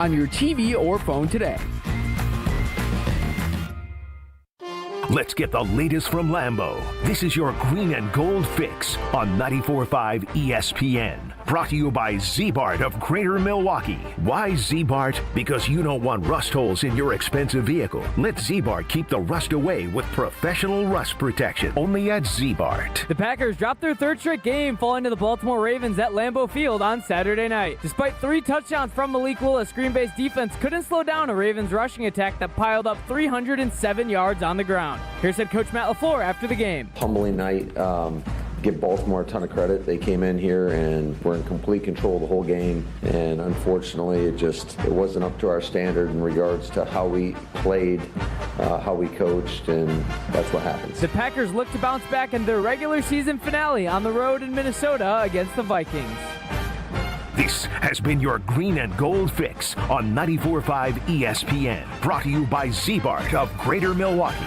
on your TV or phone today. Let's get the latest from Lambeau. This is your green and gold fix on 94.5 ESPN. Brought to you by Z-Bart of Greater Milwaukee. Why Z-Bart? Because you don't want rust holes in your expensive vehicle. Let Z-Bart keep the rust away with professional rust protection. Only at Z-Bart. The Packers dropped their third straight game, falling to the Baltimore Ravens at Lambeau Field on Saturday night. Despite 3 touchdowns from Malik Willis, Green Bay's defense couldn't slow down a Ravens rushing attack that piled up 307 yards on the ground. Here's head coach Matt LaFleur after the game. Humbling night. Give Baltimore a ton of credit. They came in here and were in complete control the whole game. And unfortunately, it wasn't up to our standard in regards to how we played, how we coached, and that's what happens. The Packers look to bounce back in their regular season finale on the road in Minnesota against the Vikings. This has been your green and gold fix on 94.5 ESPN. Brought to you by Z-Bart of Greater Milwaukee.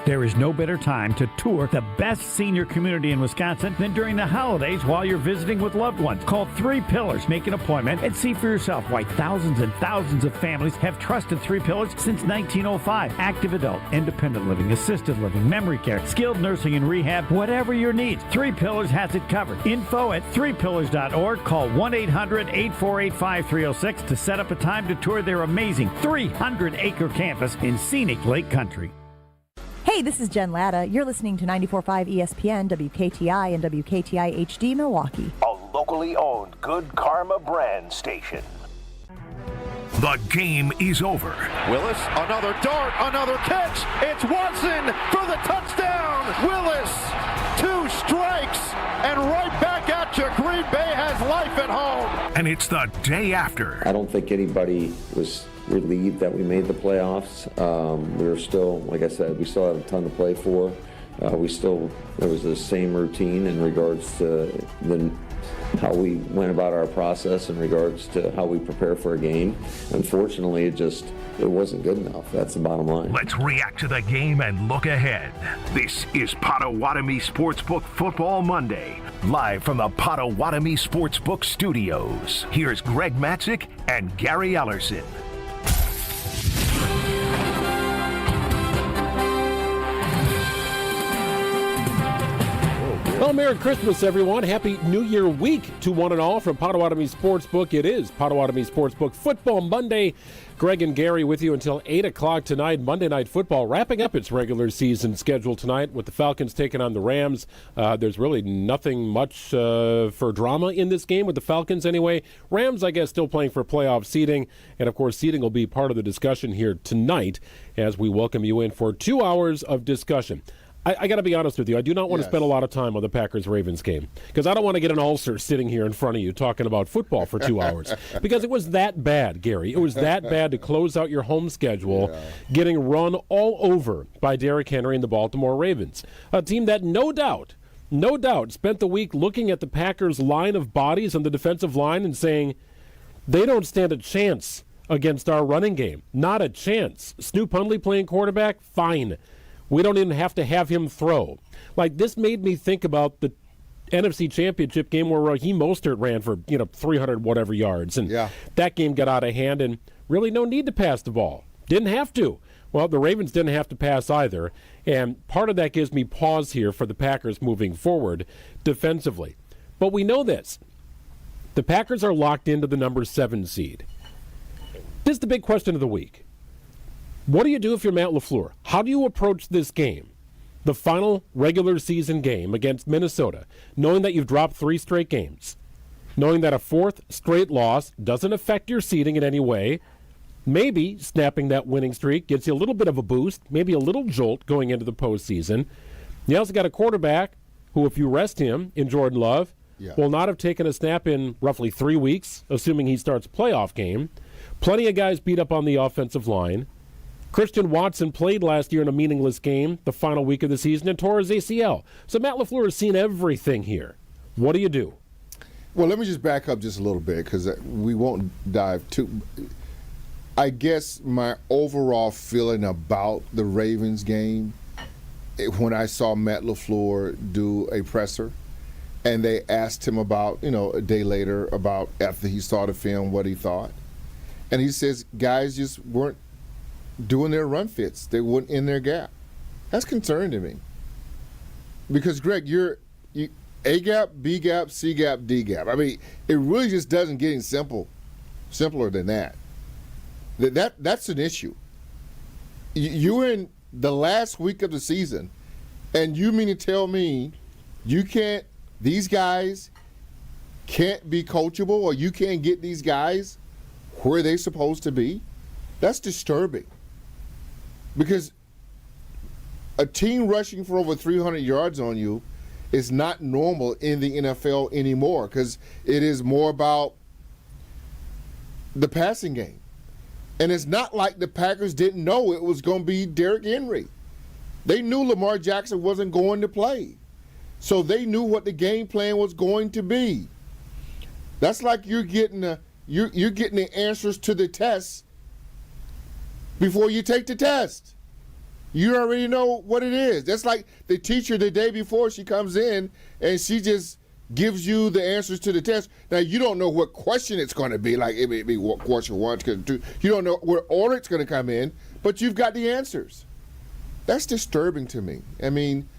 There is no better time to tour the best senior community in Wisconsin than during the holidays while you're visiting with loved ones. Call 3 Pillars, make an appointment, and see for yourself why thousands and thousands of families have trusted 3 Pillars since 1905. Active adult, independent living, assisted living, memory care, skilled nursing and rehab, whatever your needs, 3 Pillars has it covered. Info at 3pillars.org. Call 1-800-848-5306 to set up a time to tour their amazing 300-acre campus in scenic Lake Country. Hey, this is Jen Latta. You're listening to 94.5 ESPN, WKTI, and WKTI HD Milwaukee. A locally owned Good Karma brand station. The game is over. Willis, another dart, another catch. It's Watson for the touchdown. Willis, 2 strikes, and right back at you. Green Bay has life at home. And it's the day after. I don't think anybody was relieved that we made the playoffs. We were still, like I said, we still had a ton to play for. There was the same routine in regards to how we went about our process in regards to how we prepare for a game. Unfortunately, it wasn't good enough. That's the bottom line. Let's react to the game and look ahead. This is Potawatomi Sportsbook Football Monday, live from the Potawatomi Sportsbook Studios. Here's Greg Matzik and Gary Ellerson. Well, Merry Christmas, everyone. Happy New Year week to one and all from Potawatomi Sportsbook. It is Potawatomi Sportsbook Football Monday. Greg and Gary with you until 8 o'clock tonight. Monday Night Football wrapping up its regular season schedule tonight with the Falcons taking on the Rams. There's really nothing much for drama in this game with the Falcons anyway. Rams, I guess, still playing for playoff seeding. And, of course, seeding will be part of the discussion here tonight as we welcome you in for 2 hours of discussion. I got to be honest with you. I do not want to spend a lot of time on the Packers-Ravens game because I don't want to get an ulcer sitting here in front of you talking about football for 2 hours because it was that bad, Gary. It was that bad to close out your home schedule, getting run all over by Derrick Henry and the Baltimore Ravens, a team that no doubt, spent the week looking at the Packers' line of bodies on the defensive line and saying, they don't stand a chance against our running game. Not a chance. Snoop Hundley playing quarterback? Fine. We don't even have to have him throw. Like, this made me think about the NFC Championship game where Raheem Mostert ran for, 300 whatever yards. And that game got out of hand and really no need to pass the ball. Didn't have to. Well, the Ravens didn't have to pass either. And part of that gives me pause here for the Packers moving forward defensively. But we know this. The Packers are locked into the number 7 seed. This is the big question of the week. What do you do if you're Matt LaFleur? How do you approach this game, the final regular season game against Minnesota, knowing that you've dropped 3 straight games, knowing that a 4th straight loss doesn't affect your seeding in any way, maybe snapping that winning streak gives you a little bit of a boost, maybe a little jolt going into the postseason. You also got a quarterback who, if you rest him in Jordan Love, will not have taken a snap in roughly 3 weeks, assuming he starts a playoff game. Plenty of guys beat up on the offensive line. Christian Watson played last year in a meaningless game the final week of the season and tore his ACL. So Matt LaFleur has seen everything here. What do you do? Well, let me just back up just a little bit because we won't dive too. I guess my overall feeling about the Ravens game, when I saw Matt LaFleur do a presser and they asked him about, a day later about after he saw the film what he thought. And he says guys just weren't doing their run fits. They weren't in their gap. That's concerning to me. Because, Greg, you're A gap, B gap, C gap, D gap. I mean, it really just doesn't get any simpler than that. That's an issue. You're in the last week of the season, and you mean to tell me these guys can't be coachable, or you can't get these guys where they're supposed to be? That's disturbing. Because a team rushing for over 300 yards on you is not normal in the NFL anymore, because it is more about the passing game. And it's not like the Packers didn't know it was going to be Derrick Henry. They knew Lamar Jackson wasn't going to play. So they knew what the game plan was going to be. That's like you're getting the answers to the test before you take the test. You already know what it is. That's like the teacher the day before she comes in and she just gives you the answers to the test. Now, you don't know what question it's going to be, like it may be question 1, question 2. You don't know what order it's going to come in, but you've got the answers. That's disturbing to me. I mean,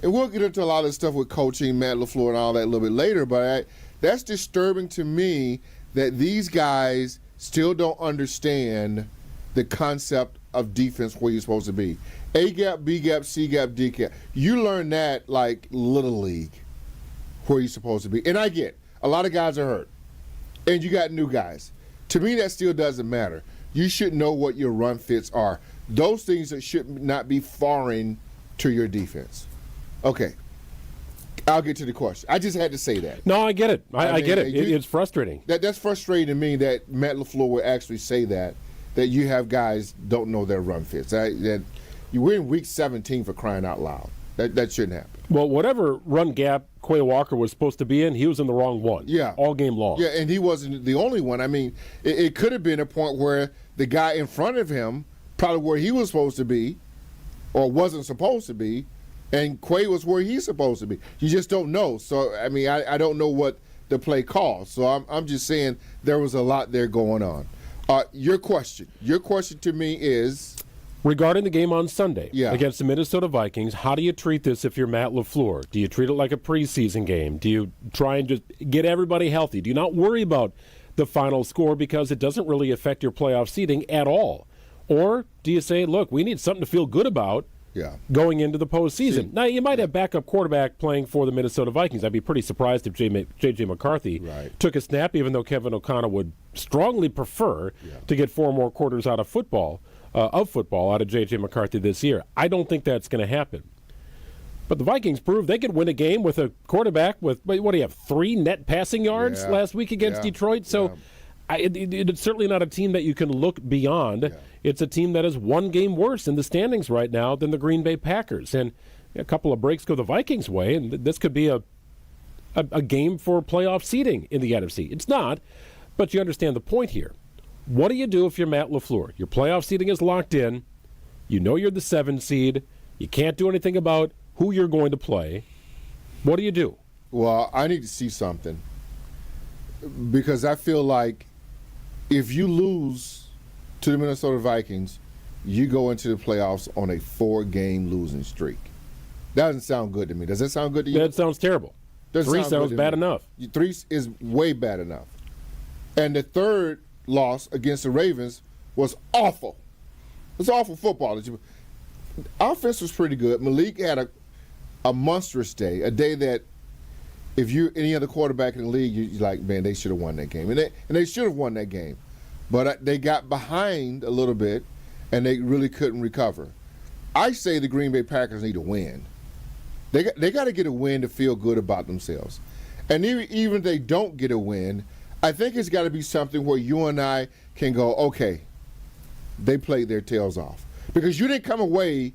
and we'll get into a lot of stuff with coaching, Matt LaFleur and all that a little bit later, but that's disturbing to me that these guys still don't understand the concept of defense where you're supposed to be. A gap, B gap, C gap, D gap. You learn that like Little League, where you're supposed to be. And I get a lot of guys are hurt, and you got new guys. To me, that still doesn't matter. You should know what your run fits are. Those things that should not be foreign to your defense. Okay. I'll get to the question. I just had to say that. No, I get it. I get it. It's frustrating. That's frustrating to me that Matt LaFleur would actually say that you have guys don't know their run fits. We're in week 17 for crying out loud. That shouldn't happen. Well, whatever run gap Quay Walker was supposed to be in, he was in the wrong one. Yeah. All game long. Yeah, and he wasn't the only one. I mean, it could have been a point where the guy in front of him, probably where he was supposed to be, or wasn't supposed to be, and Quay was where he's supposed to be. You just don't know. So, I mean, I don't know what the play calls. So I'm just saying there was a lot there going on. Your question to me is? Regarding the game on Sunday against the Minnesota Vikings, how do you treat this if you're Matt LaFleur? Do you treat it like a preseason game? Do you try and just get everybody healthy? Do you not worry about the final score because it doesn't really affect your playoff seeding at all? Or do you say, look, we need something to feel good about going into the postseason? Now, you might have backup quarterback playing for the Minnesota Vikings. I'd be pretty surprised if J.J. McCarthy took a snap, even though Kevin O'Connell would strongly prefer to get 4 more quarters out of football out of J.J. McCarthy this year. I don't think that's going to happen. But the Vikings proved they could win a game with a quarterback with, what do you have, 3 net passing yards last week against Detroit? So it's certainly not a team that you can look beyond. Yeah. It's a team that is 1 game worse in the standings right now than the Green Bay Packers. And a couple of breaks go the Vikings' way, and this could be a game for playoff seeding in the NFC. It's not, but you understand the point here. What do you do if you're Matt LaFleur? Your playoff seeding is locked in. You know you're the 7 seed. You can't do anything about who you're going to play. What do you do? Well, I need to see something, because I feel like if you lose to the Minnesota Vikings, you go into the playoffs on a 4-game losing streak. That doesn't sound good to me. Does that sound good to you? That sounds terrible. 3 sounds bad enough. 3 is way bad enough. And the third loss against the Ravens was awful. It was awful football. Offense was pretty good. Malik had a monstrous day, a day that if you're any other quarterback in the league, you're like, man, they should have won that game. And they should have won that game. But they got behind a little bit, and they really couldn't recover. I say the Green Bay Packers need to win. They got to get a win to feel good about themselves. And even if they don't get a win, I think it's got to be something where you and I can go, okay, they played their tails off. Because you didn't come away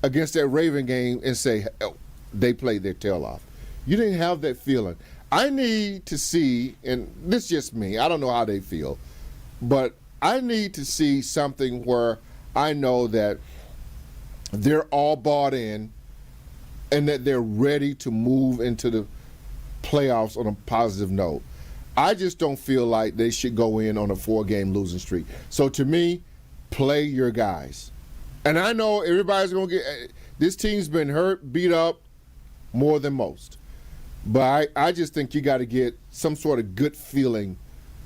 against that Raven game and say, oh, they played their tail off. You didn't have that feeling. I need to see, and this is just me, I don't know how they feel, but I need to see something where I know that they're all bought in and that they're ready to move into the playoffs on a positive note. I just don't feel like they should go in on a 4-game losing streak. So to me, play your guys. And I know everybody's going to get – this team's been hurt, beat up more than most. But I just think you got to get some sort of good feeling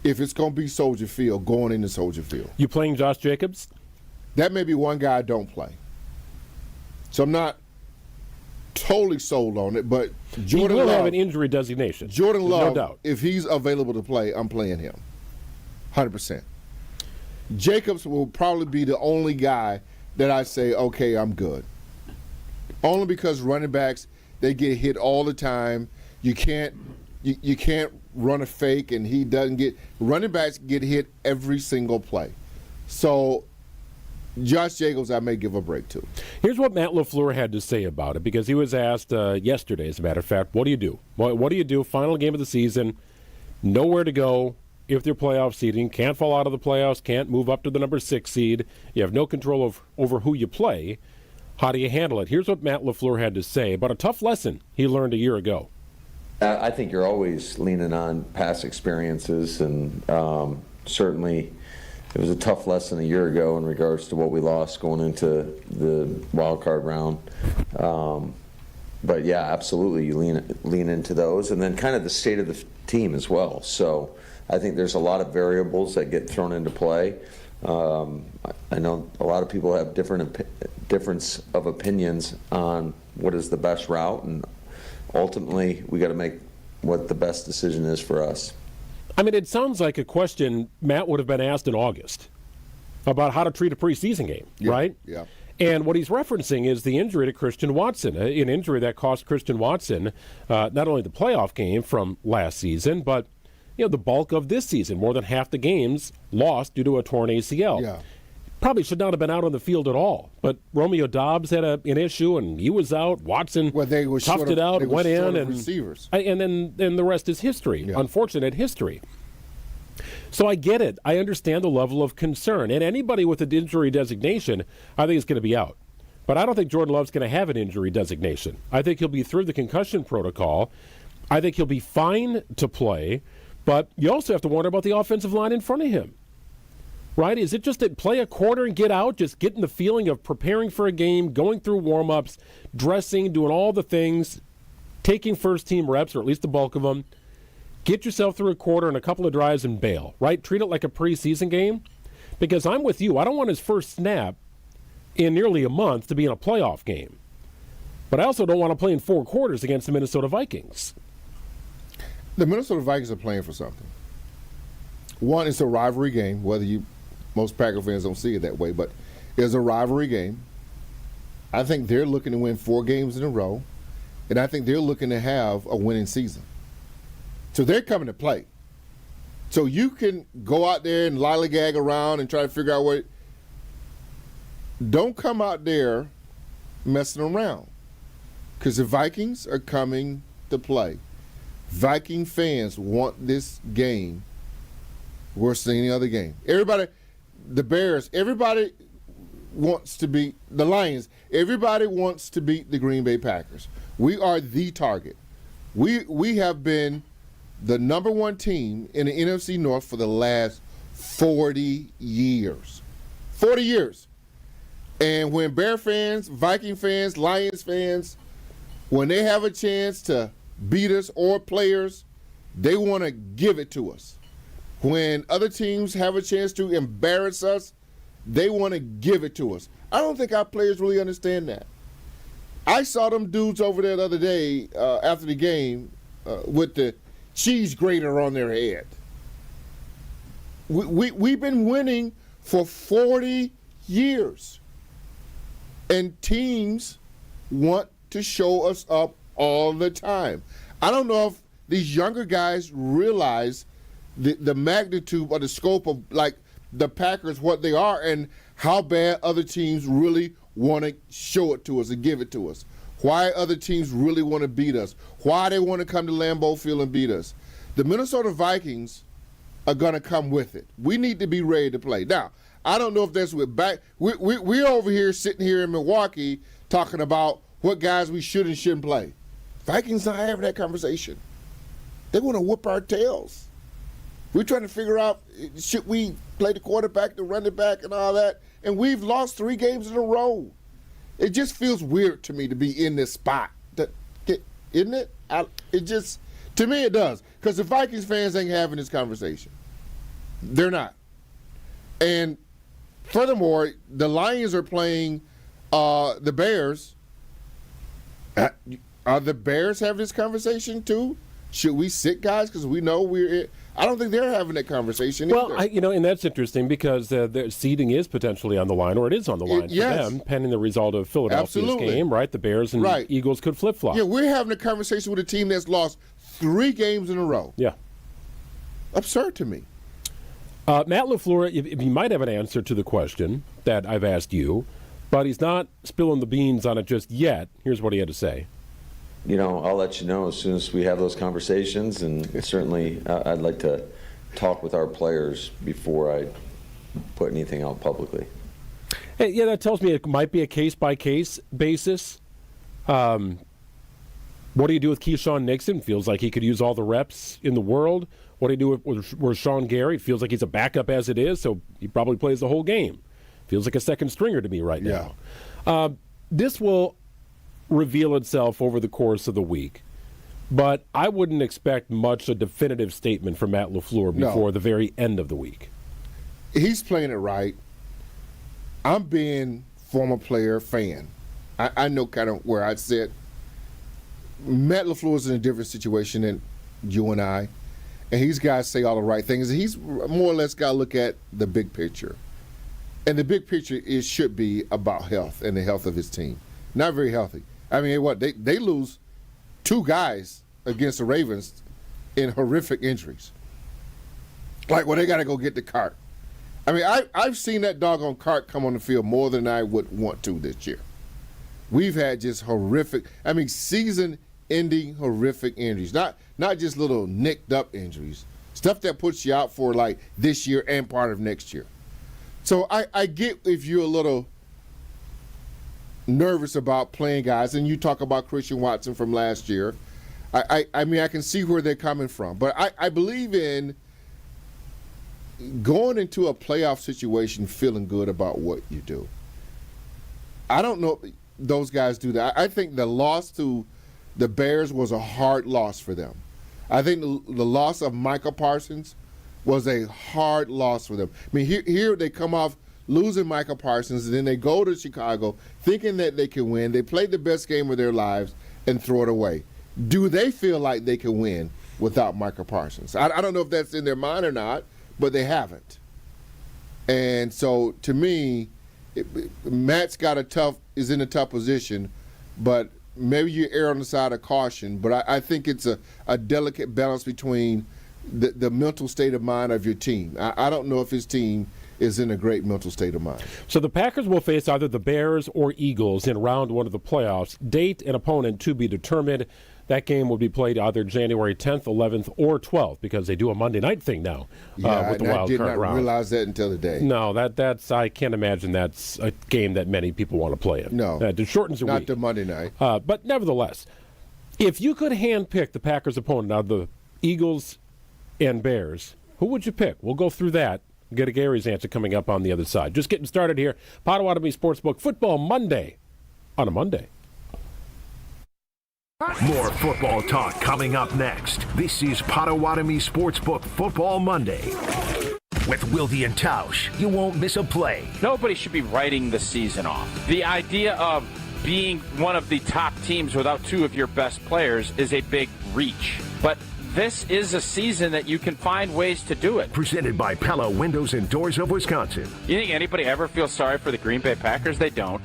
if it's going to be Soldier Field, going into Soldier Field. You playing Josh Jacobs? That may be one guy I don't play. So I'm not totally sold on it, but Jordan He will Love, have an injury designation. Jordan Love, no doubt. If he's available to play, I'm playing him. 100%. Jacobs will probably be the only guy that I say, okay, I'm good. Only because running backs, they get hit all the time. You can't run a fake, and he doesn't get – running backs get hit every single play. So Josh Jacobs I may give a break to. Here's what Matt LaFleur had to say about it, because he was asked yesterday, as a matter of fact, what do you do? What do you do? Final game of the season, nowhere to go if they're playoff seeding, can't fall out of the playoffs, can't move up to the number 6 seed. You have no control over who you play. How do you handle it? Here's what Matt LaFleur had to say about a tough lesson he learned a year ago. I think you're always leaning on past experiences, and certainly it was a tough lesson a year ago in regards to what we lost going into the wild card round. But yeah, absolutely, you lean into those, and then kind of the state of the team as well. So I think there's a lot of variables that get thrown into play. I know a lot of people have difference of opinions on what is the best route, and ultimately we got to make what the best decision is for us. I mean, it sounds like a question Matt would have been asked in August about how to treat a preseason game, right? Yeah. And what he's referencing is the injury to Christian Watson, an injury that cost Christian Watson not only the playoff game from last season, but the bulk of this season. More than half the games lost due to a torn ACL. Yeah. Probably should not have been out on the field at all. But Romeo Doubs had an issue, and he was out. Watson toughed it out, went in, and receivers. And then the rest is history. Yeah. Unfortunate history. So I get it. I understand the level of concern. And anybody with an injury designation, I think is going to be out. But I don't think Jordan Love's going to have an injury designation. I think he'll be through the concussion protocol. I think he'll be fine to play. But you also have to wonder about the offensive line in front of him. Right? Is it just to play a quarter and get out, just getting the feeling of preparing for a game, going through warm-ups, dressing, doing all the things, taking first-team reps, or at least the bulk of them, get yourself through a quarter and a couple of drives and bail, right? Treat it like a preseason game? Because I'm with you. I don't want his first snap in nearly a month to be in a playoff game. But I also don't want to play in 4 quarters against the Minnesota Vikings. The Minnesota Vikings are playing for something. One, it's a rivalry game, most Packer fans don't see it that way, but it's a rivalry game. I think they're looking to win 4 games in a row, and I think they're looking to have a winning season. So they're coming to play. So you can go out there and lollygag around and try to figure out what. Don't come out there messing around, because the Vikings are coming to play. Viking fans want this game worse than any other game. Everybody, the Bears, everybody wants to beat the Lions. Everybody wants to beat the Green Bay Packers. We are the target. We have been the number 1 team in the NFC North for the last 40 years. 40 years. And when Bear fans, Viking fans, Lions fans, when they have a chance to beat us or players, they want to give it to us. When other teams have a chance to embarrass us, they want to give it to us. I don't think our players really understand that. I saw them dudes over there the other day after the game with the cheese grater on their head. We've been winning for 40 years. And teams want to show us up all the time. I don't know if these younger guys realize the magnitude or the scope of, like, the Packers, what they are, and how bad other teams really want to show it to us and give it to us. Why other teams really want to beat us. Why they want to come to Lambeau Field and beat us. The Minnesota Vikings are going to come with it. We need to be ready to play. Now, I don't know if that's with back. We're over here sitting here in Milwaukee talking about what guys we should and shouldn't play. Vikings not having that conversation. They want to whoop our tails. We're trying to figure out, should we play the quarterback, the running back, and all that? And we've lost 3 games in a row. It just feels weird to me to be in this spot. Isn't it? To me, it does. Because the Vikings fans ain't having this conversation. They're not. And furthermore, the Lions are playing the Bears. Are the Bears having this conversation too? Should we sit guys because we know I don't think they're having that conversation either. Well, and that's interesting because their seeding is potentially on the line, or it is on the line for them, pending the result of Philadelphia's game, right? The Bears and Eagles could flip-flop. Yeah, we're having a conversation with a team that's lost 3 games in a row. Yeah. Absurd to me. Matt LaFleur, if he might have an answer to the question that I've asked you, but he's not spilling the beans on it just yet. Here's what he had to say. I'll let you know as soon as we have those conversations, and certainly I'd like to talk with our players before I put anything out publicly. Hey, yeah, that tells me it might be a case-by-case basis. What do you do with Keyshawn Nixon? Feels like he could use all the reps in the world. What do you do with Sean Gary? It feels like he's a backup as it is, so he probably plays the whole game. Feels like a second stringer to me right now. This will reveal itself over the course of the week, but I wouldn't expect much a definitive statement from Matt LaFleur before the very end of the week. He's playing it right. I'm being former player fan. I know kind of where I sit. Matt LaFleur's in a different situation than you and I, and he's got to say all the right things. He's more or less got to look at the big picture, and the big picture should be about health and the health of his team. Not very healthy. I mean, they lose 2 guys against the Ravens in horrific injuries. Like, they got to go get the cart. I mean, I've seen that doggone cart come on the field more than I would want to this year. We've had just horrific, season-ending horrific injuries. Not just little nicked-up injuries. Stuff that puts you out for, like, this year and part of next year. So I get if you're a little nervous about playing guys, and you talk about Christian Watson from last year. I mean, I can see where they're coming from, but I believe in going into a playoff situation feeling good about what you do. I don't know if those guys do that. I think the loss to the Bears was a hard loss for them. I think the loss of Micah Parsons was a hard loss for them. I mean, here they come off losing Micah Parsons, and then they go to Chicago thinking that they can win. They played the best game of their lives and throw it away. Do they feel like they can win without Micah Parsons? I don't know if that's in their mind or not, but they haven't. And so, to me, Matt's is in a tough position, but maybe you err on the side of caution. But I think it's a delicate balance between the mental state of mind of your team. I don't know if his team is in a great mental state of mind. So the Packers will face either the Bears or Eagles in round 1 of the playoffs. Date and opponent to be determined. That game will be played either January 10th, 11th, or 12th because they do a Monday night thing now with the wild card round. I did not realize that until today. No, that's I can't imagine that's a game that many people want to play in. No. It shortens a week. Not the Monday night. But nevertheless, if you could handpick the Packers' opponent out of the Eagles and Bears, who would you pick? We'll go through that. Get a Gary's answer coming up on the other side. Just getting started here. Potawatomi Sportsbook Football Monday on a Monday. More football talk coming up next. This is Potawatomi Sportsbook Football Monday. With Wilde and Tausch, you won't miss a play. Nobody should be writing the season off. The idea of being one of the top teams without 2 of your best players is a big reach. But this is a season that you can find ways to do it. Presented by Pella Windows and Doors of Wisconsin. You think anybody ever feels sorry for the Green Bay Packers? They don't.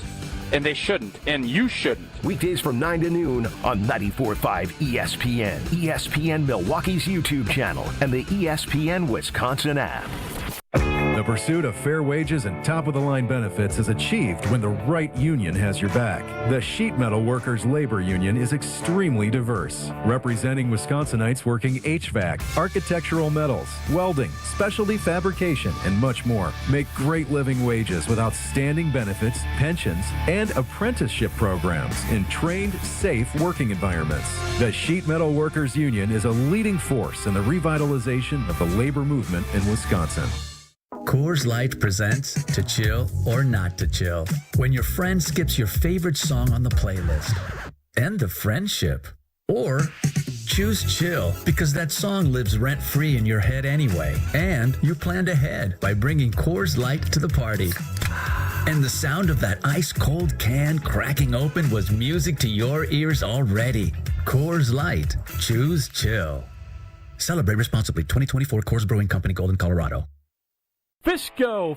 And they shouldn't. And you shouldn't. Weekdays from 9 to noon on 94.5 ESPN. ESPN Milwaukee's YouTube channel and the ESPN Wisconsin app. The The pursuit of fair wages and top-of-the-line benefits is achieved when the right union has your back. The Sheet Metal Workers Labor Union is extremely diverse, representing Wisconsinites working HVAC, architectural metals, welding, specialty fabrication, and much more. Make great living wages with outstanding benefits, pensions, and apprenticeship programs in trained, safe working environments. The Sheet Metal Workers Union is a leading force in the revitalization of the labor movement in Wisconsin. Coors Light presents To Chill or Not to Chill. When your friend skips your favorite song on the playlist. End the friendship. Or choose chill because that song lives rent-free in your head anyway. And you planned ahead by bringing Coors Light to the party. And the sound of that ice-cold can cracking open was music to your ears already. Coors Light. Choose chill. Celebrate responsibly. 2024 Coors Brewing Company, Golden, Colorado. Fisco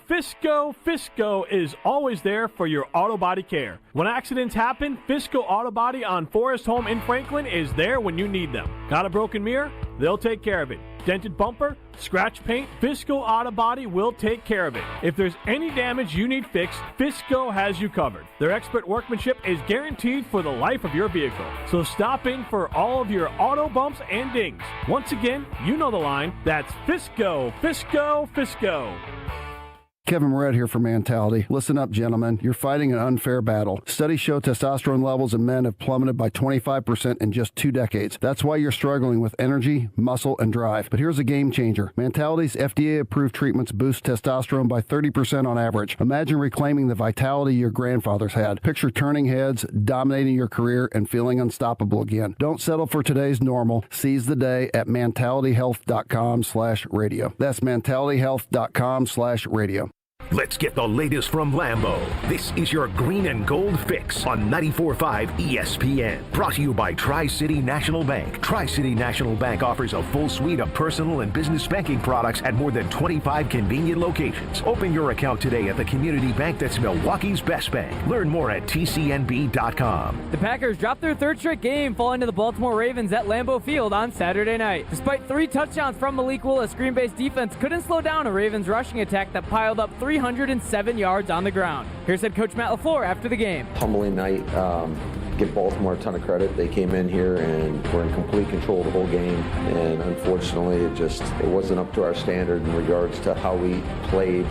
is always there for your auto body care. When accidents happen, Fisco Auto Body on Forest Home in Franklin is there when you need them. Got a broken mirror? They'll take care of it. Dented bumper? Scratch paint? Fisco Auto Body will take care of it. If there's any damage you need fixed, Fisco has you covered. Their expert workmanship is guaranteed for the life of your vehicle. So stop in for all of your auto bumps and dings. Once again, you know the line. That's Fisco. Kevin Moret here for Mentality. Listen up, gentlemen. You're fighting an unfair battle. Studies show testosterone levels in men have plummeted by 25% in just 2 decades. That's why you're struggling with energy, muscle, and drive. But here's a game changer. Mentality's FDA-approved treatments boost testosterone by 30% on average. Imagine reclaiming the vitality your grandfathers had. Picture turning heads, dominating your career, and feeling unstoppable again. Don't settle for today's normal. Seize the day at mentalityhealth.com/radio. That's mentalityhealth.com/radio. Let's get the latest from Lambeau. This is your Green and Gold Fix on 94.5 ESPN. Brought to you by Tri-City National Bank. Tri-City National Bank offers a full suite of personal and business banking products at more than 25 convenient locations. Open your account today at the community bank that's Milwaukee's best bank. Learn more at tcnb.com. The Packers dropped their third straight game, falling to the Baltimore Ravens at Lambeau Field on Saturday night. Despite 3 touchdowns from Malik Willis, Green Bay's defense couldn't slow down a Ravens rushing attack that piled up 307 yards on the ground. Here's head coach Matt LaFleur after the game. Humbling night. Give Baltimore a ton of credit. They came in here and were in complete control of the whole game. And unfortunately, it wasn't up to our standard in regards to how we played,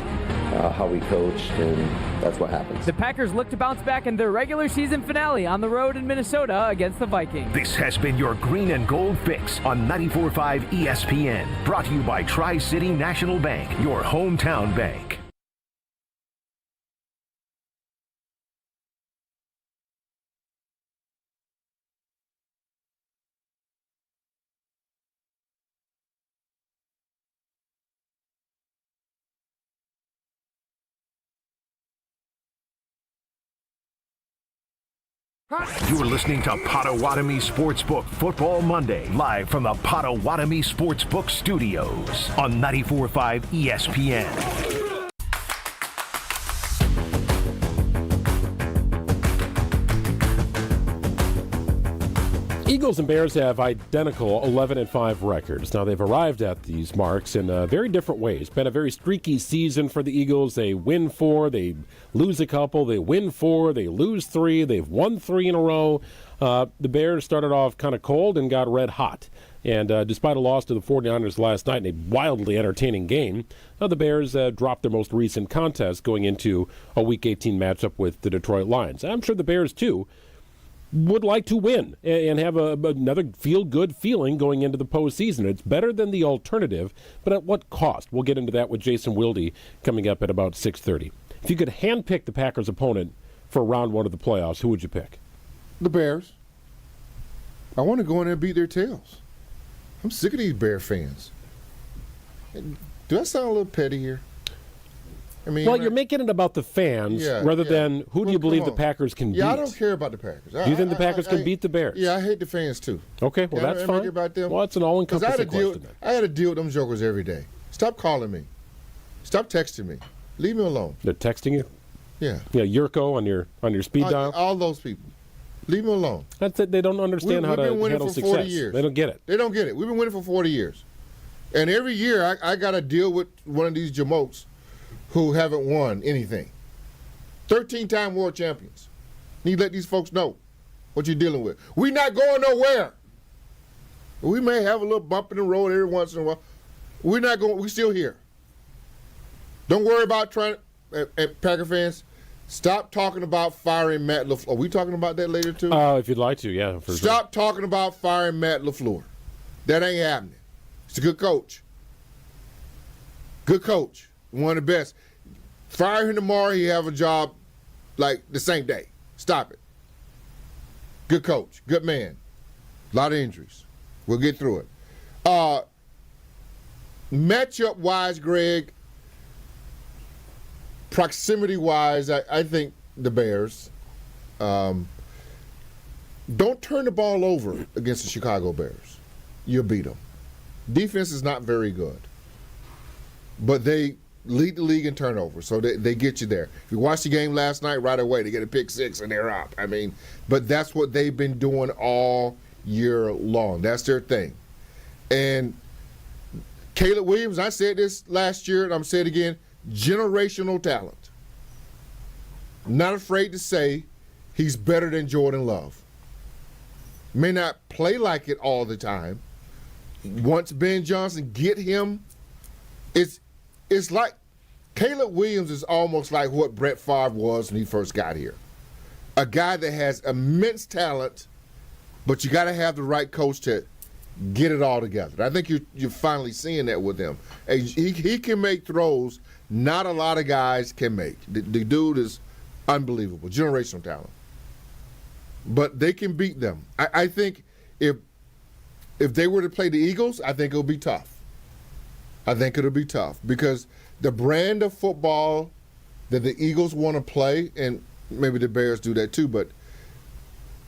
how we coached, and that's what happens. The Packers look to bounce back in their regular season finale on the road in Minnesota against the Vikings. This has been your Green and Gold Fix on 94.5 ESPN. Brought to you by Tri-City National Bank, your hometown bank. You're listening to Potawatomi Sportsbook Football Monday, live from the Potawatomi Sportsbook Studios on 94.5 ESPN. Eagles and Bears have identical 11-5 records. Now, they've arrived at these marks in very different ways. Been a very streaky season for the Eagles. They win 4, they lose a couple, they win 4, they lose 3, they've won 3 in a row. The Bears started off kind of cold and got red hot. And despite a loss to the 49ers last night in a wildly entertaining game, the Bears dropped their most recent contest going into a Week 18 matchup with the Detroit Lions. I'm sure the Bears, too, would like to win and have another feel-good feeling going into the postseason. It's better than the alternative, but at what cost? We'll get into that with Jason Wilde coming up at about 6:30. If you could handpick the Packers' opponent for round 1 of the playoffs, who would you pick? The Bears. I want to go in there and beat their tails. I'm sick of these Bear fans. Do I sound a little petty here? I mean, well, you're making it about the fans rather than who do you believe the Packers can beat. Yeah, I don't care about the Packers. Do you think the Packers can beat the Bears? Yeah, I hate the fans too. Okay, well, that's fine. About them? Well, it's an all-encompassing question. I had to deal with them jokers every day. Stop calling me. Stop texting me. Leave me alone. They're texting you? Yeah. Yeah, Yurko on your speed dial? All those people. Leave me alone. That's it. They don't understand how to handle success. 40 years. They don't get it. They don't get it. We've been winning for 40 years. And every year I got to deal with one of these jamokes who haven't won anything. 13-time world champions. Need to let these folks know what you're dealing with. We're not going nowhere. We may have a little bump in the road every once in a while. We're not going. We're still here. Don't worry about trying. Packer fans, stop talking about firing Matt LaFleur. Are we talking about that later too? If you'd like to, yeah. Stop talking about firing Matt LaFleur. That ain't happening. He's a good coach. Good coach. One of the best. Fire him tomorrow, he have a job like the same day. Stop it. Good coach. Good man. A lot of injuries. We'll get through it. Matchup-wise, Greg, proximity-wise, I think the Bears. Don't turn the ball over against the Chicago Bears. You'll beat them. Defense is not very good. But they lead the league in turnovers, so they get you there. If you watched the game last night, right away, they get a pick six and they're up. I mean, but that's what they've been doing all year long. That's their thing. And Caleb Williams, I said this last year, and I'm saying it again, generational talent. Not afraid to say he's better than Jordan Love. May not play like it all the time. Once Ben Johnson get him, it's like Caleb Williams is almost like what Brett Favre was when he first got here. A guy that has immense talent, but you got to have the right coach to get it all together. I think you're finally seeing that with him. He can make throws not a lot of guys can make. The dude is unbelievable, generational talent. But they can beat them. I think if they were to play the Eagles, I think it'll be tough. I think it'll be tough because the brand of football that the Eagles want to play, and maybe the Bears do that too, but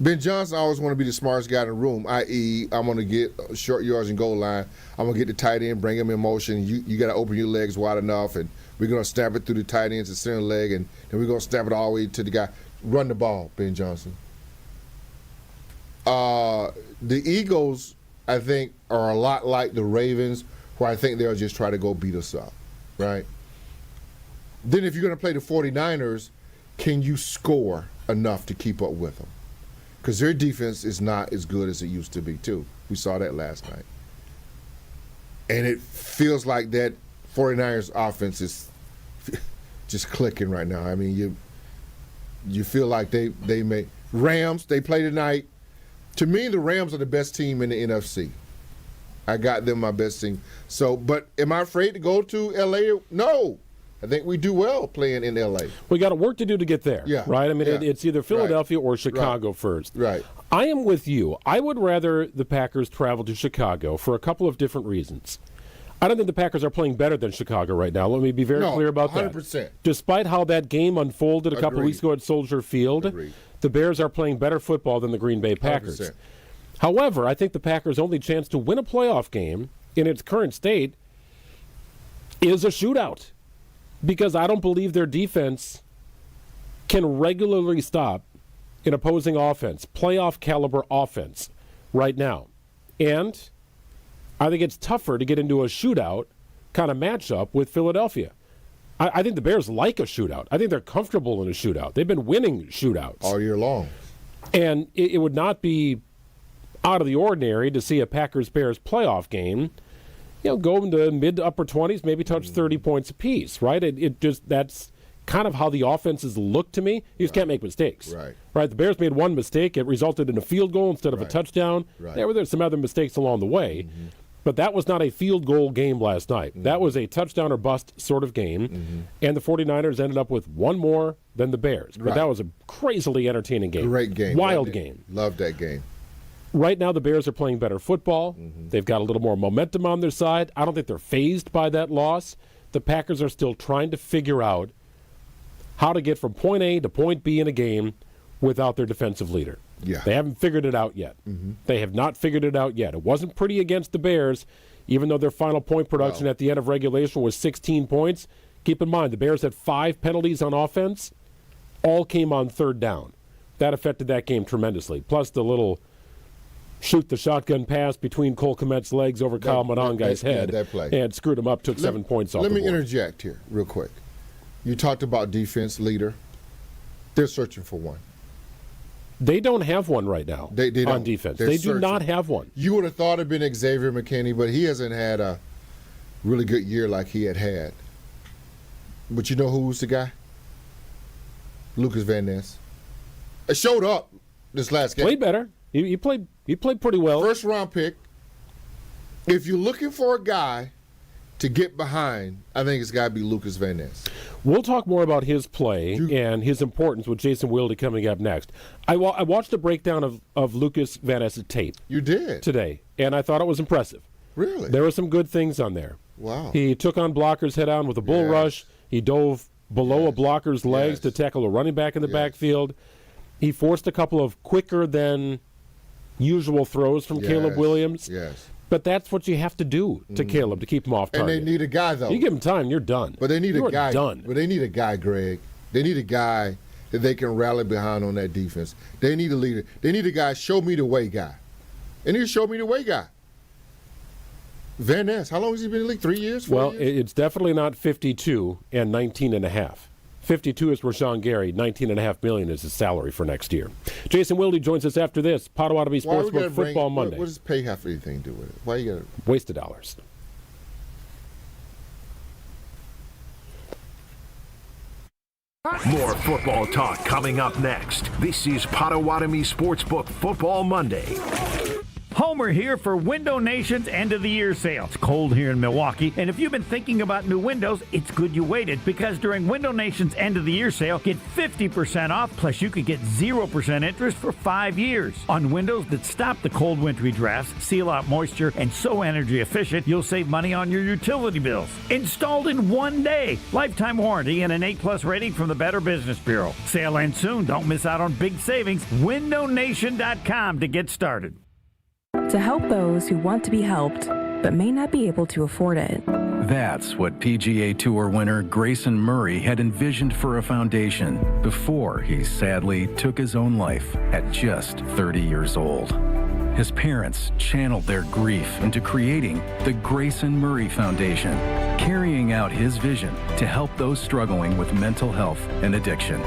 Ben Johnson always want to be the smartest guy in the room, i.e. I'm going to get short yards and goal line. I'm going to get the tight end, bring him in motion. You got to open your legs wide enough, and we're going to snap it through the tight end's the center leg, and then we're going to snap it all the way to the guy. Run the ball, Ben Johnson. The Eagles, I think, are a lot like the Ravens, where I think they'll just try to go beat us up, right? Then if you're going to play the 49ers, can you score enough to keep up with them? Because their defense is not as good as it used to be, too. We saw that last night. And it feels like that 49ers offense is just clicking right now. I mean, you feel like they may – Rams, they play tonight. To me, the Rams are the best team in the NFC. I got them my best team. So, but am I afraid to go to L.A.? No. I think we do well playing in L.A. We got work to do to get there, right? I mean, yeah. it's either Philadelphia or Chicago first. Right. I am with you. I would rather the Packers travel to Chicago for a couple of different reasons. I don't think the Packers are playing better than Chicago right now. Let me be very clear about 100%. that. Despite how that game unfolded a couple of weeks ago at Soldier Field, the Bears are playing better football than the Green Bay Packers. 100%. However, I think the Packers' only chance to win a playoff game in its current state is a shootout, because I don't believe their defense can regularly stop an opposing offense, playoff caliber offense right now. And I think it's tougher to get into a shootout kind of matchup with Philadelphia. I think the Bears like a shootout. I think they're comfortable in a shootout. They've been winning shootouts all year long. And it would not be out of the ordinary to see a Packers-Bears playoff game, go into mid to upper 20s, maybe touch 30 points apiece, right? It just, that's kind of how the offenses look to me. You just can't make mistakes. Right? The Bears made one mistake. It resulted in a field goal instead of a touchdown. There were some other mistakes along the way. But that was not a field goal game last night. That was a touchdown or bust sort of game. And the 49ers ended up with one more than the Bears. But that was a crazily entertaining game. Great game. Wild game. Loved that game. Right now, the Bears are playing better football. They've got a little more momentum on their side. I don't think they're fazed by that loss. The Packers are still trying to figure out how to get from point A to point B in a game without their defensive leader. They haven't figured it out yet. They have not figured it out yet. It wasn't pretty against the Bears, even though their final point production at the end of regulation was 16 points. Keep in mind, the Bears had 5 penalties on offense. All came on third down. That affected that game tremendously. Plus the little shoot the shotgun pass between Cole Kmet's legs over Kyle Monangai's head and screwed him up, took 7 points off the board. Let me interject here real quick. You talked about defense leader. They're searching for one. They don't have one right now they don't. On defense. They're They searching. do not have one. You would have thought it'd been Xavier McKinney, but he hasn't had a really good year like he had. But you know who's the guy? Lucas Van Ness. It showed up this last game. Played better. He played pretty well. First round pick. If you're looking for a guy to get behind, I think it's got to be Lucas Van Ness. We'll talk more about his play and his importance with Jason Wilde coming up next. I watched a breakdown of Lucas Van Ness' tape. You did? Today, and I thought it was impressive. Really? There were some good things on there. Wow. He took on blockers head on with a bull rush. He dove below a blocker's legs to tackle a running back in the backfield. He forced a couple of quicker than usual throws from Caleb Williams. Yes. But that's what you have to do to Caleb to keep him off target. And they need a guy, though. You give him time, you're done. But they need a guy. Done. But they need a guy, Greg. They need a guy that they can rally behind on that defense. They need a leader. They need a guy, show me the way guy. They need a show me the way guy. Van Ness, how long has he been in the league? 3 years? 4 years? It's definitely not 52 and 19.5. 52 is Rashawn Gary. $19.5 million is his salary for next year. Jason Wilde joins us after this. Potawatomi Sportsbook Football Monday. What does pay have anything to do with it? Why you got to waste of dollars? More football talk coming up next. This is Potawatomi Sportsbook Football Monday. Homer here for Window Nation's end of the year sale. It's cold here in Milwaukee, and if you've been thinking about new windows, it's good you waited, because during Window Nation's end of the year sale, get 50% off, plus you could get 0% interest for 5 years. On windows that stop the cold wintry drafts, seal out moisture, and so energy efficient, you'll save money on your utility bills. Installed in 1 day. Lifetime warranty and an A+ rating from the Better Business Bureau. Sale ends soon. Don't miss out on big savings. WindowNation.com to get started. To help those who want to be helped, but may not be able to afford it. That's what PGA Tour winner Grayson Murray had envisioned for a foundation before he sadly took his own life at just 30 years old. His parents channeled their grief into creating the Grayson Murray Foundation, carrying out his vision to help those struggling with mental health and addiction.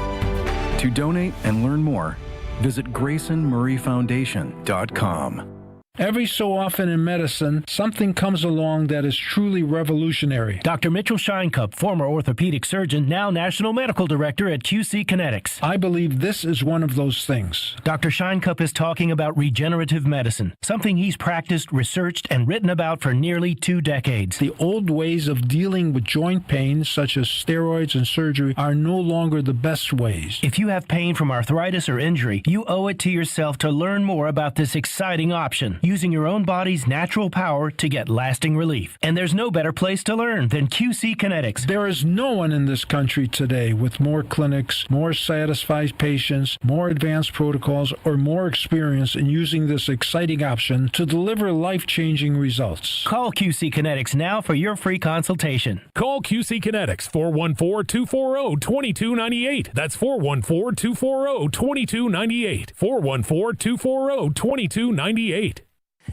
To donate and learn more, visit GraysonMurrayFoundation.com. Every so often in medicine, something comes along that is truly revolutionary. Dr. Mitchell Scheinkup, former orthopedic surgeon, now National Medical Director at QC Kinetics. I believe this is one of those things. Dr. Scheinkup is talking about regenerative medicine, something he's practiced, researched, and written about for nearly 2 decades. The old ways of dealing with joint pain, such as steroids and surgery, are no longer the best ways. If you have pain from arthritis or injury, you owe it to yourself to learn more about this exciting option, using your own body's natural power to get lasting relief. And there's no better place to learn than QC Kinetics. There is no one in this country today with more clinics, more satisfied patients, more advanced protocols, or more experience in using this exciting option to deliver life-changing results. Call QC Kinetics now for your free consultation. Call QC Kinetics, 414-240-2298. That's 414-240-2298. 414-240-2298.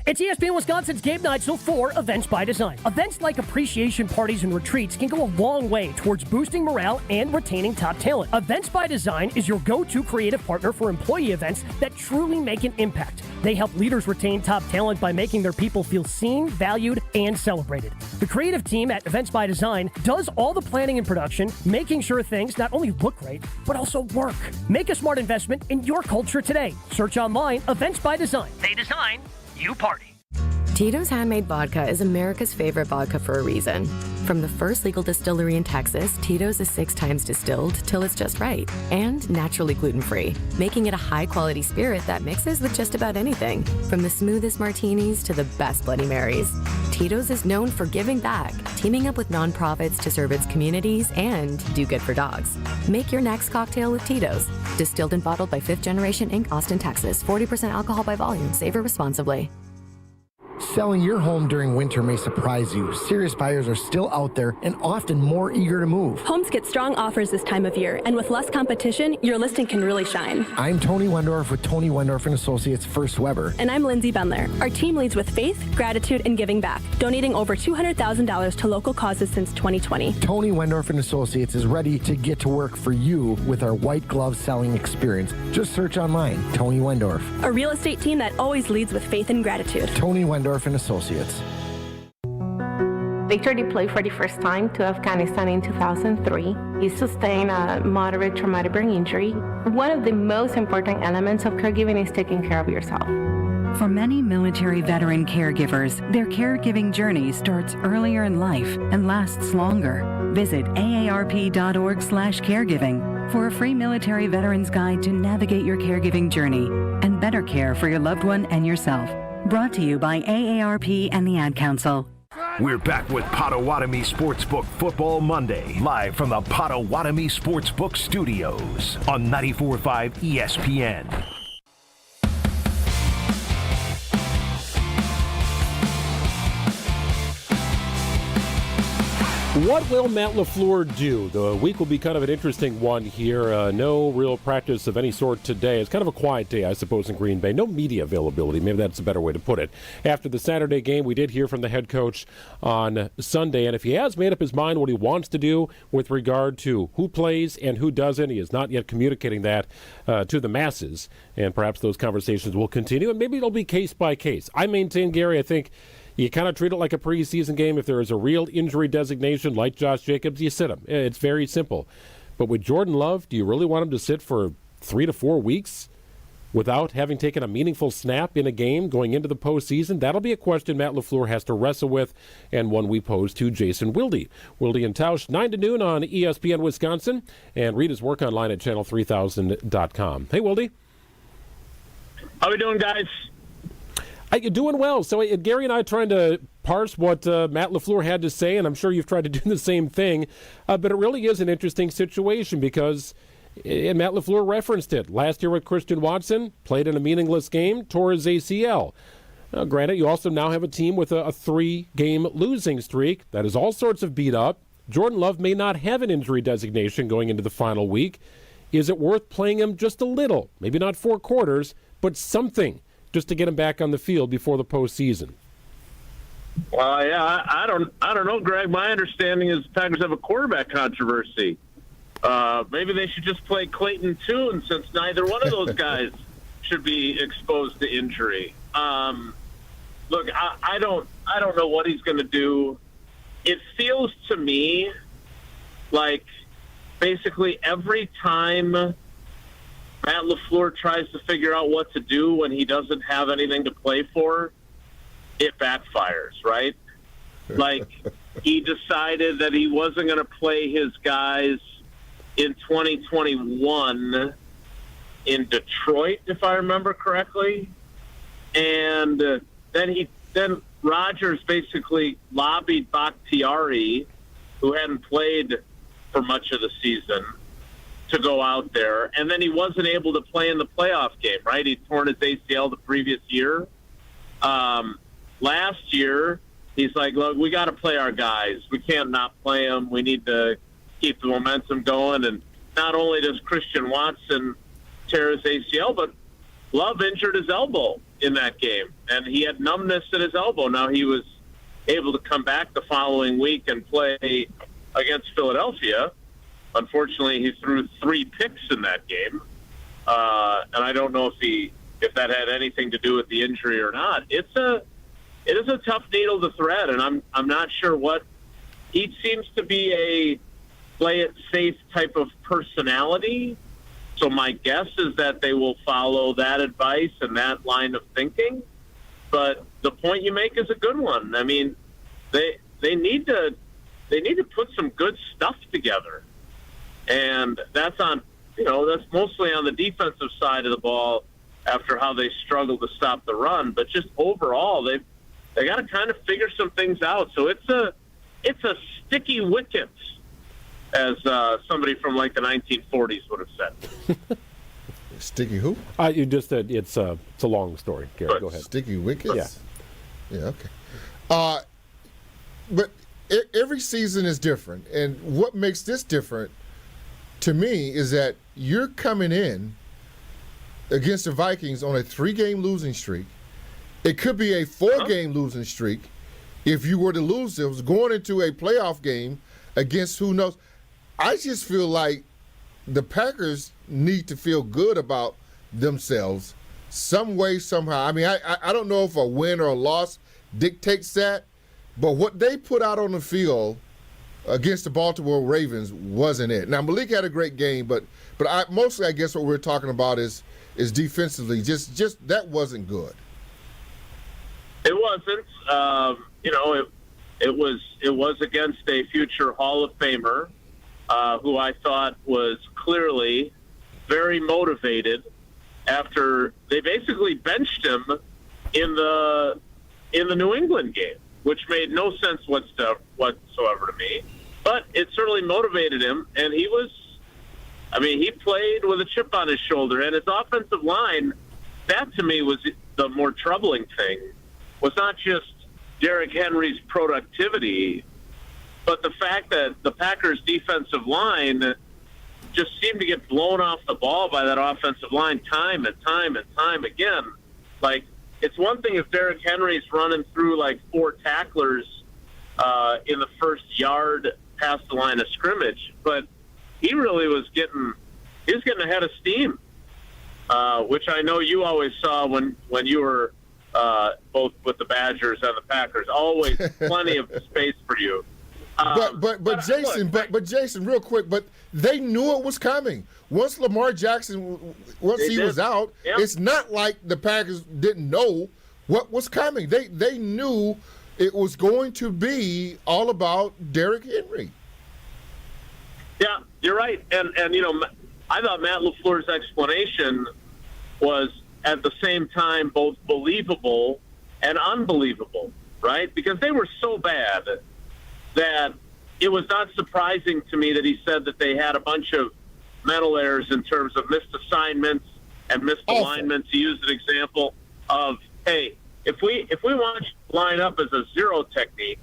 It's ESPN Wisconsin's Game Night Show for Events by Design. Events like appreciation parties and retreats can go a long way towards boosting morale and retaining top talent. Events by Design is your go-to creative partner for employee events that truly make an impact. They help leaders retain top talent by making their people feel seen, valued, and celebrated. The creative team at Events by Design does all the planning and production, making sure things not only look great, but also work. Make a smart investment in your culture today. Search online, Events by Design. They design, you party. Tito's Handmade Vodka is America's favorite vodka for a reason. From the first legal distillery in Texas, Tito's is 6 times distilled till it's just right, and naturally gluten-free, making it a high-quality spirit that mixes with just about anything, from the smoothest martinis to the best Bloody Marys. Tito's is known for giving back, teaming up with nonprofits to serve its communities and do good for dogs. Make your next cocktail with Tito's. Distilled and bottled by 5th Generation Inc., Austin, Texas. 40% alcohol by volume. Savor responsibly. Selling your home during winter may surprise you. Serious buyers are still out there and often more eager to move. Homes get strong offers this time of year, and with less competition, your listing can really shine. I'm Tony Wendorf with Tony Wendorf & Associates First Weber. And I'm Lindsay Bendler. Our team leads with faith, gratitude, and giving back, donating over $200,000 to local causes since 2020. Tony Wendorf & Associates is ready to get to work for you with our white glove selling experience. Just search online, Tony Wendorf. A real estate team that always leads with faith and gratitude. Tony Wendorf & Associates. Victor deployed for the first time to Afghanistan in 2003. He sustained a moderate traumatic brain injury. One of the most important elements of caregiving is taking care of yourself. For many military veteran caregivers, their caregiving journey starts earlier in life and lasts longer. Visit aarp.org/caregiving for a free military veterans guide to navigate your caregiving journey and better care for your loved one and yourself. Brought to you by AARP and the Ad Council. We're back with Potawatomi Sportsbook Football Monday, live from the Potawatomi Sportsbook Studios on 94.5 ESPN. What will Matt LaFleur do? The week will be kind of an interesting one here. No real practice of any sort today. It's kind of a quiet day, I suppose, in Green Bay. No media availability. Maybe that's a better way to put it. After the Saturday game, we did hear from the head coach on Sunday, and if he has made up his mind what he wants to do with regard to who plays and who doesn't, he is not yet communicating that to the masses, and perhaps those conversations will continue, and maybe it'll be case by case. I maintain, Gary, I think you kind of treat it like a preseason game. If there is a real injury designation like Josh Jacobs, you sit him. It's very simple. But with Jordan Love, do you really want him to sit for 3 to 4 weeks without having taken a meaningful snap in a game going into the postseason? That'll be a question Matt LaFleur has to wrestle with, and one we pose to Jason Wilde. Wilde and Tausch, 9 to noon on ESPN Wisconsin, and read his work online at channel3000.com. Hey, Wilde. How we doing, guys? You're doing well. So Gary and I are trying to parse what Matt LaFleur had to say, and I'm sure you've tried to do the same thing. But it really is an interesting situation because Matt LaFleur referenced it. Last year with Christian Watson, played in a meaningless game, tore his ACL. Now, granted, you also now have a team with a 3-game losing streak that is all sorts of beat up. Jordan Love may not have an injury designation going into the final week. Is it worth playing him just a little? Maybe not 4 quarters, but something, just to get him back on the field before the postseason? Well, yeah, I don't know, Greg. My understanding is the Tigers have a quarterback controversy. Maybe they should just play Clayton Tune, since neither one of those guys should be exposed to injury. Look, I don't know what he's going to do. It feels to me like basically every time Matt LaFleur tries to figure out what to do when he doesn't have anything to play for, it backfires, right? Like, he decided that he wasn't going to play his guys in 2021 in Detroit, if I remember correctly. And then Rodgers basically lobbied Bakhtiari, who hadn't played for much of the season, to go out there, and then he wasn't able to play in the playoff game, right? He'd torn his ACL the previous year. Last year, he's like, look, we got to play our guys. We can't not play them. We need to keep the momentum going. And not only does Christian Watson tear his ACL, but Love injured his elbow in that game, and he had numbness in his elbow. Now, he was able to come back the following week and play against Philadelphia. Unfortunately, he threw 3 picks in that game, and I don't know if that had anything to do with the injury or not. It is a tough needle to thread, and I'm not sure what he seems to be a play it safe type of personality. So my guess is that they will follow that advice and that line of thinking. But the point you make is a good one. I mean, they need to put some good stuff together. And that's mostly on the defensive side of the ball after how they struggled to stop the run. But just overall, they got to kind of figure some things out. So it's a sticky wicket, as somebody from like the 1940s would have said. Sticky who? You just said it's a long story. Gary, go ahead. Sticky wickets? Yeah. Yeah, okay. But every season is different, and what makes this different to me is that you're coming in against the Vikings on a 3-game losing streak. It could be a 4-game losing streak. If you were to lose, it was going into a playoff game against who knows. I just feel like the Packers need to feel good about themselves some way, somehow. I mean, I don't know if a win or a loss dictates that, but what they put out on the field against the Baltimore Ravens wasn't it. Now, Malik had a great game, but mostly I guess what we're talking about is defensively. Just that wasn't good. It wasn't. It was against a future Hall of Famer who I thought was clearly very motivated after they basically benched him in the New England game, which made no sense whatsoever to me. But it certainly motivated him, and he played with a chip on his shoulder. And his offensive line, that to me was the more troubling thing, was not just Derrick Henry's productivity, but the fact that the Packers' defensive line just seemed to get blown off the ball by that offensive line time and time again. Like, it's one thing if Derrick Henry's running through like 4 tacklers in the first yard past the line of scrimmage, but he really was getting ahead of steam, which I know you always saw when you were both with the Badgers and the Packers. Always plenty of space for you. But Jason, real quick, but they knew it was coming. Once Lamar Jackson, he was out, it's not like the Packers didn't know what was coming. They knew it was going to be all about Derrick Henry. Yeah, you're right. And I thought Matt LaFleur's explanation was at the same time both believable and unbelievable, right? Because they were so bad that it was not surprising to me that he said that they had a bunch of mental errors in terms of missed assignments and missed alignments. He used an example of, hey, if we want you to line up as a 0 technique,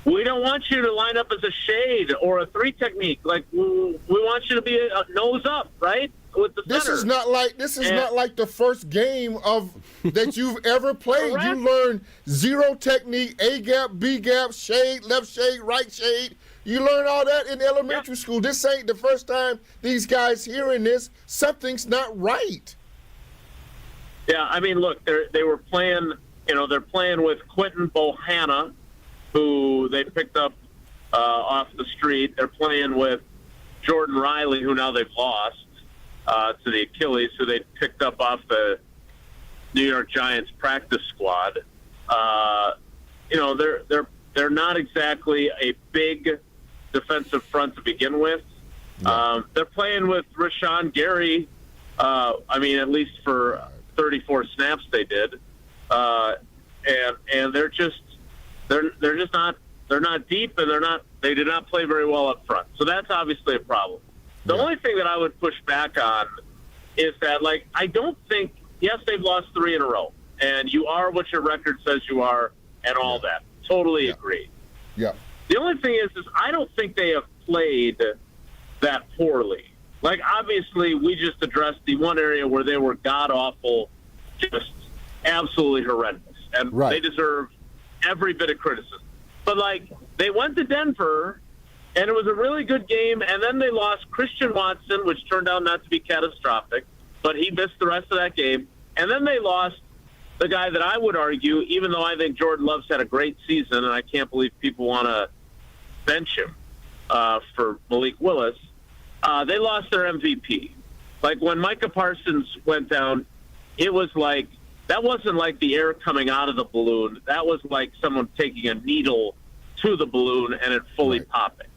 we don't want you to line up as a shade or a 3 technique. Like, we want you to be a nose up, right? With the This center. is not like the first game that you've ever played. Correct. You learn 0 technique, A gap, B gap, shade, left shade, right shade. You learn all that in elementary school. This ain't the first time these guys hearing this. Something's not right. Yeah, I mean, look, they were playing. They're playing with Quentin Bohanna, who they picked up off the street. They're playing with Jordan Riley, who now they've lost to the Achilles, who they picked up off the New York Giants practice squad. They're not exactly a big defensive front to begin with. They're playing with Rashawn Gary. At least for 34 snaps they did, and they're not deep, and they did not play very well up front. So that's obviously a problem. The only thing that I would push back on is that, like, I don't think, yes, they've lost 3 in a row, and you are what your record says you are, and all that. Totally agree. Yeah. The only thing is I don't think they have played that poorly. Like, obviously, we just addressed the one area where they were god-awful, just absolutely horrendous. And they deserve every bit of criticism. But, like, they went to Denver, and it was a really good game, and then they lost Christian Watson, which turned out not to be catastrophic, but he missed the rest of that game. And then they lost the guy that I would argue, even though I think Jordan Love's had a great season, and I can't believe people want to bench him for Malik Willis, they lost their MVP. Like, when Micah Parsons went down, it was like, that wasn't like the air coming out of the balloon. That was like someone taking a needle to the balloon and it fully popping.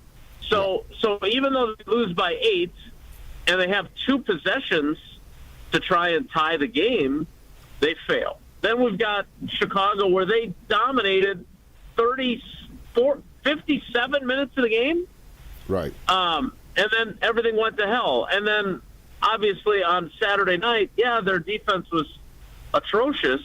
So even though they lose by 8 and they have 2 possessions to try and tie the game, they fail. Then we've got Chicago, where they dominated 57 minutes of the game. Right. And then everything went to hell. And then, obviously, on Saturday night, their defense was atrocious,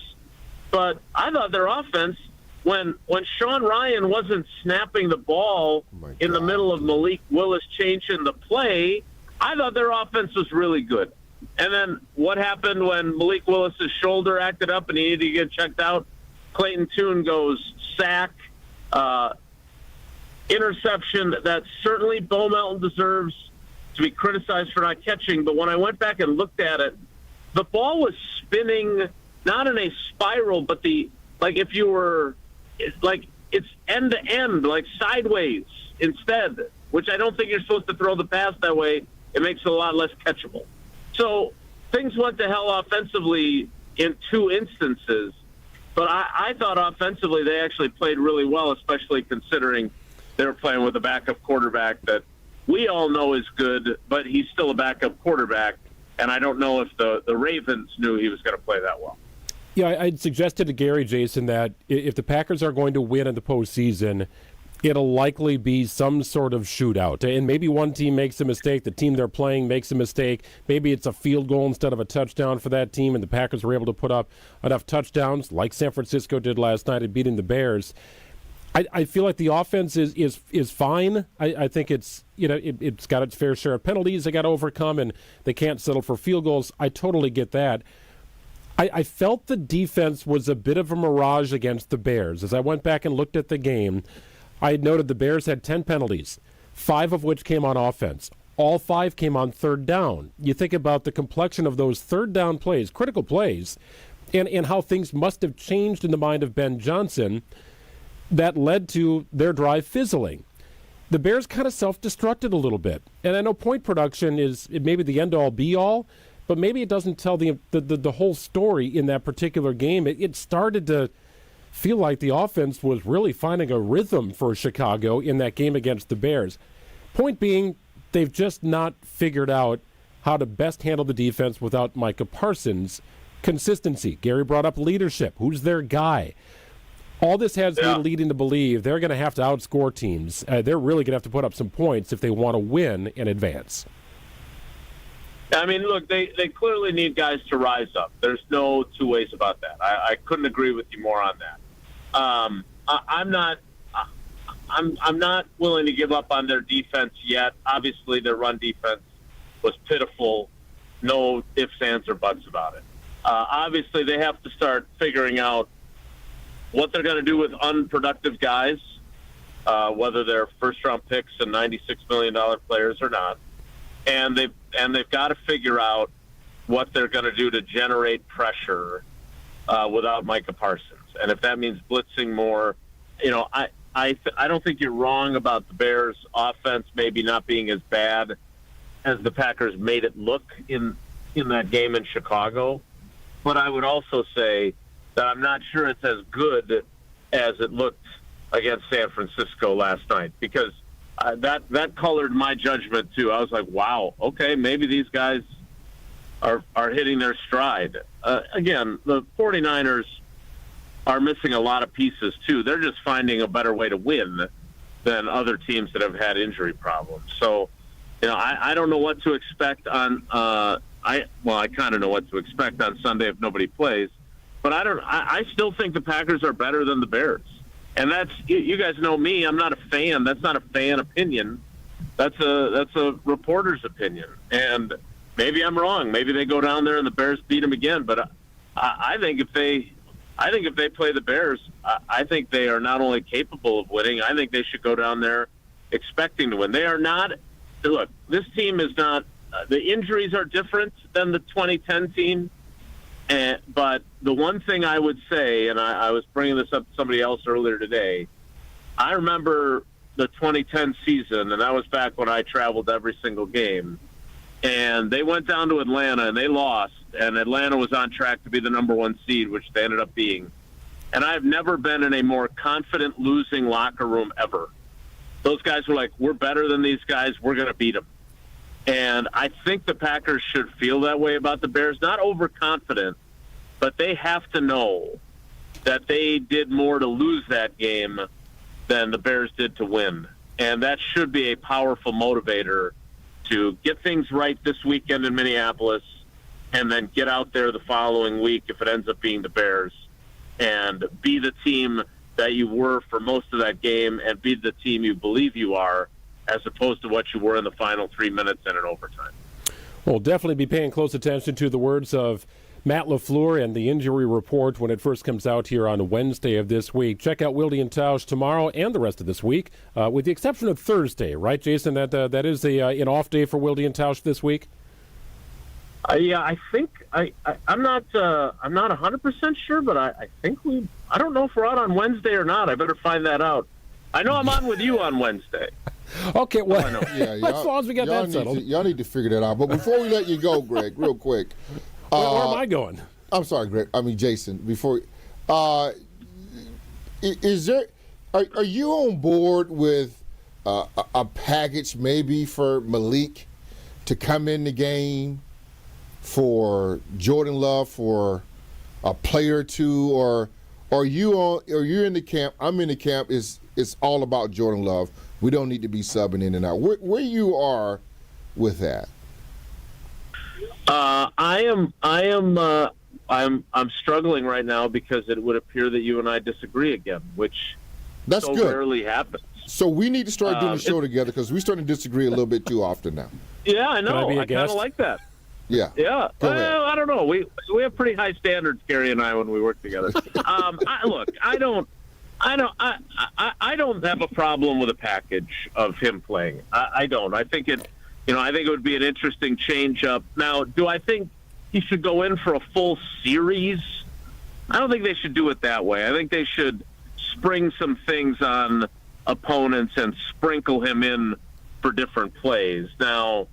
But I thought their offense, when Sean Ryan wasn't snapping the ball in the middle of Malik Willis changing the play, I thought their offense was really good. And then what happened when Malik Willis's shoulder acted up and he needed to get checked out? Clayton Tune goes sack, interception that certainly Bo Melton deserves to be criticized for not catching. But when I went back and looked at it, the ball was spinning not in a spiral, but if you were it's end to end, like sideways instead, which I don't think you're supposed to throw the pass that way. It makes it a lot less catchable. So things went to hell offensively in two instances, but I thought offensively they actually played really well, especially considering they were playing with a backup quarterback that we all know is good, but he's still a backup quarterback, and I don't know if the Ravens knew he was going to play that well. Yeah, I'd suggested to Gary, Jason, that if the Packers are going to win in the postseason, it'll likely be some sort of shootout. And maybe one team makes a mistake, the team they're playing makes a mistake. Maybe it's a field goal instead of a touchdown for that team, and the Packers were able to put up enough touchdowns, like San Francisco did last night at beating the Bears. I feel like the offense is fine. I think it's got its fair share of penalties they got to overcome, and they can't settle for field goals. I totally get that. I felt the defense was a bit of a mirage against the Bears. As I went back and looked at the game, I had noted the Bears had 10 penalties, 5 of which came on offense. All 5 came on third down. You think about the complexion of those third down plays, critical plays, and how things must have changed in the mind of Ben Johnson that led to their drive fizzling. The Bears kind of self-destructed a little bit. And I know point production is maybe the end-all, be-all, but maybe it doesn't tell the whole story in that particular game. It started to feel like the offense was really finding a rhythm for Chicago in that game against the Bears. Point being, they've just not figured out how to best handle the defense without Micah Parsons. Consistency. Gary brought up leadership. Who's their guy? All this has me leading to believe they're going to have to outscore teams. They're really going to have to put up some points if they want to win and advance. I mean, look, they clearly need guys to rise up. There's no two ways about that. I couldn't agree with you more on that. I'm not willing to give up on their defense yet. Obviously, their run defense was pitiful. No ifs, ands, or buts about it. Obviously, they have to start figuring out what they're going to do with unproductive guys, whether they're first-round picks and $96 million players or not. And they've got to figure out what they're going to do to generate pressure without Micah Parsons. And if that means blitzing more, I don't think you're wrong about the Bears' offense maybe not being as bad as the Packers made it look in that game in Chicago. But I would also say that I'm not sure it's as good as it looked against San Francisco last night, because that colored my judgment too. I was like, wow, okay, maybe these guys are hitting their stride. Again, the 49ers are missing a lot of pieces too. They're just finding a better way to win than other teams that have had injury problems. So, I don't know what to expect on I kind of know what to expect on Sunday if nobody plays, but I still think the Packers are better than the Bears. And that's, you guys know me, I'm not a fan. That's not a fan opinion. That's a reporter's opinion. And maybe I'm wrong. Maybe they go down there and the Bears beat them again. But I think if they play the Bears, I think they are not only capable of winning, I think they should go down there expecting to win. They are not. Look, this team is not. The injuries are different than the 2010 team. But the one thing I would say, and I was bringing this up to somebody else earlier today, I remember the 2010 season, and that was back when I traveled every single game. And they went down to Atlanta, and they lost. And Atlanta was on track to be the number 1 seed, which they ended up being. And I've never been in a more confident losing locker room ever. Those guys were like, we're better than these guys. We're going to beat them. And I think the Packers should feel that way about the Bears. Not overconfident, but they have to know that they did more to lose that game than the Bears did to win. And that should be a powerful motivator to get things right this weekend in Minneapolis and then get out there the following week, if it ends up being the Bears, and be the team that you were for most of that game and be the team you believe you are, as opposed to what you were in the final 3 minutes and in overtime. We'll definitely be paying close attention to the words of Matt LaFleur and the injury report when it first comes out here on Wednesday of this week. Check out Wilde and Tausch tomorrow and the rest of this week, with the exception of Thursday, right, Jason? That is an off day for Wilde and Tausch this week. Yeah, I think I'm not 100% sure, but I think I don't know if we're out on Wednesday or not. I better find that out. I know I'm on with you on Wednesday. Okay, well, as long as we get that settled. Y'all need to figure that out. But before we let you go, Greg, real quick. Where am I going? I'm sorry, Greg. I mean, Jason. Before, is there? Are you on board with a package maybe for Malik to come in the game for Jordan Love for a player or two, or are you in the camp? I'm in the camp. It's all about Jordan Love. We don't need to be subbing in and out. Where you are with that? I'm struggling right now because it would appear that you and I disagree again, which that's so good. Rarely happens. So we need to start doing the show together because we're starting to disagree a little bit too often now. Yeah, I know. Can I be a I kind guest? of like that. Yeah. Yeah. Go ahead. Well, I don't know. We have pretty high standards, Gary and I, when we work together. I don't have a problem with a package of him playing. I don't. I think it would be an interesting change-up. Now, do I think he should go in for a full series? I don't think they should do it that way. I think they should spring some things on opponents and sprinkle him in for different plays. Now,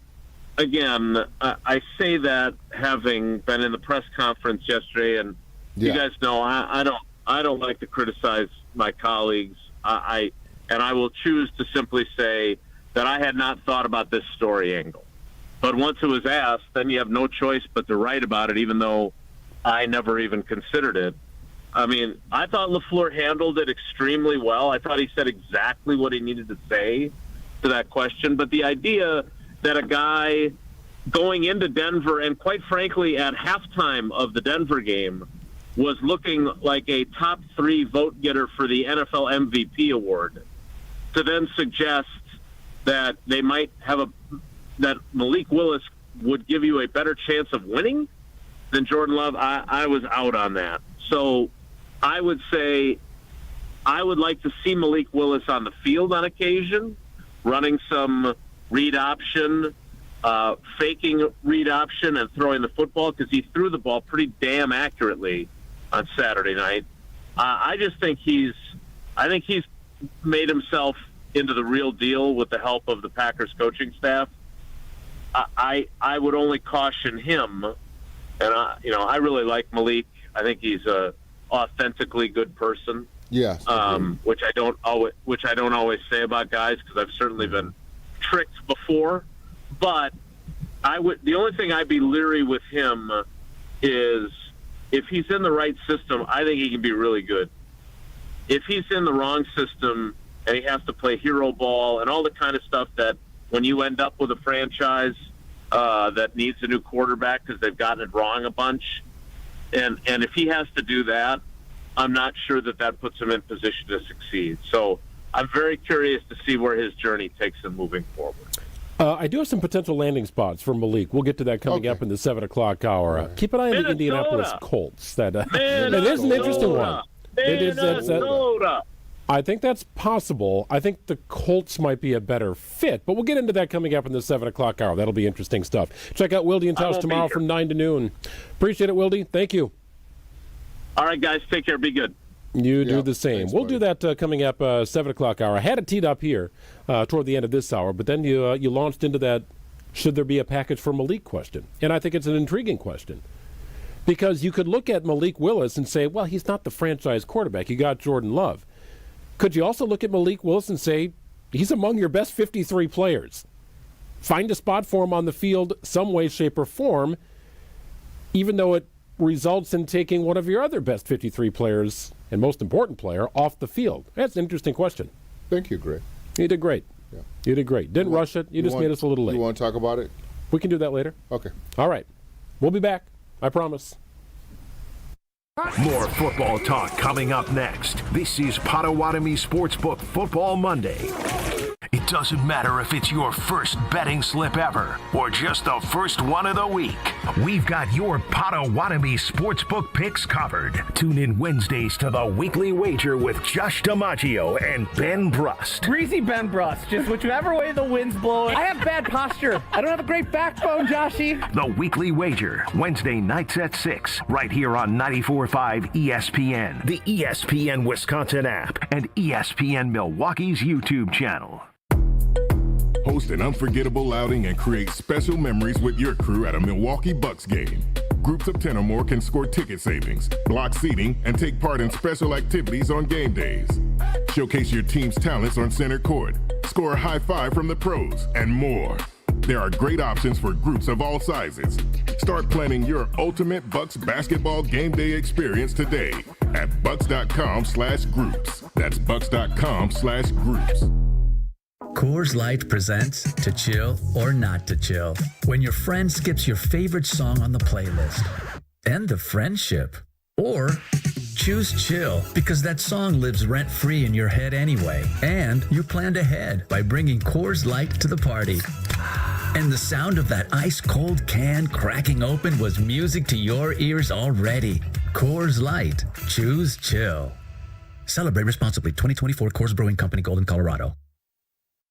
again, I say that having been in the press conference yesterday, and you guys know I don't like to criticize my colleagues. I will choose to simply say that I had not thought about this story angle. But once it was asked, then you have no choice but to write about it, even though I never even considered it. I mean, I thought LaFleur handled it extremely well. I thought he said exactly what he needed to say to that question. But the idea that a guy going into Denver and, quite frankly, at halftime of the Denver game was looking like a top 3 vote getter for the NFL MVP award, to then suggest that they might have that Malik Willis would give you a better chance of winning than Jordan Love, I was out on that. So I would say I would like to see Malik Willis on the field on occasion, running some read option, faking read option and throwing the football, because he threw the ball pretty damn accurately on Saturday night. I think he's made himself into the real deal with the help of the Packers coaching staff. I would only caution him, and I really like Malik. I think he's a authentically good person. Yes. Which I don't always say about guys, because I've certainly been tricked before. But the only thing I'd be leery with him is if he's in the right system, I think he can be really good. If he's in the wrong system and he has to play hero ball and all the kind of stuff that when you end up with a franchise that needs a new quarterback because they've gotten it wrong a bunch, and if he has to do that, I'm not sure that puts him in position to succeed. So I'm very curious to see where his journey takes him moving forward. I do have some potential landing spots for Malik. We'll get to that coming up in the 7 o'clock hour. Right. Keep an eye on the Indianapolis Colts. It is an interesting one. I think that's possible. I think the Colts might be a better fit, but we'll get into that coming up in the 7 o'clock hour. That'll be interesting stuff. Check out Wilde and Tausch tomorrow from 9 to noon. Appreciate it, Wilde. Thank you. All right, guys. Take care. Be good. You do the same. Thanks, we'll do that coming up 7 o'clock hour. I had it teed up here toward the end of this hour, but then you launched into that should there be a package for Malik question. And I think it's an intriguing question. Because you could look at Malik Willis and say, well, he's not the franchise quarterback. You got Jordan Love. Could you also look at Malik Willis and say, he's among your best 53 players? Find a spot for him on the field some way, shape, or form, even though it results in taking one of your other best 53 players and most important player off the field. That's an interesting question. Thank you, Greg. You did great. Yeah. You did great. Didn't rush it. You just made us a little late. You want to talk about it? We can do that later. Okay. All right. We'll be back. I promise. More football talk coming up next. This is Potawatomi Sportsbook Football Monday. It doesn't matter if it's your first betting slip ever or just the first one of the week. We've got your Potawatomi Sportsbook picks covered. Tune in Wednesdays to the Weekly Wager with Josh DiMaggio and Ben Brust. Greasy Ben Brust, just whichever way the wind's blowing. I have bad posture. I don't have a great backbone, Joshy. The Weekly Wager, Wednesday nights at 6, right here on 94.5 ESPN, the ESPN Wisconsin app, and ESPN Milwaukee's YouTube channel. Host an unforgettable outing and create special memories with your crew at a Milwaukee Bucks game. Groups of 10 or more can score ticket savings, block seating, and take part in special activities on game days. Showcase your team's talents on center court, score a high five from the pros, and more. There are great options for groups of all sizes. Start planning your ultimate Bucks basketball game day experience today at bucks.com/groups. That's bucks.com/groups. Coors Light presents To Chill or Not to Chill. When your friend skips your favorite song on the playlist. End the friendship. Or choose chill because that song lives rent-free in your head anyway. And you planned ahead by bringing Coors Light to the party. And the sound of that ice-cold can cracking open was music to your ears already. Coors Light. Choose chill. Celebrate responsibly. 2024 Coors Brewing Company, Golden, Colorado.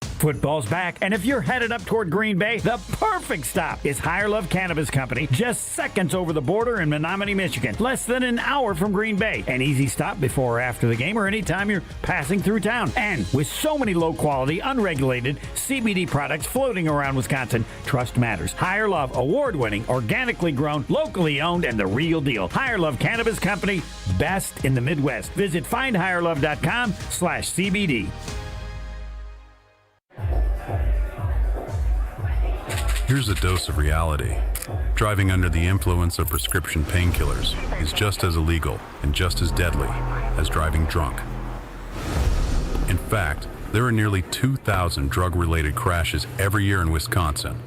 Football's back, and if you're headed up toward Green Bay, the perfect stop is Higher Love Cannabis Company, just seconds over the border in Menominee, Michigan. Less than an hour from Green Bay. An easy stop before or after the game or anytime you're passing through town. And with so many low-quality, unregulated CBD products floating around Wisconsin, trust matters. Higher Love, award-winning, organically grown, locally owned, and the real deal. Higher Love Cannabis Company, best in the Midwest. Visit findhigherlove.com/CBD. Here's a dose of reality. Driving under the influence of prescription painkillers is just as illegal and just as deadly as driving drunk. In fact, there are nearly 2,000 drug-related crashes every year in Wisconsin.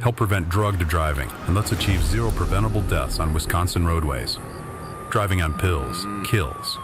Help prevent drug driving and let's achieve zero preventable deaths on Wisconsin roadways. Driving on pills kills.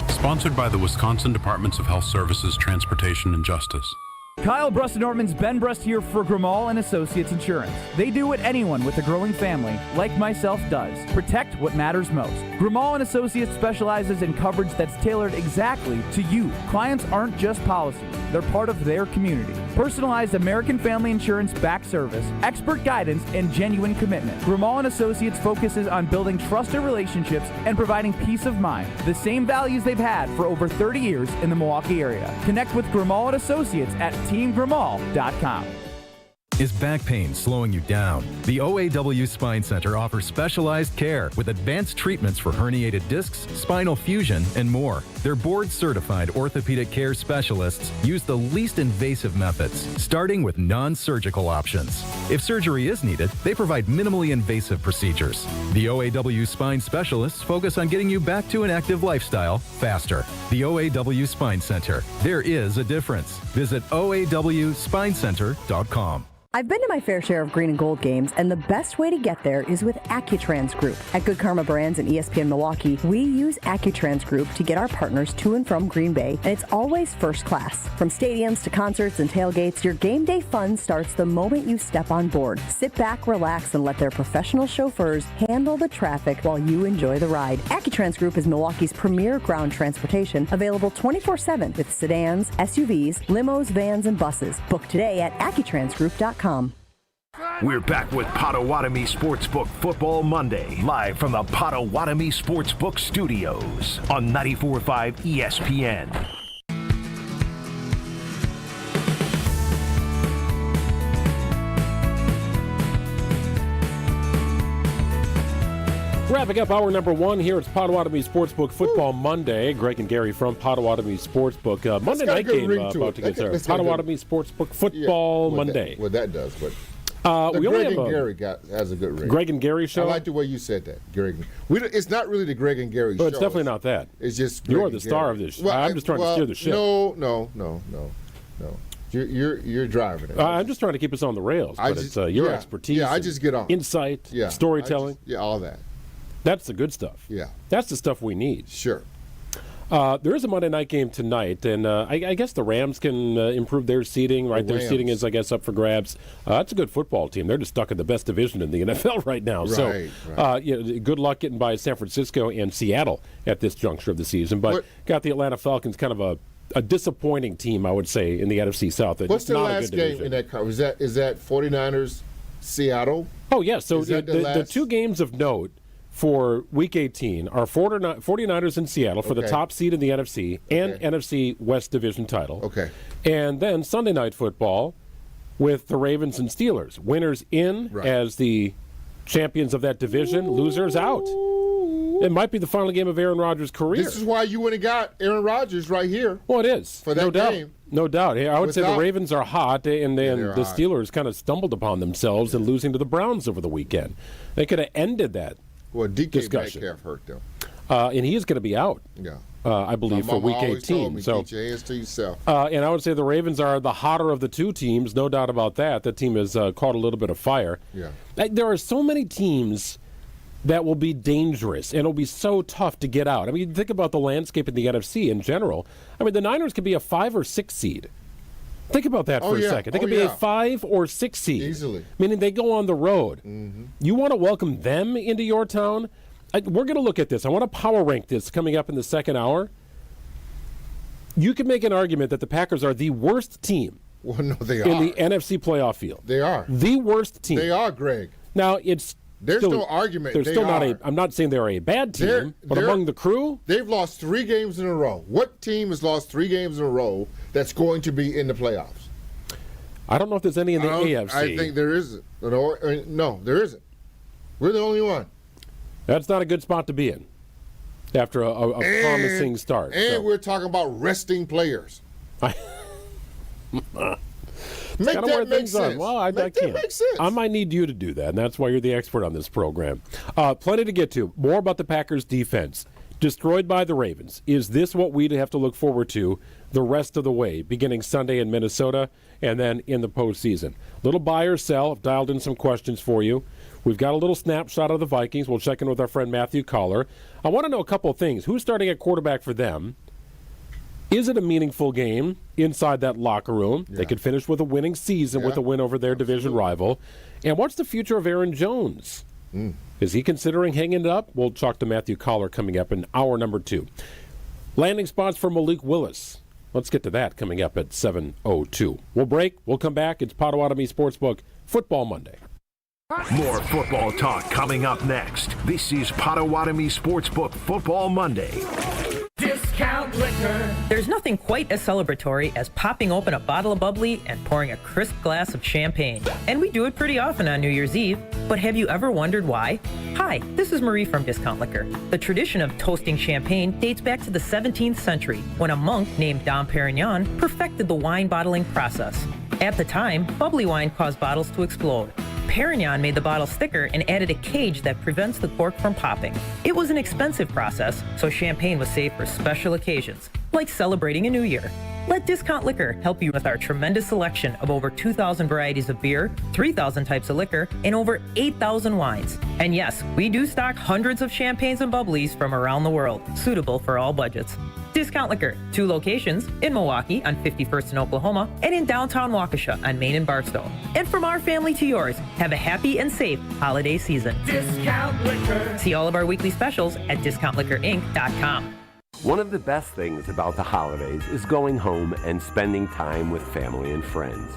Sponsored by the Wisconsin Departments of Health Services, Transportation, and Justice. Kyle Brust Norman's Ben Brust here for Grimal and Associates Insurance. They do what anyone with a growing family, like myself, does. Protect what matters most. Grimal and Associates specializes in coverage that's tailored exactly to you. Clients aren't just policies, they're part of their community. Personalized American Family Insurance back service, expert guidance, and genuine commitment. Grimal and Associates focuses on building trusted relationships and providing peace of mind. The same values they've had for over 30 years in the Milwaukee area. Connect with Grimal and Associates at teamgrimal.com. Is back pain slowing you down? The OAW Spine Center offers specialized care with advanced treatments for herniated discs, spinal fusion, and more. Their board-certified orthopedic care specialists use the least invasive methods, starting with non-surgical options. If surgery is needed, they provide minimally invasive procedures. The OAW Spine Specialists focus on getting you back to an active lifestyle faster. The OAW Spine Center. There is a difference. Visit OAWSpineCenter.com. I've been to my fair share of green and gold games, and the best way to get there is with AccuTrans Group. At Good Karma Brands and ESPN Milwaukee, we use AccuTrans Group to get our partners to and from Green Bay, and it's always first class. From stadiums to concerts and tailgates, your game day fun starts the moment you step on board. Sit back, relax, and let their professional chauffeurs handle the traffic while you enjoy the ride. AccuTrans Group is Milwaukee's premier ground transportation, available 24/7 with sedans, SUVs, limos, vans, and buses. Book today at AccuTransGroup.com. We're back with Potawatomi Sportsbook Football Monday, live from the Potawatomi Sportsbook Studios on 94.5 ESPN. Wrapping up hour number one here, it's Potawatomi Sportsbook Football Monday. Greg and Gary from Potawatomi Sportsbook. Monday night game about to get started. Potawatomi Sportsbook Football Monday. Well, that does, but we only Greg have and Gary has a good ring. Greg and Gary show? I like the way you said that, Greg. It's not really the Greg and Gary show. It's definitely not that. It's just You're the star of this. Well, I'm just trying to steer the ship. No. You're driving it. I'm just trying to keep us on the rails, but it's your expertise. Yeah, I just get on. Insight, storytelling. All that. That's the good stuff. Yeah. That's the stuff we need. Sure. There is a Monday night game tonight, and I guess the Rams can improve their seeding, right? Their seeding is, I guess, up for grabs. That's a good football team. They're just stuck in the best division in the NFL right now. Right. Good luck getting by San Francisco and Seattle at this juncture of the season. But got the Atlanta Falcons, kind of a disappointing team, I would say, in the NFC South. What's the last game in that card? Is that 49ers Seattle? Oh, yeah. So the two games of note for Week 18 are 49ers in Seattle for the top seed in the NFC and NFC West Division title. Okay. And then Sunday Night Football with the Ravens and Steelers. Winners in as the champions of that division, losers out. It might be the final game of Aaron Rodgers' career. This is why you went and got Aaron Rodgers right here. Well, it is. For that game. No doubt. I would say the Ravens are hot, and then the Steelers kind of stumbled upon themselves in losing to the Browns over the weekend. They could have ended that. Well, DK discussion. Metcalf hurt them. And he is going to be out, I believe, for Week 18. Told me, get your hands to yourself. And I would say the Ravens are the hotter of the two teams, no doubt about that. That team has caught a little bit of fire. Yeah. There are so many teams that will be dangerous, and it'll be so tough to get out. I mean, think about the landscape in the NFC in general. I mean, the Niners could be a 5 or 6 seed. Think about that for a second. They could be a 5 or 6 seed. Easily. Meaning they go on the road. Mm-hmm. You want to welcome them into your town? We're going to look at this. I want to power rank this coming up in the second hour. You can make an argument that the Packers are the worst team in the NFC playoff field. They are. The worst team. They are, Greg. Now, there's no argument. There's still not I'm not saying they're a bad team, but among the crew, they've lost 3 games in a row. What team has lost 3 games in a row that's going to be in the playoffs? I don't know if there's any in the AFC. I think there isn't. No, there isn't. We're the only one. That's not a good spot to be in after a promising start. And we're talking about resting players. Make that make sense. Well, I can't. Make sense. I might need you to do that, and that's why you're the expert on this program. Plenty to get to. More about the Packers' defense. Destroyed by the Ravens. Is this what we'd have to look forward to the rest of the way, beginning Sunday in Minnesota and then in the postseason? Little buy or sell. I've dialed in some questions for you. We've got a little snapshot of the Vikings. We'll check in with our friend Matthew Collar. I want to know a couple of things. Who's starting at quarterback for them? Is it a meaningful game inside that locker room? Yeah. They could finish with a winning season with a win over their division rival. And what's the future of Aaron Jones? Is he considering hanging it up? We'll talk to Matthew Collar coming up in hour number 2. Landing spots for Malik Willis. Let's get to that coming up at 7:02. We'll break. We'll come back. It's Potawatomi Sportsbook Football Monday. More football talk coming up next. This is Potawatomi Sportsbook Football Monday. Discount liquor. There's nothing quite as celebratory as popping open a bottle of bubbly and pouring a crisp glass of champagne. And we do it pretty often on New Year's Eve. But have you ever wondered why? Hi, this is Marie from Discount Liquor. The tradition of toasting champagne dates back to the 17th century when a monk named Dom Perignon perfected the wine bottling process. At the time, bubbly wine caused bottles to explode. Perignon made the bottles thicker and added a cage that prevents the cork from popping. It was an expensive process, so champagne was saved for special occasions, like celebrating a new year. Let Discount Liquor help you with our tremendous selection of over 2,000 varieties of beer, 3,000 types of liquor, and over 8,000 wines. And yes, we do stock hundreds of champagnes and bubblies from around the world, suitable for all budgets. Discount Liquor, 2 locations, in Milwaukee on 51st in Oklahoma, and in downtown Waukesha on Main and Barstow. And from our family to yours, have a happy and safe holiday season. Discount Liquor. See all of our weekly specials at discountliquorinc.com. One of the best things about the holidays is going home and spending time with family and friends.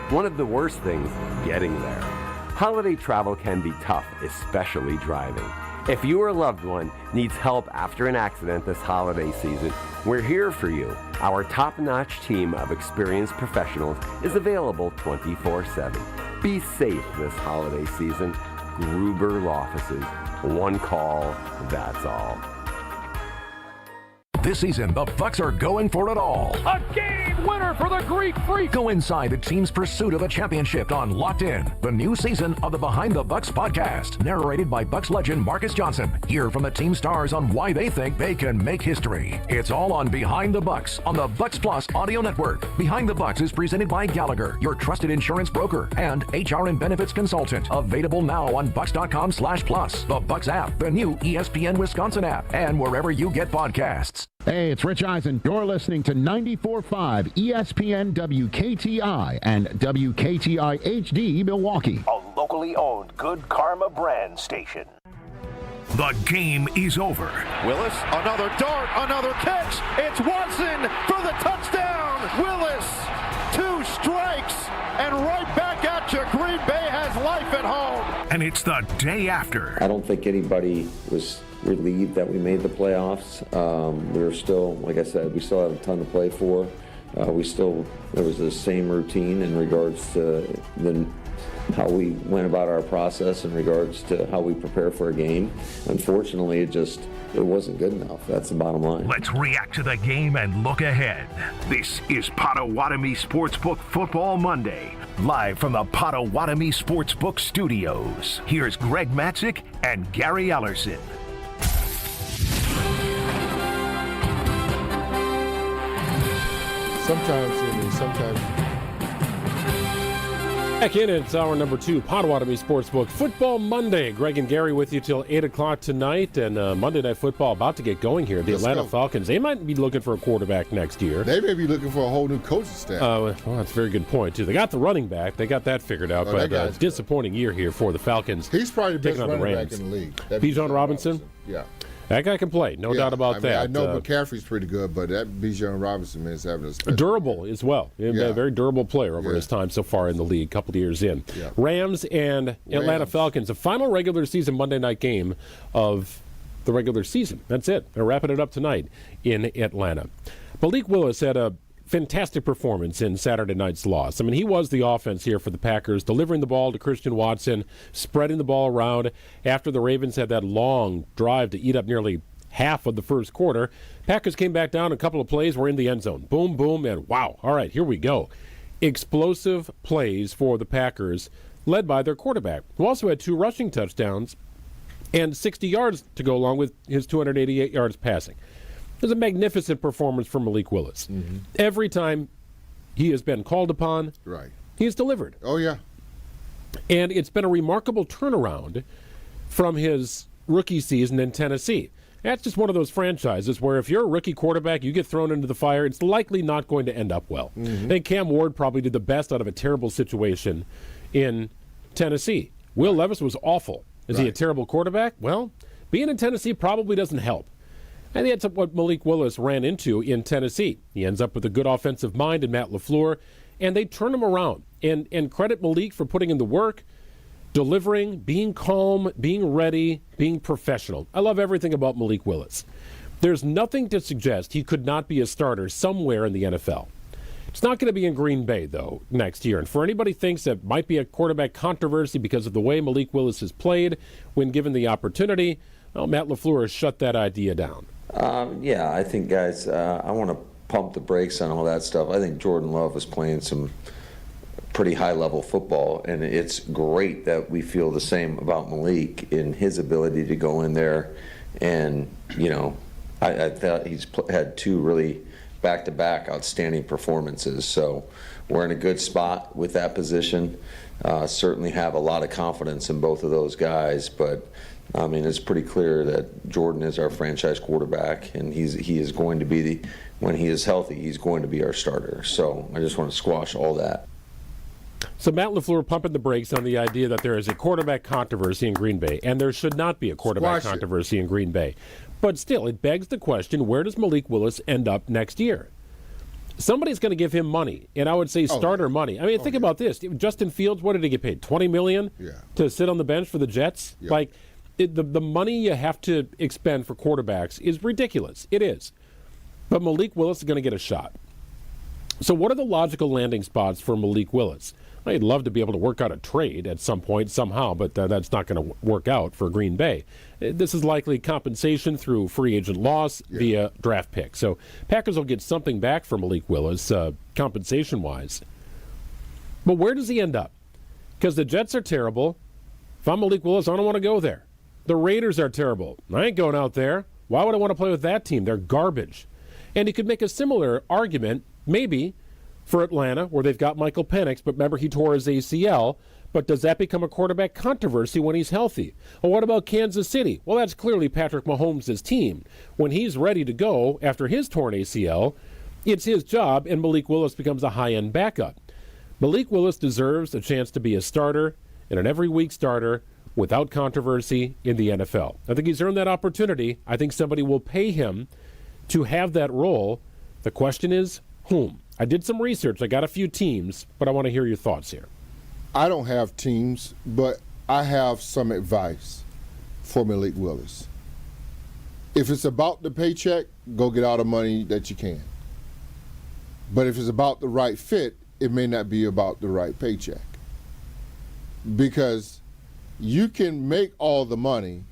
One of the worst things, getting there. Holiday travel can be tough, especially driving. If you or a loved one needs help after an accident this holiday season, we're here for you. Our top-notch team of experienced professionals is available 24/7. Be safe this holiday season. Gruber Law Offices. One call, that's all. This season, the Bucs are going for it all. A game winner for the Greek Freak. Go inside the team's pursuit of a championship on Locked In, the new season of the Behind the Bucs podcast, narrated by Bucs legend Marcus Johnson. Hear from the team stars on why they think they can make history. It's all on Behind the Bucs on the Bucs Plus audio network. Behind the Bucs is presented by Gallagher, your trusted insurance broker, and HR and benefits consultant. Available now on Bucs.com/plus, the Bucs app, the new ESPN Wisconsin app, and wherever you get podcasts. Hey, it's Rich Eisen. You're listening to 94.5 ESPN WKTI and WKTI HD Milwaukee. A locally owned Good Karma brand station. The game is over. Willis, another dart, another catch. It's Watson for the touchdown. Willis, 2 strikes, and right back at you. Green Bay has life at home. And it's the day after. I don't think anybody was relieved that we made the playoffs. We were still, like I said, we still had a ton to play for. There was the same routine in regards to how we went about our process in regards to how we prepare for a game. Unfortunately, it wasn't good enough. That's the bottom line. Let's react to the game and look ahead. This is Potawatomi Sportsbook Football Monday, live from the Potawatomi Sportsbook Studios. Here's Greg Matzik and Gary Ellerson. Sometimes. Back in, it's hour number 2, Potawatomi Sportsbook Football Monday. Greg and Gary with you till 8 o'clock tonight, and Monday Night Football about to get going here. The Atlanta Falcons, they might be looking for a quarterback next year. They may be looking for a whole new coaching staff. Well, that's a very good point, too. They got the running back. They got that figured out, but it's a disappointing year here for the Falcons. He's probably the best taking on the running Rams. back in the league. Bijan Robinson? Yeah. That guy can play, no doubt about that. I know McCaffrey's pretty good, but that Bijan Robinson is having a special durable as well. A very durable player over his time so far in the league, a couple of years in. Yeah. Rams and Atlanta Falcons, the final regular season Monday night game of the regular season. That's it. They're wrapping it up tonight in Atlanta. Malik Willis had a fantastic performance in Saturday night's loss. I mean, he was the offense here for the Packers, delivering the ball to Christian Watson, spreading the ball around. After the Ravens had that long drive to eat up nearly half of the first quarter, Packers came back down a couple of plays, were in the end zone. Boom, boom, and wow. All right, here we go. Explosive plays for the Packers, led by their quarterback, who also had 2 rushing touchdowns and 60 yards to go along with his 288 yards passing. It was a magnificent performance from Malik Willis. Mm-hmm. Every time he has been called upon, he has delivered. Oh, yeah. And it's been a remarkable turnaround from his rookie season in Tennessee. That's just one of those franchises where if you're a rookie quarterback, you get thrown into the fire, it's likely not going to end up well. Mm-hmm. I think Cam Ward probably did the best out of a terrible situation in Tennessee. Will Levis was awful. Is he a terrible quarterback? Well, being in Tennessee probably doesn't help. And that's what Malik Willis ran into in Tennessee. He ends up with a good offensive mind in Matt LaFleur, and they turn him around. And credit Malik for putting in the work, delivering, being calm, being ready, being professional. I love everything about Malik Willis. There's nothing to suggest he could not be a starter somewhere in the NFL. It's not going to be in Green Bay, though, next year. And for anybody who thinks that might be a quarterback controversy because of the way Malik Willis has played when given the opportunity, well, Matt LaFleur has shut that idea down. I think, guys, I want to pump the brakes on all that stuff. I think Jordan Love is playing some pretty high-level football, and it's great that we feel the same about Malik in his ability to go in there and, I thought he's had 2 really back-to-back outstanding performances. So we're in a good spot with that position. Certainly have a lot of confidence in both of those guys, but I mean, it's pretty clear that Jordan is our franchise quarterback, and he is going to be when he is healthy, he's going to be our starter. So I just want to squash all that. So Matt LaFleur pumping the brakes on the idea that there is a quarterback controversy in Green Bay, and there should not be a quarterback controversy in Green Bay. But still, it begs the question, where does Malik Willis end up next year? Somebody's going to give him money, and I would say starter money. I mean, think about this. Justin Fields, what did he get paid? $20 million to sit on the bench for the Jets? Yeah. Like, the money you have to expend for quarterbacks is ridiculous. It is. But Malik Willis is going to get a shot. So what are the logical landing spots for Malik Willis? I'd love to be able to work out a trade at some point somehow, but that's not going to work out for Green Bay. This is likely compensation through free agent loss via draft pick. So Packers will get something back from Malik Willis, compensation-wise. But where does he end up? Because the Jets are terrible. If I'm Malik Willis, I don't want to go there. The Raiders are terrible. I ain't going out there. Why would I want to play with that team? They're garbage. And he could make a similar argument, maybe, for Atlanta, where they've got Michael Penix, but remember he tore his ACL. But does that become a quarterback controversy when he's healthy? Well, what about Kansas City? Well, that's clearly Patrick Mahomes' team. When he's ready to go after his torn ACL, it's his job, and Malik Willis becomes a high-end backup. Malik Willis deserves a chance to be a starter and an every-week starter without controversy in the NFL. I think he's earned that opportunity. I think somebody will pay him to have that role. The question is, whom? I did some research. I got a few teams, but I want to hear your thoughts here. I don't have teams, but I have some advice for Malik Willis. If it's about the paycheck, go get all the money that you can. But if it's about the right fit, it may not be about the right paycheck. Because you can make all the money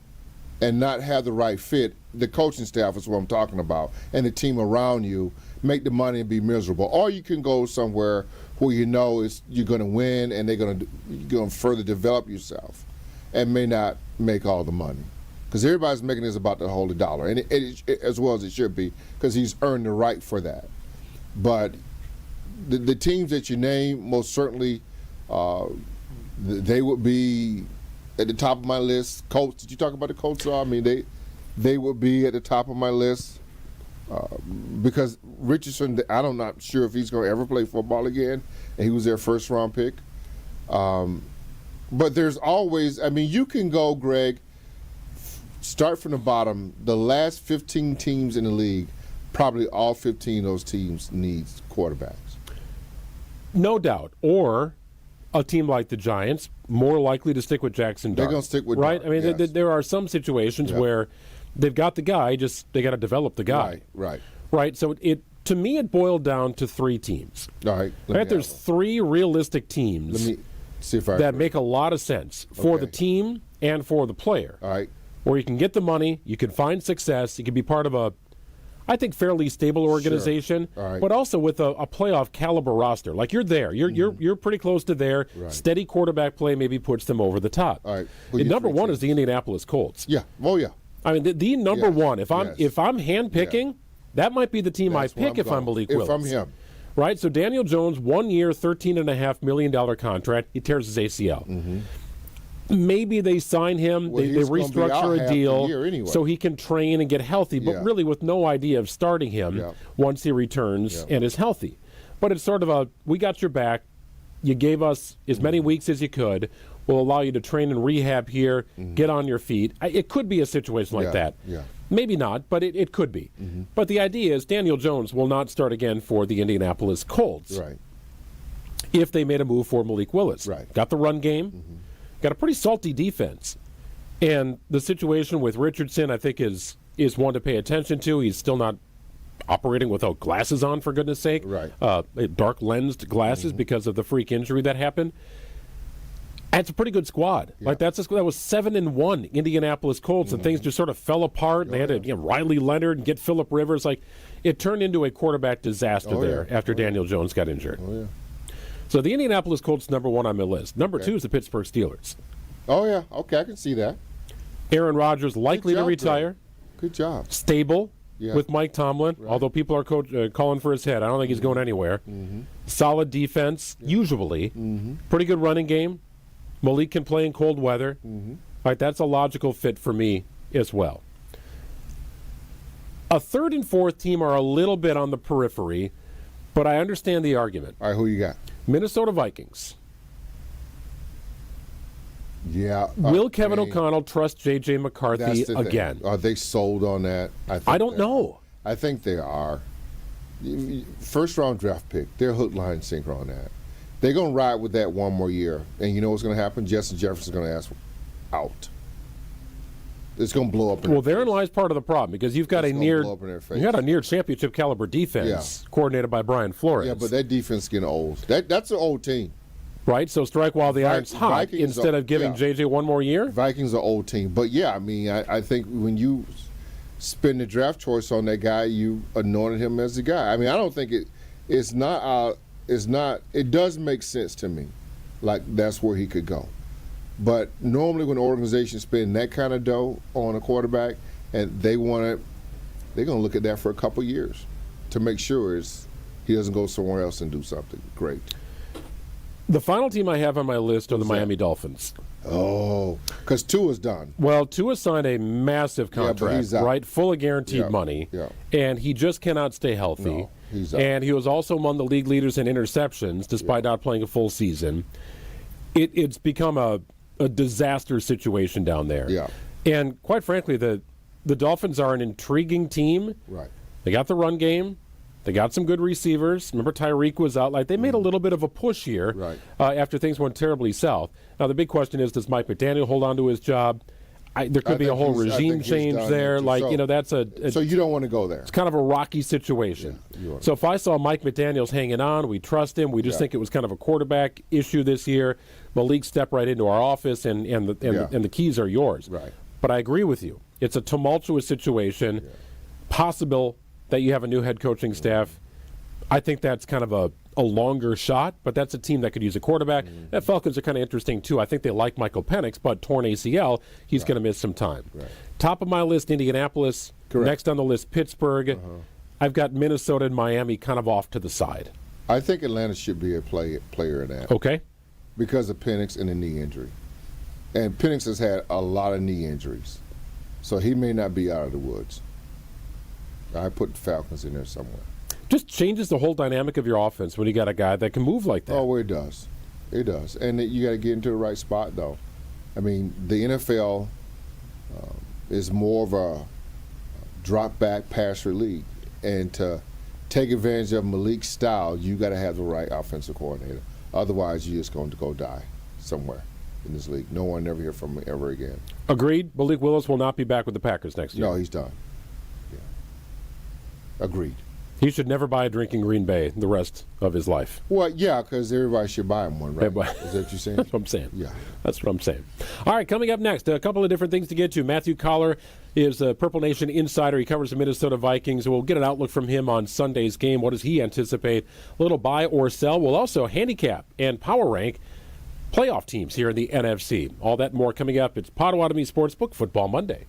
and not have the right fit. The coaching staff is what I'm talking about, and the team around you make the money and be miserable. Or you can go somewhere where you know you're going to win and you're going to further develop yourself and may not make all the money. Because everybody's making this about the holy dollar, and it, as well as it should be, because he's earned the right for that. But the teams that you name, most certainly, they would be at the top of my list. Colts, did you talk about the Colts? I mean, they would be at the top of my list because Richardson, I'm not sure if he's going to ever play football again, and he was their first-round pick. But there's always, I mean, you can go, Greg, start from the bottom. The last 15 teams in the league, probably all 15 of those teams needs quarterbacks. No doubt. Or a team like the Giants, more likely to stick with Jackson Dart. They're going to stick with Dart. Dart, I mean, yes. there are some situations where they've got the guy, just they got to develop the guy. Right. So to me, it boiled down to three teams. All right. There's three realistic teams Let me see if I that make a lot of sense for the team and for the player. All right. Where you can get the money, you can find success, you can be part of a, I think, fairly stable organization, but also with a playoff caliber roster. Like you're there, you're pretty close to there. Right. Steady quarterback play maybe puts them over the top. All right. And number one is the Indianapolis Colts. Yeah. Oh yeah. I mean, the number one. If I'm handpicking, that might be the team I pick if I'm Malik Willis. If I'm him. Right. So Daniel Jones, 1 year, $13.5 million contract. He tears his ACL. Mm-hmm. Maybe they sign him, they restructure a deal anyway, so he can train and get healthy, but really with no idea of starting him once he returns and is healthy. But it's sort of we got your back. You gave us as many weeks as you could. We'll allow you to train and rehab here, get on your feet. It could be a situation like that. Yeah. Maybe not, but it could be. But the idea is Daniel Jones will not start again for the Indianapolis Colts if they made a move for Malik Willis. Got the run game. Got a pretty salty defense. And the situation with Richardson, I think, is one to pay attention to. He's still not operating without glasses on, for goodness sake. Dark lensed glasses because of the freak injury that happened. And it's a pretty good squad. Like that was 7-1 Indianapolis Colts, and things just sort of fell apart. They had to Riley Leonard and get Phillip Rivers. Like it turned into a quarterback disaster after Daniel Jones got injured. So the Indianapolis Colts, number one on my list. Number two is the Pittsburgh Steelers. Oh, yeah. Okay, I can see that. Aaron Rodgers likely to retire. Good job. Stable with Mike Tomlin, although people are calling for his head. I don't think he's going anywhere. Solid defense, usually. Pretty good running game. Malik can play in cold weather. All right, that's a logical fit for me as well. A third and fourth team are a little bit on the periphery, but I understand the argument. All right, who you got? Minnesota Vikings. Yeah. Will Kevin O'Connell trust J.J. McCarthy again? Are they sold on that? I don't know. I think they are. First-round draft pick. They're hook, line, sinker on that. They're going to ride with that one more year. And you know what's going to happen? Justin Jefferson's going to ask out. It's going to blow up. Therein lies part of the problem because you've got a near championship caliber defense coordinated by Brian Flores. Yeah, but that defense is getting old. That's an old team. Right, so strike while the iron's hot instead of giving JJ one more year? Vikings are an old team. But, yeah, I mean, I think when you spend the draft choice on that guy, you anointed him as the guy. I mean, I don't think it does make sense to me. Like, that's where he could go. But normally when organizations spend that kind of dough on a quarterback and they're going to look at that for a couple years to make sure he doesn't go somewhere else and do something great. The final team I have on my list are the Miami Dolphins. Oh, because Tua's done. Well, Tua signed a massive contract, right? Full of guaranteed money. Yeah. And he just cannot stay healthy. No, he's out. And he was also among the league leaders in interceptions, despite not playing a full season. It's become a disaster situation down there. Yeah. And quite frankly, the Dolphins are an intriguing team. Right. They got the run game. They got some good receivers. Remember, Tyreek was out. Like, they made a little bit of a push here after things went terribly south. Now, the big question is, does Mike McDaniel hold on to his job? There could be a whole regime change there. So you don't want to go there. It's kind of a rocky situation. Yeah, so if I saw Mike McDaniel's hanging on, we trust him. We just think it was kind of a quarterback issue this year. Malik stepped right into our office, and the keys are yours. Right. But I agree with you. It's a tumultuous situation. Yeah. Possible that you have a new head coaching staff. I think that's kind of a longer shot, but that's a team that could use a quarterback. The Falcons are kind of interesting, too. I think they like Michael Penix, but torn ACL, he's going to miss some time. Right. Top of my list, Indianapolis. Correct. Next on the list, Pittsburgh. I've got Minnesota and Miami kind of off to the side. I think Atlanta should be a player in that. Okay. Because of Penix and the knee injury. And Penix has had a lot of knee injuries. So he may not be out of the woods. I put the Falcons in there somewhere. Just changes the whole dynamic of your offense when you got a guy that can move like that. Oh, it does. It does. And you got to get into the right spot, though. I mean, the NFL is more of a drop-back passer league. And to take advantage of Malik's style, you got to have the right offensive coordinator. Otherwise, you're just going to go die somewhere in this league. No one ever hear from him ever again. Agreed. Malik Willis will not be back with the Packers next year. No, he's done. Agreed. He should never buy a drink in Green Bay the rest of his life. Well, yeah, because everybody should buy him one, right? Is that what you're saying? That's what I'm saying. Yeah. That's what I'm saying. All right, coming up next, a couple of different things to get to. Matthew Collar is a Purple Nation insider. He covers the Minnesota Vikings. We'll get an outlook from him on Sunday's game. What does he anticipate? A little buy or sell. We'll also handicap and power rank playoff teams here in the NFC. All that and more coming up. It's Potawatomi Sportsbook Football Monday.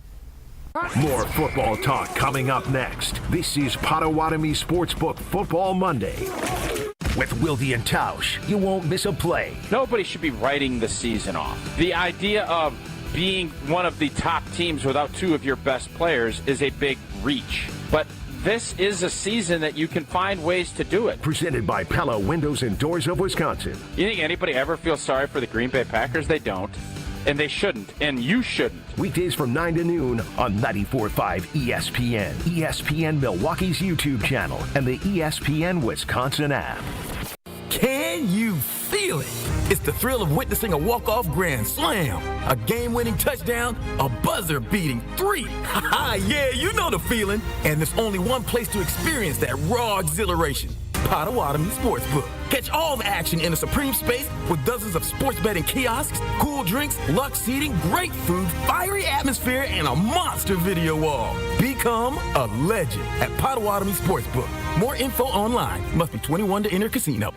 More football talk coming up next. This is Potawatomi Sportsbook Football Monday. With Wilde and Tausch, you won't miss a play. Nobody should be writing the season off. The idea of being one of the top teams without two of your best players is a big reach. But this is a season that you can find ways to do it. Presented by Pella Windows and Doors of Wisconsin. You think anybody ever feels sorry for the Green Bay Packers? They don't. And they shouldn't. And you shouldn't. Weekdays from 9 to noon on 94.5 ESPN. ESPN Milwaukee's YouTube channel and the ESPN Wisconsin app. Can you feel it? It's the thrill of witnessing a walk-off grand slam, a game-winning touchdown, a buzzer-beating 3. Yeah, you know the feeling. And there's only one place to experience that raw exhilaration. Potawatomi Sportsbook. Catch all the action in a supreme space with dozens of sports betting kiosks, cool drinks, luxe seating, great food, fiery atmosphere, and a monster video wall. Become a legend at Potawatomi Sportsbook. More info online. Must be 21 to enter casino.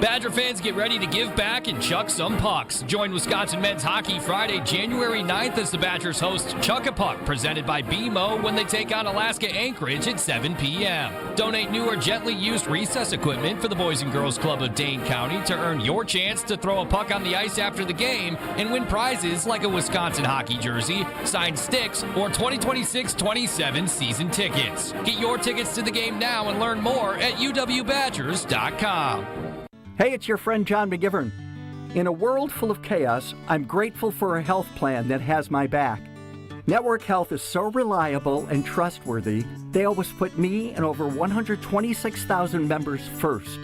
Badger fans, get ready to give back and chuck some pucks. Join Wisconsin men's hockey Friday, January 9th as the Badgers host Chuck a Puck, presented by BMO when they take on Alaska Anchorage at 7 p.m. Donate new or gently used recess equipment for the Boys and Girls Club of Dane County to earn your chance to throw a puck on the ice after the game and win prizes like a Wisconsin hockey jersey, signed sticks, or 2026-27 season tickets. Get your tickets to the game now and learn more at uwbadgers.com. Hey, it's your friend John McGivern. In a world full of chaos, I'm grateful for a health plan that has my back. Network Health is so reliable and trustworthy, they always put me and over 126,000 members first.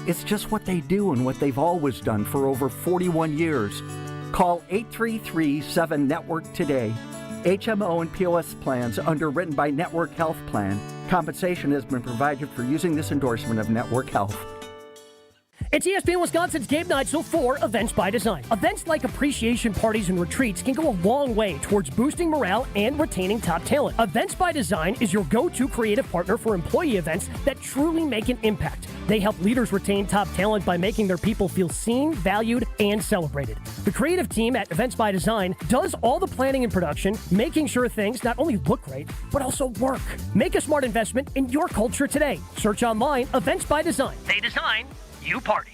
It's just what they do and what they've always done for over 41 years. Call 833-7-NETWORK today. HMO and POS plans underwritten by Network Health Plan. Compensation has been provided for using this endorsement of Network Health. It's ESPN Wisconsin's Game Night, so for Events by Design. Events like appreciation parties and retreats can go a long way towards boosting morale and retaining top talent. Events by Design is your go-to creative partner for employee events that truly make an impact. They help leaders retain top talent by making their people feel seen, valued, and celebrated. The creative team at Events by Design does all the planning and production, making sure things not only look great, but also work. Make a smart investment in your culture today. Search online, Events by Design. They design, you party.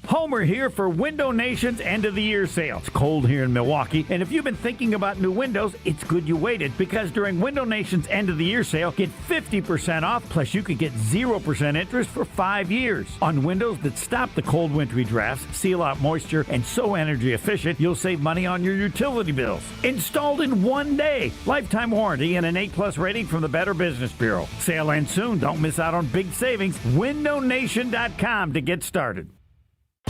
Homer here for Window Nation's end of the year sale. It's cold here in Milwaukee, and if you've been thinking about new windows, it's good you waited, because during Window Nation's end of the year sale, get 50% off, plus you could get 0% interest for 5 years. On windows that stop the cold wintry drafts, seal out moisture, and so energy efficient, you'll save money on your utility bills. Installed in 1 day. Lifetime warranty and an A+ rating from the Better Business Bureau. Sale ends soon. Don't miss out on big savings. WindowNation.com to get started.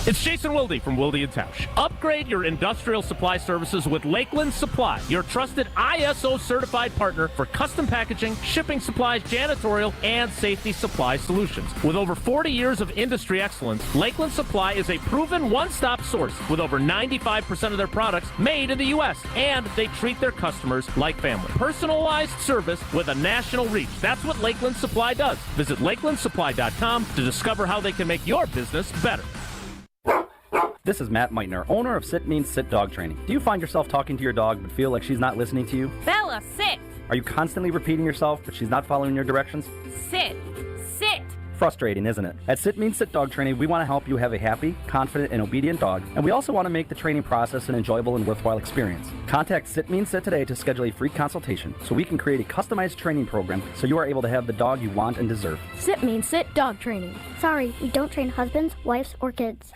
It's Jason Wilde from Wilde & Tausch. Upgrade your industrial supply services with Lakeland Supply, your trusted ISO-certified partner for custom packaging, shipping supplies, janitorial, and safety supply solutions. With over 40 years of industry excellence, Lakeland Supply is a proven one-stop source with over 95% of their products made in the U.S., and they treat their customers like family. Personalized service with a national reach. That's what Lakeland Supply does. Visit LakelandSupply.com to discover how they can make your business better. This is Matt Meitner, owner of Sit Means Sit Dog Training. Do you find yourself talking to your dog but feel like she's not listening to you? Bella, sit! Are you constantly repeating yourself but she's not following your directions? Sit! Sit! Frustrating, isn't it? At Sit Means Sit Dog Training, we want to help you have a happy, confident, and obedient dog, and we also want to make the training process an enjoyable and worthwhile experience. Contact Sit Means Sit today to schedule a free consultation so we can create a customized training program so you are able to have the dog you want and deserve. Sit Means Sit Dog Training. Sorry, we don't train husbands, wives, or kids.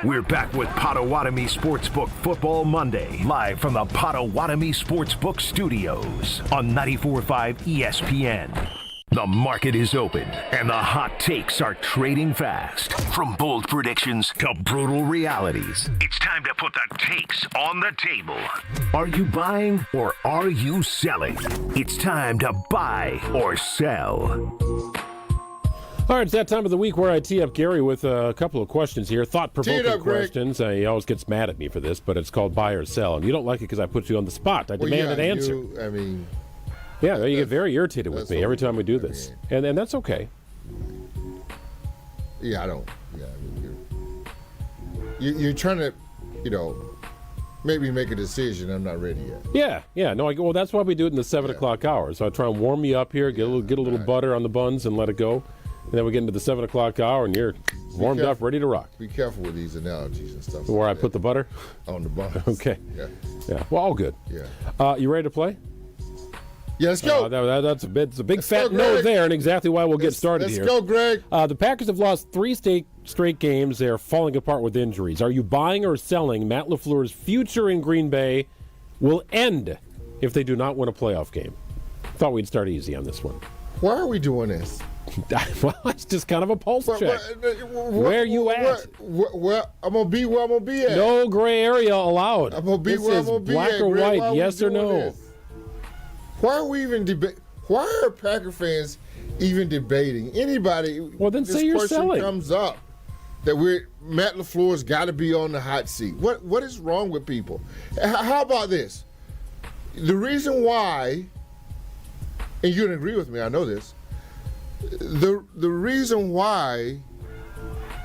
We're back with Potawatomi Sportsbook Football Monday, live from the Potawatomi Sportsbook Studios on 94.5 ESPN. The market is open, and the hot takes are trading fast. From bold predictions to brutal realities, it's time to put the takes on the table. Are you buying or are you selling? It's time to buy or sell. All right, it's that time of the week where I tee up Gary with a couple of questions here, thought-provoking questions. He always gets mad at me for this, but it's called buy or sell. And you don't like it because I put you on the spot. I demand an answer. Yeah, you get very irritated with me every time we do this. And that's okay. Yeah, I don't. Yeah, you're trying to, maybe make a decision. I'm not ready yet. Yeah. No, well, that's why we do it in the 7 o'clock hour. So I try and warm you up here, get a little butter on the buns and let it go. And then we get into the 7 o'clock hour, and you're warmed up, ready to rock. Be careful with these analogies and stuff. Where I put the butter? On the buns. Okay. Yeah. Well, all good. Yeah. You ready to play? Yeah, let's go. That's a big fat no there, and exactly why we'll get started here. Let's go, Greg. The Packers have lost 3 straight games. They're falling apart with injuries. Are you buying or selling Matt LaFleur's future in Green Bay will end if they do not win a playoff game? Thought we'd start easy on this one. Why are we doing this? Well, it's just kind of a pulse check. Where you at? I'm going to be where I'm going to be at. No gray area allowed. I'm going to be where I'm going to be at. Black or white, yes or no? Why are we even Why are Packer fans even debating? Anybody, well, then say you're selling. Comes up that Matt LaFleur's got to be on the hot seat. What is wrong with people? How about this? The reason why, and you don't agree with me, I know this, the reason why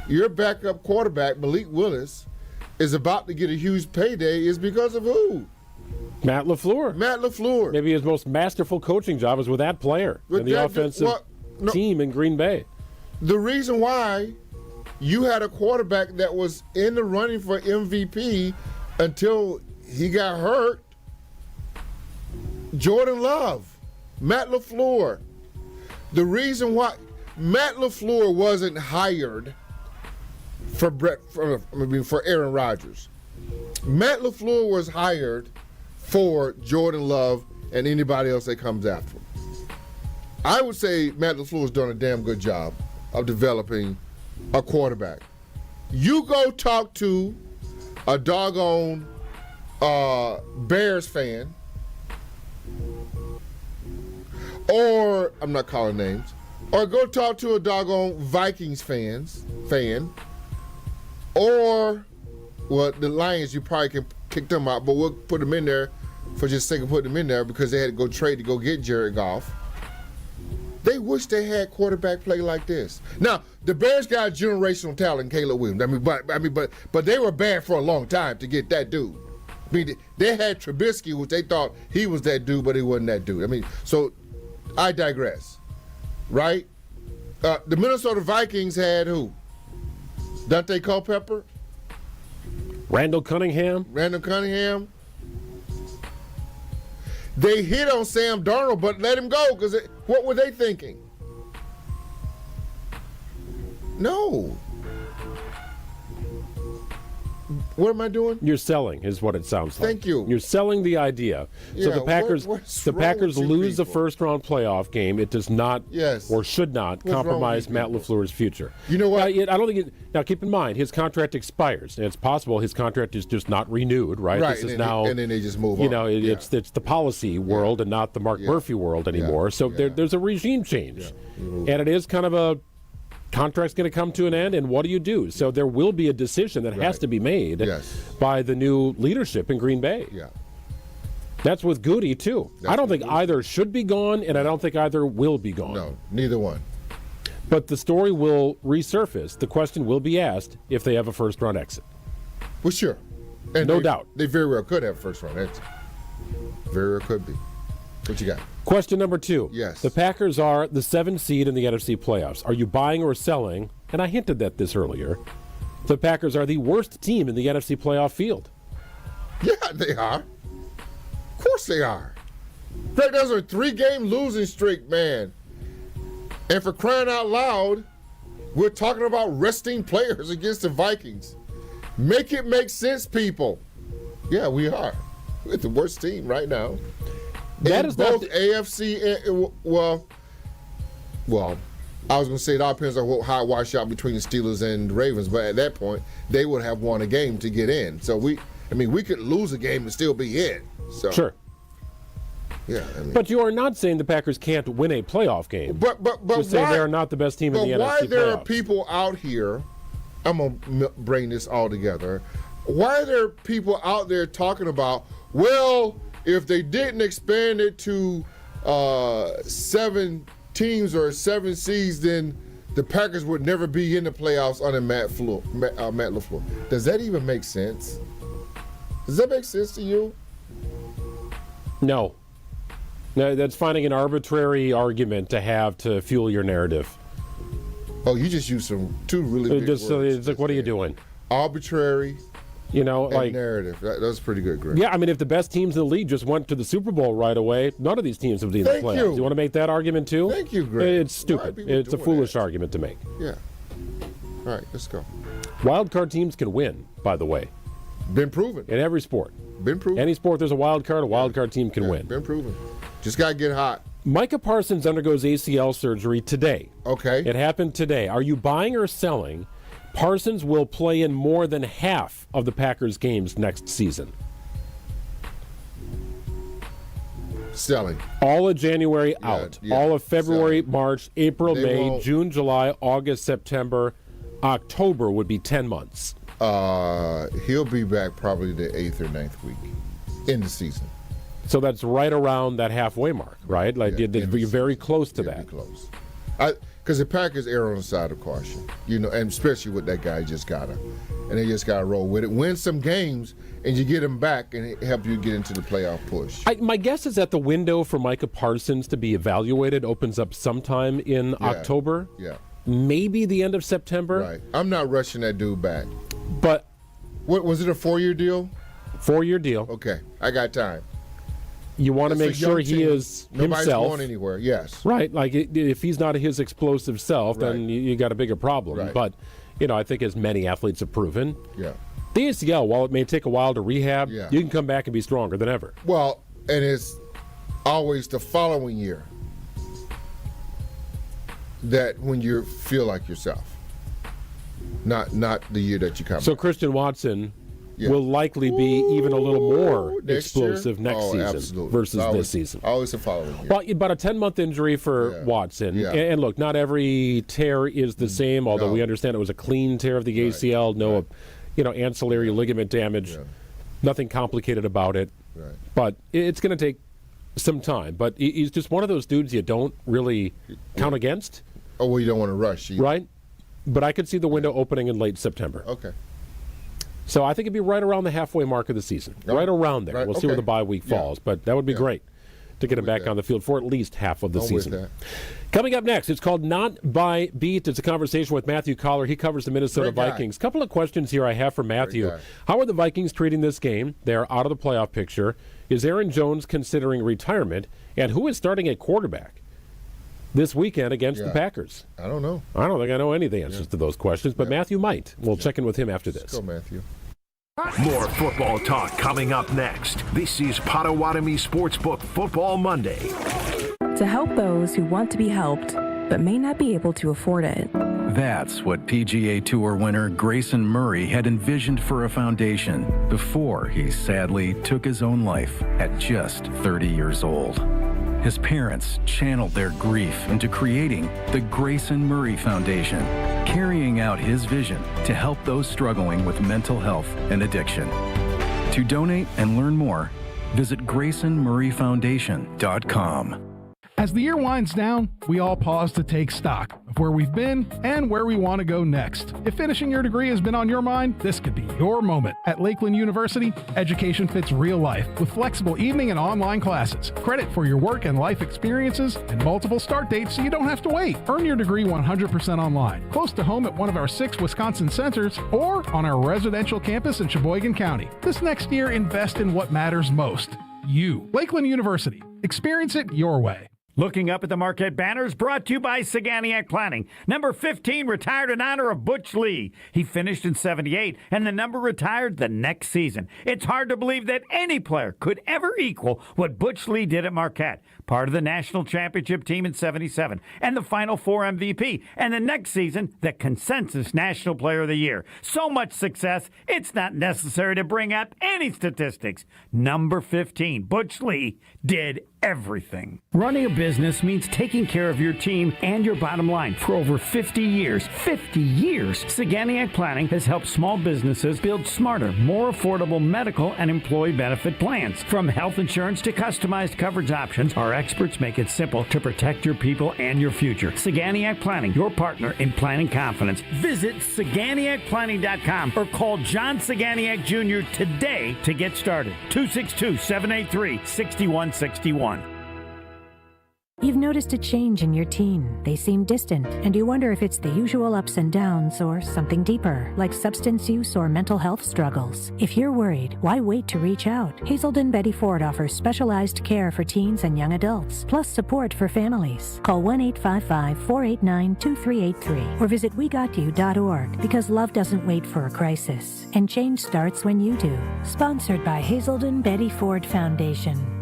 your backup quarterback, Malik Willis, is about to get a huge payday is because of who? Matt LaFleur. Maybe his most masterful coaching job is with that player and the offensive team in Green Bay. The reason why you had a quarterback that was in the running for MVP until he got hurt, Jordan Love, Matt LaFleur. The reason why Matt LaFleur wasn't hired for Aaron Rodgers. Matt LaFleur was hired for Jordan Love and anybody else that comes after him. I would say Matt LaFleur's done a damn good job of developing a quarterback. You go talk to a doggone Bears fan, or I'm not calling names, Or go talk to a doggone Vikings fan. Or, well, the Lions, you probably can kick them out, but we'll put them in there for just sake of putting them in there because they had to go trade to go get Jared Goff. They wish they had quarterback play like this. Now, the Bears got generational talent, Caleb Williams. But they were bad for a long time to get that dude. I mean, they had Trubisky, which they thought he was that dude, but he wasn't that dude. I mean, so I digress. Right? The Minnesota Vikings had who? Dante Culpepper? Randall Cunningham. They hit on Sam Darnold, but let him go because what were they thinking? No. What am I doing? You're selling, is what it sounds like. Thank you. You're selling the idea. So Yeah, the Packers, what's the wrong Packers with you lose a people? first-round playoff game. It does not, or should not, What's wrong compromise with you Matt LaFleur's future. You know what? I don't think. Now, keep in mind, his contract expires, and it's possible his contract is just not renewed. Right. Right, This is and now, then they just move you on. know, it's the policy world and not the Mark Murphy world anymore. So there's a regime change, and it is kind of a. Contract's going to come to an end, and what do? So there will be a decision that has to be made by the new leadership in Green Bay. Yeah. That's with Goody, too. I don't think either should be gone, and I don't think either will be gone. No, neither one. But the story will resurface. The question will be asked if they have a first-round exit. Well, sure. And no doubt. They very well could have a first-round exit. Very well could be. What you got? Question number 2. Yes. The Packers are the 7th seed in the NFC playoffs. Are you buying or selling? And I hinted at this earlier. The Packers are the worst team in the NFC playoff field. Yeah, they are. Of course they are. Greg, those are a 3-game losing streak, man. And for crying out loud, we're talking about resting players against the Vikings. Make it make sense, people. Yeah, we are. We're the worst team right now. That in is both not AFC and, well, I was going to say it all depends on how it wash out between the Steelers and the Ravens, but at that point, they would have won a game to get in. So we could lose a game and still be in. So Sure. Yeah, but you are not saying the Packers can't win a playoff game. But you're saying they are not the best team in the NFC why there are playoffs. people out here? I'm gonna bring this all together. Why are there people out there talking about? Well, if they didn't expand it to 7 teams or 7 seeds, then the Packers would never be in the playoffs under Matt LaFleur. Does that even make sense? Does that make sense to you? No, that's finding an arbitrary argument to have to fuel your narrative. Oh, you just used two really big words. It's like, what are you doing? Arbitrary. Like narrative. That's pretty good, Greg. Yeah, I mean, if the best teams in the league just went to the Super Bowl right away, none of these teams would be in the playoffs. You want to make that argument too? Thank you, Greg. It's stupid. It's a foolish argument to make. Yeah. All right, let's go. Wild card teams can win, by the way. Been proven. In every sport. Been proven. Any sport there's a wild card team can win. Been proven. Just got to get hot. Micah Parsons undergoes ACL surgery today. Okay. It happened today. Are you buying or selling? Parsons will play in more than half of the Packers' games next season. Selling. All of January out. All of February, selling. March, April, They May, won't. June, July, August, September, October would be 10 months. He'll be back probably the 8th or 9th week in the season. So that's right around that halfway mark, right? Like you're very close to that. Close. Because the Packers err on the side of caution, and especially with that guy, just gotta, and they just gotta roll with it. Win some games, and you get him back, and it help you get into the playoff push. My guess is that the window for Micah Parsons to be evaluated opens up sometime in October. Yeah. Maybe the end of September. Right. I'm not rushing that dude back. But what was it, a 4-year deal? 4-year deal. Okay, I got time. You want to It's a make sure young he team. is Nobody's himself. going anywhere. Yes. Right. Like if he's not his explosive self, then you got a bigger problem. Right. But, I think as many athletes have proven, Yeah. the ACL, while it may take a while to rehab, Yeah. you can come back and be stronger than ever. Well, and it's always the following year that when you feel like yourself, not the year that you come. So Christian Watson will likely be even a little more explosive next season absolutely. versus this season. Always a following year. Well, about a 10-month injury for Watson. Yeah. And look, not every tear is the same, although we understand it was a clean tear of the ACL, no ancillary ligament damage. Yeah. Nothing complicated about it. Right. But it's going to take some time. But he's just one of those dudes you don't really count against. Oh, well, you don't want to rush either. Right? But I could see the window opening in late September. Okay. So I think it'd be right around the halfway mark of the season. Right around there. Right. We'll see where the bye week falls. But that would be great to get him back on the field for at least half of the season. Coming up next, it's called Not By Beat. It's a conversation with Matthew Collar. He covers the Minnesota Vikings. Couple of questions here I have for Matthew. How are the Vikings treating this game? They're out of the playoff picture. Is Aaron Jones considering retirement? And who is starting at quarterback this weekend against the Packers? I don't know. I don't think I know any of the answers to those questions, but Matthew might. We'll check in with him after this. Let's go, Matthew. More football talk coming up next. This is Potawatomi Sportsbook Football Monday. To help those who want to be helped, but may not be able to afford it. That's what PGA Tour winner Grayson Murray had envisioned for a foundation before he sadly took his own life at just 30 years old. His parents channeled their grief into creating the Grayson Murray Foundation, carrying out his vision to help those struggling with mental health and addiction. To donate and learn more, visit GraysonMurrayFoundation.com. As the year winds down, we all pause to take stock of where we've been and where we want to go next. If finishing your degree has been on your mind, this could be your moment. At Lakeland University, education fits real life with flexible evening and online classes, credit for your work and life experiences, and multiple start dates so you don't have to wait. Earn your degree 100% online, close to home at one of our 6 Wisconsin centers, or on our residential campus in Sheboygan County. This next year, invest in what matters most. You. Lakeland University. Experience it your way. Looking up at the Marquette banners, brought to you by Saganiac Planning. Number 15 retired in honor of Butch Lee. He finished in 78, and the number retired the next season. It's hard to believe that any player could ever equal what Butch Lee did at Marquette. Part of the national championship team in 77, and the Final Four MVP, and the next season, the consensus National Player of the Year. So much success, it's not necessary to bring up any statistics. Number 15, Butch Lee, did everything. Running a business means taking care of your team and your bottom line. For over 50 years, Saganiac Planning has helped small businesses build smarter, more affordable medical and employee benefit plans. From health insurance to customized coverage options, our experts make it simple to protect your people and your future. Saganiac Planning, your partner in planning confidence. Visit SaganiacPlanning.com or call John Saganiac Jr. today to get started. 262-783-6161. You've noticed a change in your teen. They seem distant, and you wonder if it's the usual ups and downs or something deeper, like substance use or mental health struggles. If you're worried, why wait to reach out? Hazelden Betty Ford offers specialized care for teens and young adults, plus support for families. Call 1-855-489-2383 or visit WeGotYou.org, because love doesn't wait for a crisis, and change starts when you do. Sponsored by Hazelden Betty Ford Foundation.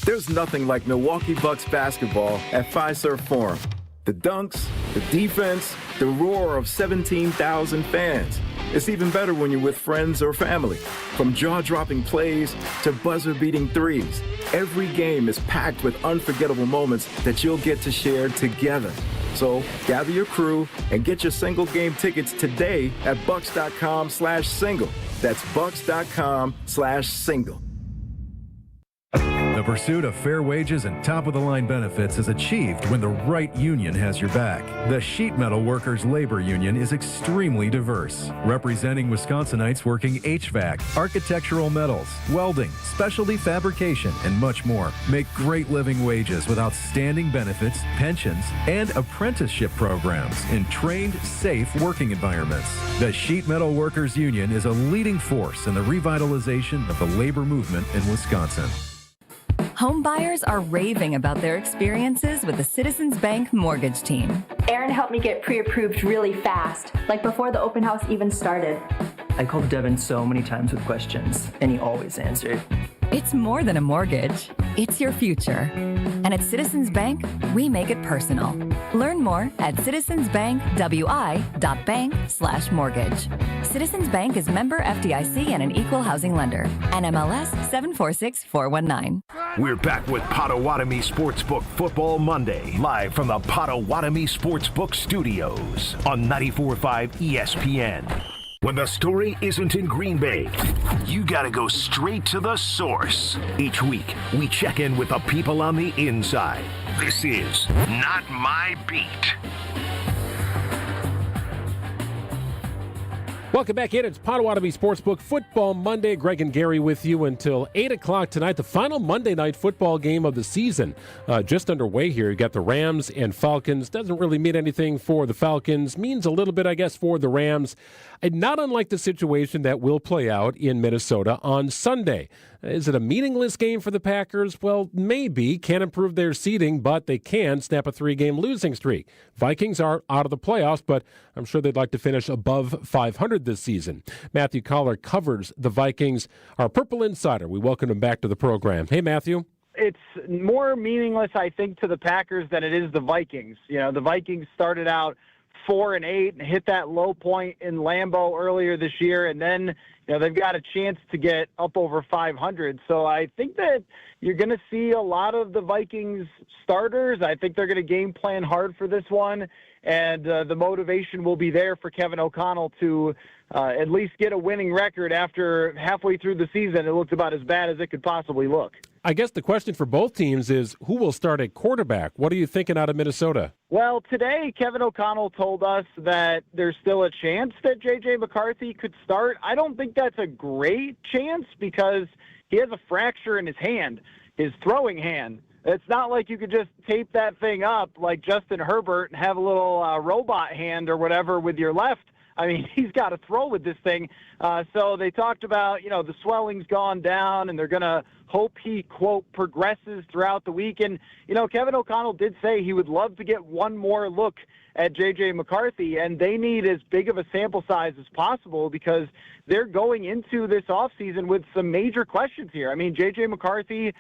There's nothing like Milwaukee Bucks basketball at Fiserv Forum. The dunks, the defense, the roar of 17,000 fans. It's even better when you're with friends or family. From jaw-dropping plays to buzzer-beating threes, every game is packed with unforgettable moments that you'll get to share together. So gather your crew and get your single game tickets today at bucks.com/single. That's bucks.com/single. The pursuit of fair wages and top-of-the-line benefits is achieved when the right union has your back. The Sheet Metal Workers Labor Union is extremely diverse, representing Wisconsinites working HVAC, architectural metals, welding, specialty fabrication, and much more. Make great living wages with outstanding benefits, pensions, and apprenticeship programs in trained, safe working environments. The Sheet Metal Workers Union is a leading force in the revitalization of the labor movement in Wisconsin. Home buyers are raving about their experiences with the Citizens Bank mortgage team. Aaron helped me get pre-approved really fast, like before the open house even started. I called Devin so many times with questions, and he always answered. It's more than a mortgage. It's your future. And at Citizens Bank, we make it personal. Learn more at citizensbankwi.bank/mortgage. Citizens Bank is member FDIC and an equal housing lender. NMLS 746419. We're back with Potawatomi Sportsbook Football Monday, live from the Potawatomi Sportsbook Studios on 94.5 ESPN. When the story isn't in Green Bay, you gotta go straight to the source. Each week, we check in with the people on the inside. This is Not My Beat. Welcome back in. It's Potawatomi Sportsbook Football Monday. Greg and Gary with you until 8 o'clock tonight. The final Monday night football game of the season just underway here. You got the Rams and Falcons. Doesn't really mean anything for the Falcons. Means a little bit, I guess, for the Rams. And not unlike the situation that will play out in Minnesota on Sunday. Is it a meaningless game for the Packers? Well, maybe. Can't improve their seeding, but they can snap a 3-game losing streak. Vikings are out of the playoffs, but I'm sure they'd like to finish above 500 this season. Matthew Collar covers the Vikings, our Purple Insider. We welcome him back to the program. Hey, Matthew. It's more meaningless, I think, to the Packers than it is the Vikings. You know, the Vikings started out 4-8 and hit that low point in Lambeau earlier this year, and then they've got a chance to get up over 500. So I think that you're going to see a lot of the Vikings starters. I think they're going to game plan hard for this one, and the motivation will be there for Kevin O'Connell to at least get a winning record after halfway through the season. It looked about as bad as it could possibly look. I guess the question for both teams is who will start at quarterback? What are you thinking out of Minnesota? Well, today Kevin O'Connell told us that there's still a chance that J.J. McCarthy could start. I don't think that's a great chance because he has a fracture in his hand, his throwing hand. It's not like you could just tape that thing up like Justin Herbert and have a little robot hand or whatever with your left. I mean, he's got to throw with this thing. So they talked about, the swelling's gone down, and they're going to hope he, quote, progresses throughout the week. And, Kevin O'Connell did say he would love to get one more look at J.J. McCarthy, and they need as big of a sample size as possible because they're going into this offseason with some major questions here. I mean, J.J. McCarthy,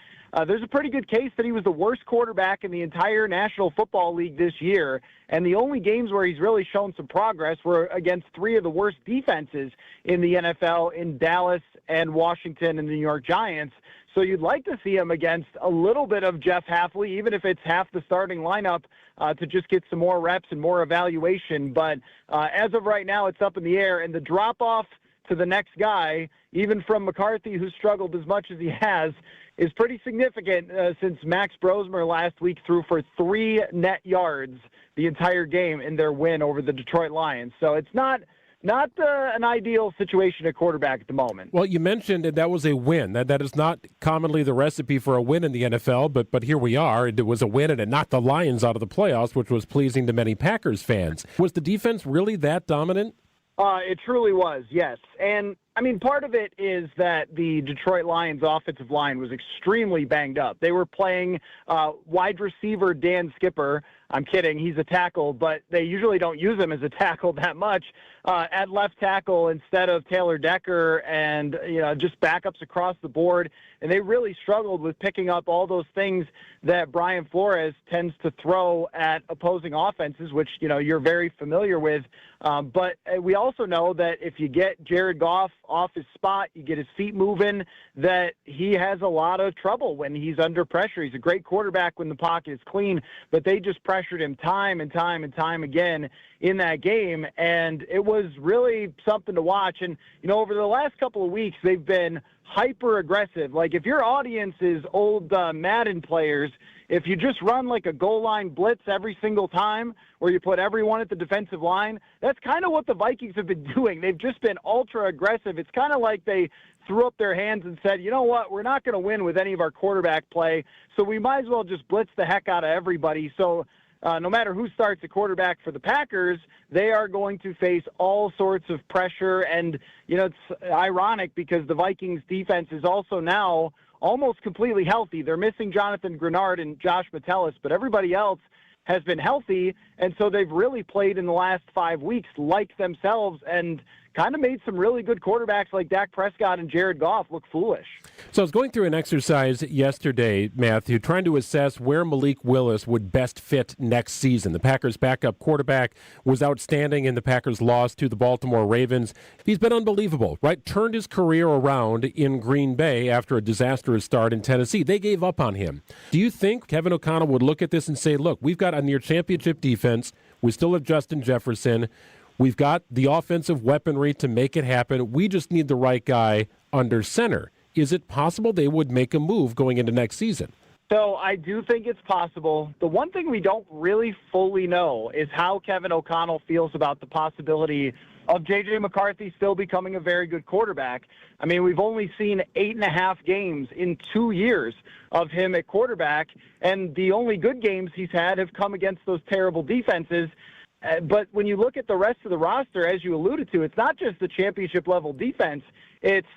there's a pretty good case that he was the worst quarterback in the entire National Football League this year, and the only games where he's really shown some progress were against 3 of the worst defenses in the NFL in Dallas and Washington and the New York Giants. So you'd like to see him against a little bit of Jeff Hafley, even if it's half the starting lineup, to just get some more reps and more evaluation. But as of right now, it's up in the air. And the drop-off to the next guy, even from McCarthy, who struggled as much as he has, is pretty significant since Max Brosmer last week threw for 3 net yards the entire game in their win over the Detroit Lions. So it's not an ideal situation at quarterback at the moment. Well, you mentioned that was a win. That is not commonly the recipe for a win in the NFL, but here we are. It was a win, and it knocked the Lions out of the playoffs, which was pleasing to many Packers fans. Was the defense really that dominant? It truly was, yes. And, I mean, part of it is that the Detroit Lions offensive line was extremely banged up. They were playing wide receiver Dan Skipper. I'm kidding. He's a tackle, but they usually don't use him as a tackle that much at left tackle instead of Taylor Decker and, just backups across the board. And they really struggled with picking up all those things that Brian Flores tends to throw at opposing offenses, which, you're very familiar with. But we also know that if you get Jared Goff off his spot, you get his feet moving, that he has a lot of trouble when he's under pressure. He's a great quarterback when the pocket is clean, but they just pressured him time and time and time again in that game, and it was really something to watch. And, over the last couple of weeks, they've been hyper aggressive. Like, if your audience is old Madden players, if you just run like a goal line blitz every single time where you put everyone at the defensive line, that's kind of what the Vikings have been doing. They've just been ultra aggressive. It's kind of like they threw up their hands and said, you know what, we're not going to win with any of our quarterback play, so we might as well just blitz the heck out of everybody. So no matter who starts at quarterback for the Packers, they are going to face all sorts of pressure. And, it's ironic because the Vikings defense is also now almost completely healthy. They're missing Jonathan Grenard and Josh Metellus, but everybody else has been healthy, and so they've really played in the last 5 weeks like themselves and kind of made some really good quarterbacks like Dak Prescott and Jared Goff look foolish. So I was going through an exercise yesterday, Matthew, trying to assess where Malik Willis would best fit next season. The Packers' backup quarterback was outstanding in the Packers' loss to the Baltimore Ravens. He's been unbelievable, right? Turned his career around in Green Bay after a disastrous start in Tennessee. They gave up on him. Do you think Kevin O'Connell would look at this and say, look, we've got a near championship defense. We still have Justin Jefferson. We've got the offensive weaponry to make it happen. We just need the right guy under center. Is it possible they would make a move going into next season? So I do think it's possible. The one thing we don't really fully know is how Kevin O'Connell feels about the possibility of J.J. McCarthy still becoming a very good quarterback. I mean, we've only seen 8.5 games in 2 years of him at quarterback, and the only good games he's had have come against those terrible defenses. But when you look at the rest of the roster, as you alluded to, it's not just the championship-level defense. It's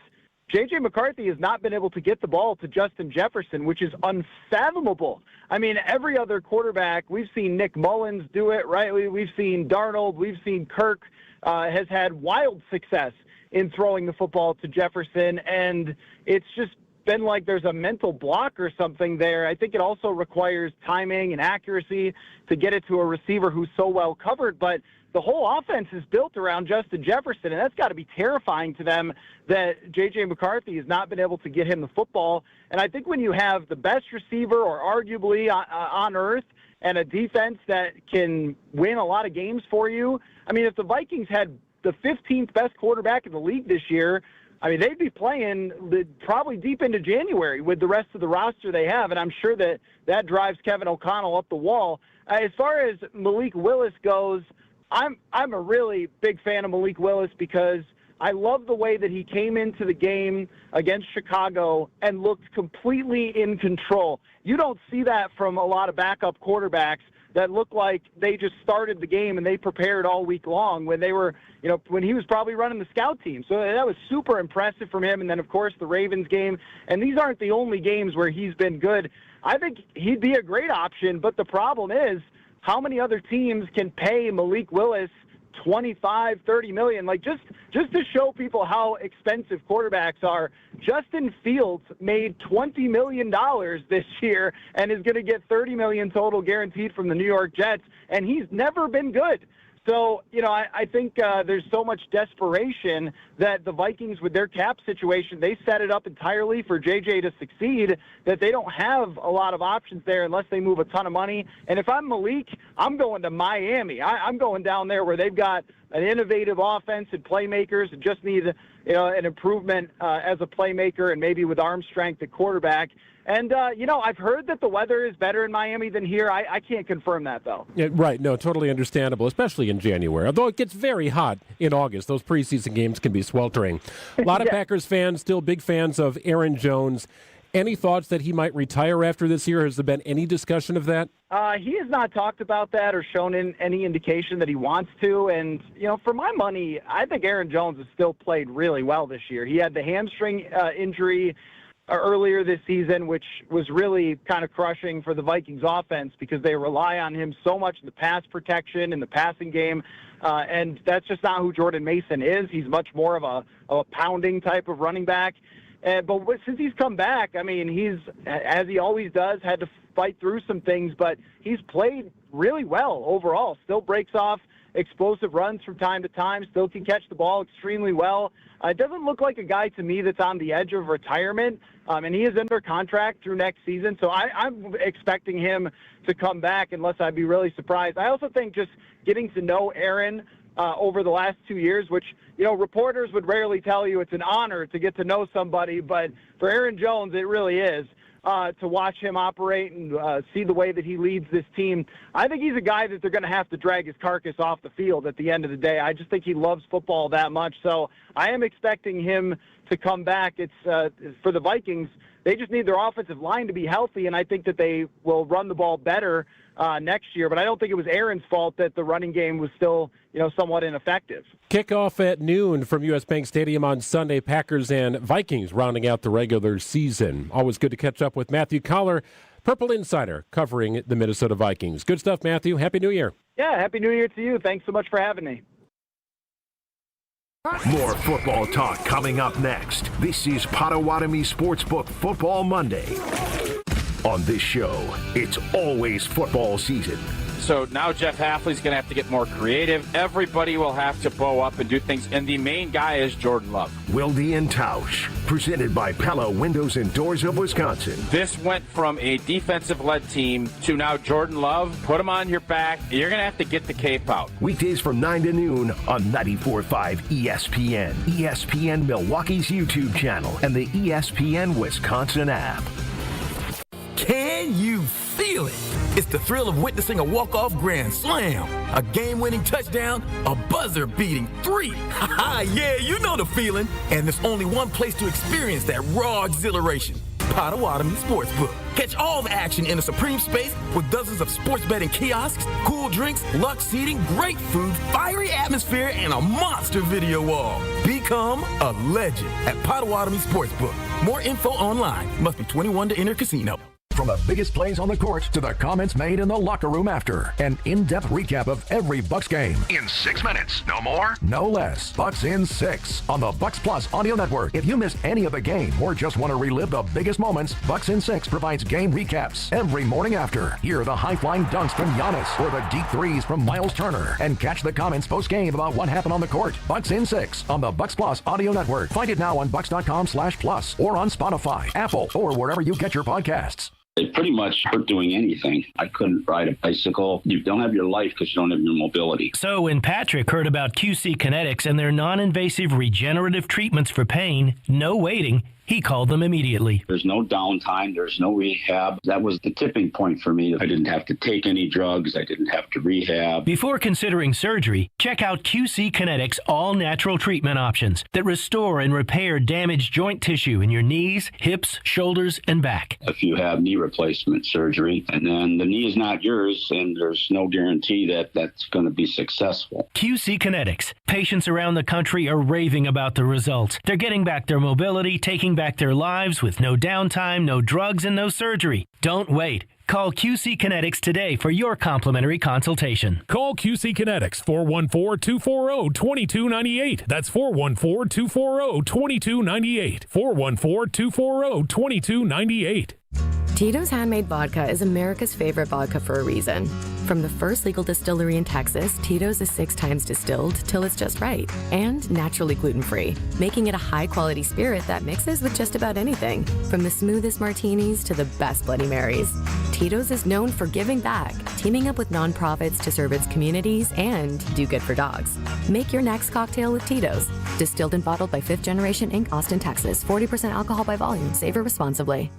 J.J. McCarthy has not been able to get the ball to Justin Jefferson, which is unfathomable. I mean, every other quarterback, we've seen Nick Mullins do it, right? We've seen Darnold. We've seen Kirk has had wild success in throwing the football to Jefferson, and it's just been like there's a mental block or something there. I think it also requires timing and accuracy to get it to a receiver who's so well covered, but the whole offense is built around Justin Jefferson, and that's got to be terrifying to them that J.J. McCarthy has not been able to get him the football. And I think when you have the best receiver or arguably on earth and a defense that can win a lot of games for you, I mean, if the Vikings had the 15th best quarterback in the league this year, I mean, they'd be playing probably deep into January with the rest of the roster they have, and I'm sure that drives Kevin O'Connell up the wall. As far as Malik Willis goes, I'm a really big fan of Malik Willis because I love the way that he came into the game against Chicago and looked completely in control. You don't see that from a lot of backup quarterbacks that look like they just started the game and they prepared all week long when they were, when he was probably running the scout team. So that was super impressive from him. And then, of course, the Ravens game. And these aren't the only games where he's been good. I think he'd be a great option, but the problem is, how many other teams can pay Malik Willis $25-30 million? Like just to show people how expensive quarterbacks are, Justin Fields made $20 million this year and is going to get $30 million total guaranteed from the New York Jets, and he's never been good. So, I think there's so much desperation that the Vikings, with their cap situation, they set it up entirely for JJ to succeed, that they don't have a lot of options there unless they move a ton of money. And if I'm Malik, I'm going to Miami. I'm going down there where they've got an innovative offense and playmakers and just need an improvement as a playmaker and maybe with arm strength at quarterback. And, I've heard that the weather is better in Miami than here. I can't confirm that, though. Yeah, right. No, totally understandable, especially in January. Although it gets very hot in August. Those preseason games can be sweltering. A lot of Packers fans, still big fans of Aaron Jones. Any thoughts that he might retire after this year? Has there been any discussion of that? He has not talked about that or shown any indication that he wants to. And, for my money, I think Aaron Jones has still played really well this year. He had the hamstring injury earlier this season, which was really kind of crushing for the Vikings offense because they rely on him so much in the pass protection and the passing game. And that's just not who Jordan Mason is. He's much more of a pounding type of running back. But since he's come back, I mean, he's, as he always does, had to fight through some things, but he's played really well overall. Still breaks off explosive runs from time to time, still can catch the ball extremely well. It doesn't look like a guy to me that's on the edge of retirement, and he is under contract through next season, so I'm expecting him to come back unless I'd be really surprised. I also think just getting to know Aaron over the last 2 years, which, reporters would rarely tell you it's an honor to get to know somebody, but for Aaron Jones, it really is. To watch him operate and see the way that he leads this team. I think he's a guy that they're going to have to drag his carcass off the field at the end of the day. I just think he loves football that much. So I am expecting him to come back. It's for the Vikings. They just need their offensive line to be healthy, and I think that they will run the ball better next year. But I don't think it was Aaron's fault that the running game was still, somewhat ineffective. Kickoff at noon from U.S. Bank Stadium on Sunday. Packers and Vikings rounding out the regular season. Always good to catch up with Matthew Collar, Purple Insider, covering the Minnesota Vikings. Good stuff, Matthew. Happy New Year. Yeah, Happy New Year to you. Thanks so much for having me. More football talk coming up next. This is Potawatomi Sportsbook Football Monday. On this show, it's always football season. So now Jeff Hafley's going to have to get more creative. Everybody will have to bow up and do things. And the main guy is Jordan Love. Wilde and Tausch, presented by Pella Windows and Doors of Wisconsin. This went from a defensive-led team to now Jordan Love. Put him on your back. You're going to have to get the cape out. Weekdays from 9 to noon on 94.5 ESPN, ESPN Milwaukee's YouTube channel, and the ESPN Wisconsin app. Can you feel it? It's the thrill of witnessing a walk-off grand slam, a game-winning touchdown, a buzzer-beating 3. Yeah, you know the feeling. And there's only one place to experience that raw exhilaration. Potawatomi Sportsbook. Catch all the action in a supreme space with dozens of sports betting kiosks, cool drinks, luxe seating, great food, fiery atmosphere, and a monster video wall. Become a legend at Potawatomi Sportsbook. More info online. Must be 21 to enter casino. From the biggest plays on the court to the comments made in the locker room after. An in-depth recap of every Bucs game. In 6 minutes. No more? No less. Bucs in 6 on the Bucs Plus Audio Network. If you missed any of the game or just want to relive the biggest moments, Bucs in 6 provides game recaps every morning after. Hear the high-flying dunks from Giannis or the deep threes from Miles Turner. And catch the comments post-game about what happened on the court. Bucs in 6 on the Bucs Plus Audio Network. Find it now on Bucs.com/plus or on Spotify, Apple, or wherever you get your podcasts. It pretty much hurt doing anything. I couldn't ride a bicycle. You don't have your life because you don't have your mobility. So when Patrick heard about QC Kinetics and their non-invasive regenerative treatments for pain, no waiting, he called them immediately. There's no downtime. There's no rehab. That was the tipping point for me. I didn't have to take any drugs. I didn't have to rehab. Before considering surgery, check out QC Kinetics' all-natural treatment options that restore and repair damaged joint tissue in your knees, hips, shoulders, and back. If you have knee replacement surgery, and then the knee is not yours, and there's no guarantee that that's going to be successful. QC Kinetics. Patients around the country are raving about the results. They're getting back their mobility, taking back their lives with no downtime, no drugs, and no surgery. Don't wait. Call QC Kinetics today for your complimentary consultation. Call QC Kinetics, 414-240-2298. That's 414-240-2298. 414-240-2298. Tito's Handmade Vodka is America's favorite vodka for a reason. From the first legal distillery in Texas, Tito's is 6 times distilled till it's just right, and naturally gluten-free, making it a high-quality spirit that mixes with just about anything, from the smoothest martinis to the best Bloody Marys. Tito's is known for giving back, teaming up with nonprofits to serve its communities and do good for dogs. Make your next cocktail with Tito's. Distilled and bottled by 5th Generation Inc., Austin, Texas. 40% alcohol by volume. Savor responsibly.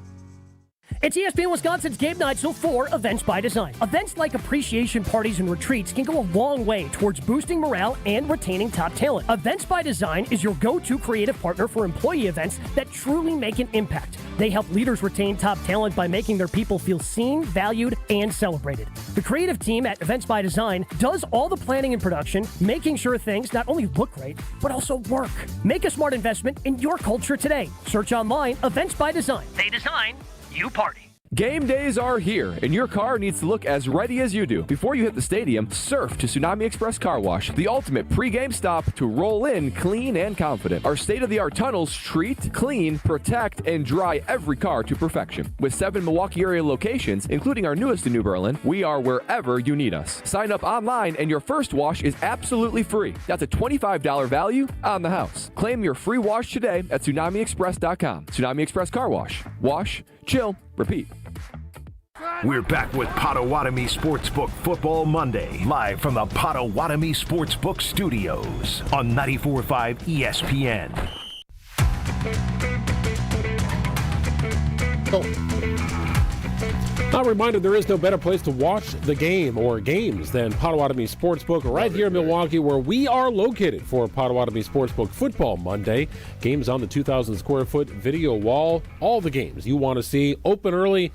It's ESPN Wisconsin's Game Night, so for Events by Design. Events like appreciation parties and retreats can go a long way towards boosting morale and retaining top talent. Events by Design is your go-to creative partner for employee events that truly make an impact. They help leaders retain top talent by making their people feel seen, valued, and celebrated. The creative team at Events by Design does all the planning and production, making sure things not only look great, but also work. Make a smart investment in your culture today. Search online, Events by Design. They design, you party. Game days are here, and your car needs to look as ready as you do. Before you hit the stadium, surf to Tsunami Express Car Wash, the ultimate pre-game stop to roll in clean and confident. Our state-of-the-art tunnels treat, clean, protect, and dry every car to perfection. With 7 Milwaukee area locations, including our newest in New Berlin, we are wherever you need us. Sign up online, and your first wash is absolutely free. That's a $25 value on the house. Claim your free wash today at TsunamiExpress.com. Tsunami Express Car Wash. Wash, chill, repeat. We're back with Potawatomi Sportsbook Football Monday, live from the Potawatomi Sportsbook Studios on 94.5 ESPN. A reminder, there is no better place to watch the game or games than Potawatomi Sportsbook right here in Milwaukee, where we are located for Potawatomi Sportsbook Football Monday. Games on the 2,000 square foot video wall. All the games you want to see, open early.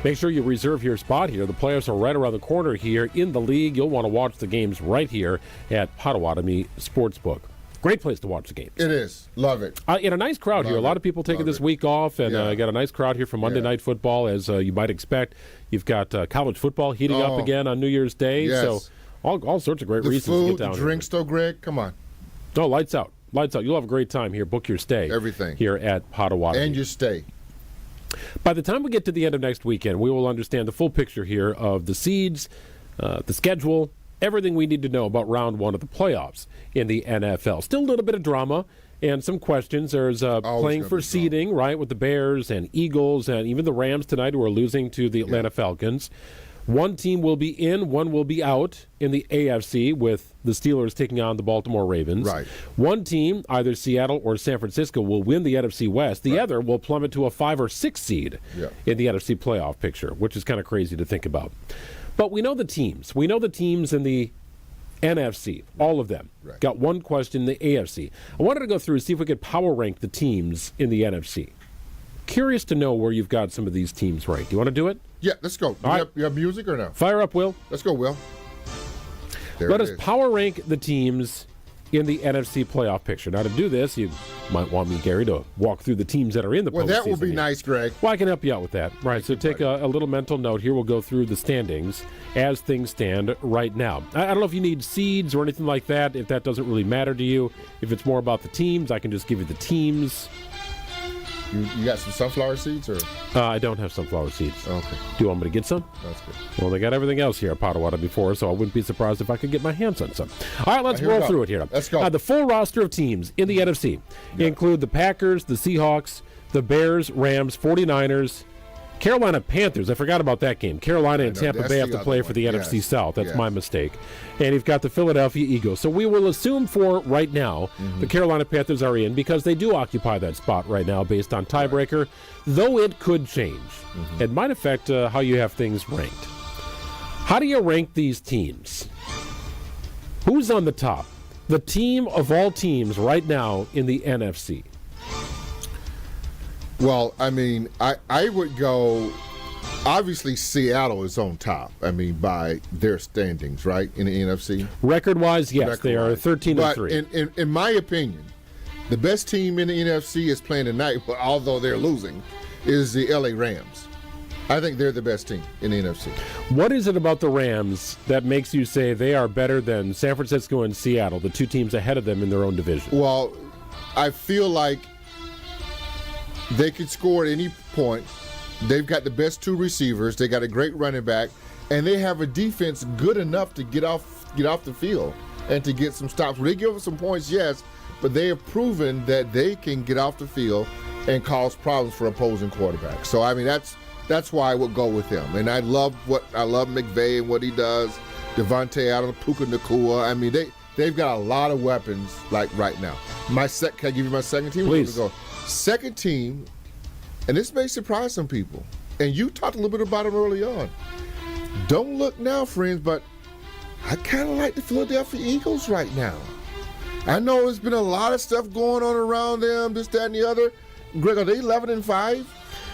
Make sure you reserve your spot here. The playoffs are right around the corner here in the league. You'll want to watch the games right here at Potawatomi Sportsbook. Great place to watch the games. It is. Love it. In a nice crowd here. A lot of people taking this week off, and got a nice crowd here for Monday Night Football, as you might expect. You've got college football heating up again on New Year's Day. Yes. So all sorts of great reasons to get down here. The food, the drinks, though, Greg. Come on. Oh, lights out. Lights out. You'll have a great time here. Book your stay. Everything. Here at Potawatomi. And your stay. By the time we get to the end of next weekend, we will understand the full picture here of the seeds, the schedule, everything we need to know about round 1 of the playoffs in the NFL. Still a little bit of drama and some questions. There's playing for seeding, right, with the Bears and Eagles and even the Rams tonight who are losing to the Atlanta Falcons. One team will be in, one will be out in the AFC with the Steelers taking on the Baltimore Ravens. Right. One team, either Seattle or San Francisco, will win the NFC West. The other will plummet to a 5 or 6 seed in the NFC playoff picture, which is kind of crazy to think about. But we know the teams. We know the teams in the NFC, all of them. Right. Got one question in the AFC. I wanted to go through and see if we could power rank the teams in the NFC. Curious to know where you've got some of these teams ranked. You want to do it? Yeah, let's go. You have music or no? Fire up, Will. Let's go, Will. Let us power rank the teams in the NFC playoff picture. Now, to do this, you might want me, Gary, to walk through the teams that are in the postseason. Well, that would be nice, Greg. Well, I can help you out with that. Right, so take a little mental note here. We'll go through the standings as things stand right now. I don't know if you need seeds or anything like that, if that doesn't really matter to you. If it's more about the teams, I can just give you the teams. You got some sunflower seeds? Or I don't have sunflower seeds. Okay. Do you want me to get some? That's good. Well, they got everything else here at Potawatomi before, so I wouldn't be surprised if I could get my hands on some. All right, let's roll through it here. Let's go. The full roster of teams in the NFC include the Packers, the Seahawks, the Bears, Rams, 49ers, Carolina Panthers. I forgot about that game. Carolina and Tampa Bay have to play for the NFC South. That's my mistake. And you've got the Philadelphia Eagles. So we will assume for right now the Carolina Panthers are in because they do occupy that spot right now based on tiebreaker, though it could change. It might affect how you have things ranked. How do you rank these teams? Who's on the top? The team of all teams right now in the NFC. Well, I mean, I would go, obviously Seattle is on top, I mean, by their standings, right, in the NFC? Record-wise, yes, they are 13-3. But in my opinion, the best team in the NFC is playing tonight, although they're losing, is the LA Rams. I think they're the best team in the NFC. What is it about the Rams that makes you say they are better than San Francisco and Seattle, the two teams ahead of them in their own division? Well, I feel like they could score at any point. They've got the best 2 receivers. They got a great running back, and they have a defense good enough to get off the field and to get some stops. Will they give us some points? Yes, but they have proven that they can get off the field and cause problems for opposing quarterbacks. So I mean that's why I would go with them. And I love McVay and what he does. Devontae Adams, Puka Nacua. I mean they've got a lot of weapons like right now. Can I give you my second team? Please. Second team, and this may surprise some people, and you talked a little bit about them early on. Don't look now, friends, but I kind of like the Philadelphia Eagles right now. I know there's been a lot of stuff going on around them, this, that, and the other. Greg, are they 11-5?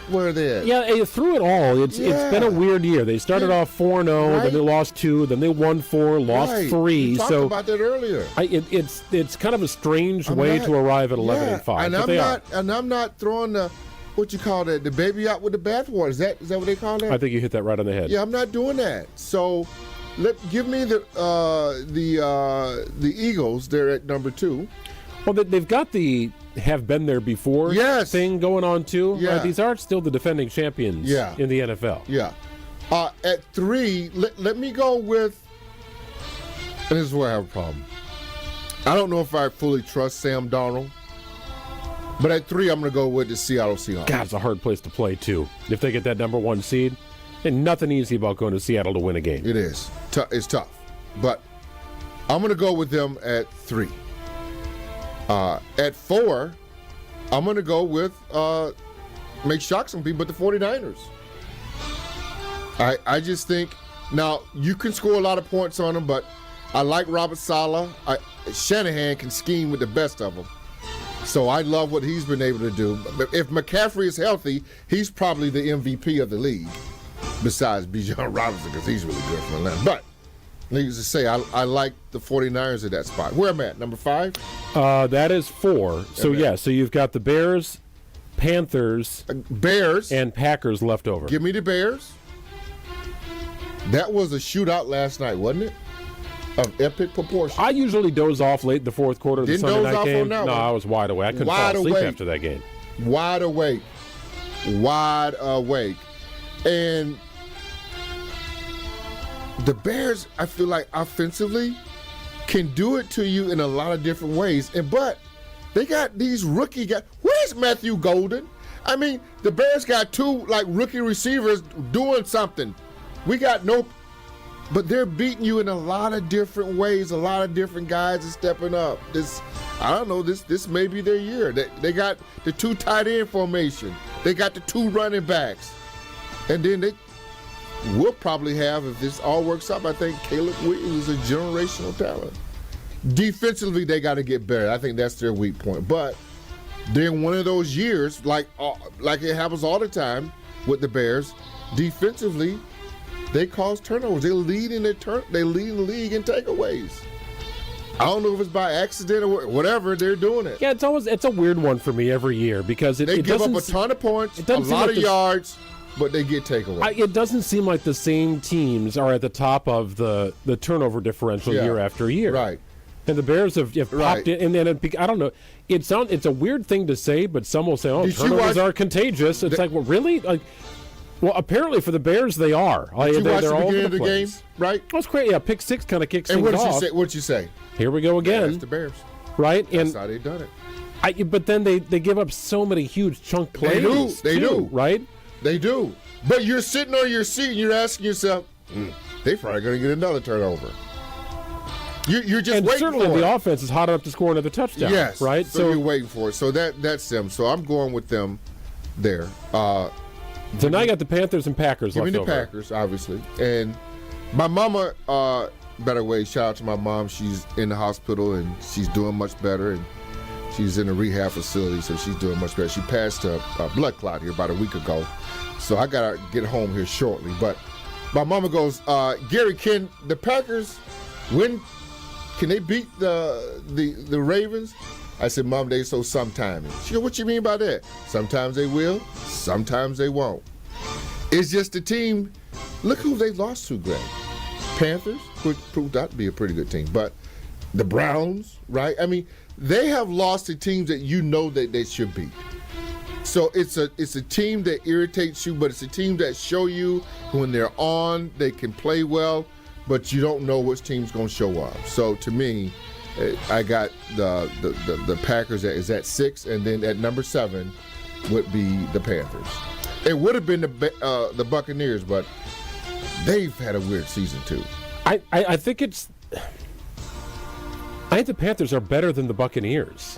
Where are they at? Yeah, through it all, it's been a weird year. They started off 4-0, then they lost 2, then they won 4, lost 3. We talked about that earlier. It's kind of a strange way to arrive at 11-5. And I'm not throwing the baby out with the bathwater. Is that what they call that? I think you hit that right on the head. Yeah, I'm not doing that. So give me the Eagles. They're at number 2. Well, they've got the have been there before thing going on too. Yeah. These are still the defending champions in the NFL. Yeah. At 3, let me go with, and this is where I have a problem. I don't know if I fully trust Sam Darnold, but at 3, I'm going to go with the Seattle Seahawks. God, it's a hard place to play too. If they get that number 1 seed, and nothing easy about going to Seattle to win a game. It is. It's tough. But I'm going to go with them at 3. At 4, I'm going to go with, may shock some people, but the 49ers. I just think, now, you can score a lot of points on them, but I like Robert Saleh. Shanahan can scheme with the best of them. So I love what he's been able to do. If McCaffrey is healthy, he's probably the MVP of the league, besides Bijan Robinson, because he's really good for Atlanta. But needless to say, I like the 49ers at that spot. Where am I at? Number 5? That is 4. So, so you've got the Bears, Panthers, and Packers left over. Give me the Bears. That was a shootout last night, wasn't it? of epic proportion. I usually doze off late in the fourth quarter of the Didn't Sunday doze night off game. on that No, one. I was wide awake. I couldn't Wide fall asleep awake. after that game. Wide awake. Wide awake. And the Bears, I feel like offensively, can do it to you in a lot of different ways. But they got these rookie guys. Where's Matthew Golden? I mean, the Bears got two rookie receivers doing something. We got no, but they're beating you in a lot of different ways. A lot of different guys are stepping up. I don't know. This may be their year. They got the two tight end formation. They got the two running backs, and then they will probably have, if this all works out, I think Caleb Williams is a generational talent. Defensively, they got to get better. I think that's their weak point, but. They're in one of those years, like it happens all the time with the Bears. Defensively, they cause turnovers. They lead in the league in takeaways. I don't know if it's by accident or whatever. They're doing it. Yeah, it's a weird one for me every year because they give up a ton of points, a lot of yards, but they get takeaways. It doesn't seem like the same teams are at the top of the turnover differential year after year. Right. And the Bears have popped in, and then I don't know. It's a weird thing to say, but some will say, "Oh, turnovers are contagious." It's well, really? Well, apparently for the Bears, they are. Did you watch they're the all beginning over of the game? Right? That's great. Yeah, pick six kind of kicks and things off. And what'd you say? Here we go again. That's the Bears. Right? That's how they've done it. But then they give up so many huge chunk plays. They do. Right? They do. But you're sitting on your seat and you're asking yourself, they're probably going to get another turnover. You're just and waiting certainly for the offense is hot enough to score another touchdown. Yes, right. So you're waiting for it. So that's them. So I'm going with them there. So now you got the Panthers and Packers. Give me the over. Packers, obviously. And my mama. By the way, shout out to my mom. She's in the hospital and she's doing much better. And she's in a rehab facility, so she's doing much better. She passed a blood clot here about a week ago, so I gotta get home here shortly. But my mama goes, Gary, can the Packers win? Can they beat the Ravens? I said, Mom, they so sometime. She goes, what you mean by that? Sometimes they will, sometimes they won't. It's just the team. Look who they lost to, Greg. Panthers, which proved out to be a pretty good team, but the Browns, right? I mean, they have lost to teams that you know that they should beat. So it's a team that irritates you, but it's a team that show you when they're on, they can play well, but you don't know which team's going to show up. So to me, I got the Packers is at 6, and then at number 7 would be the Panthers. It would have been the Buccaneers, but they've had a weird season too. I think the Panthers are better than the Buccaneers.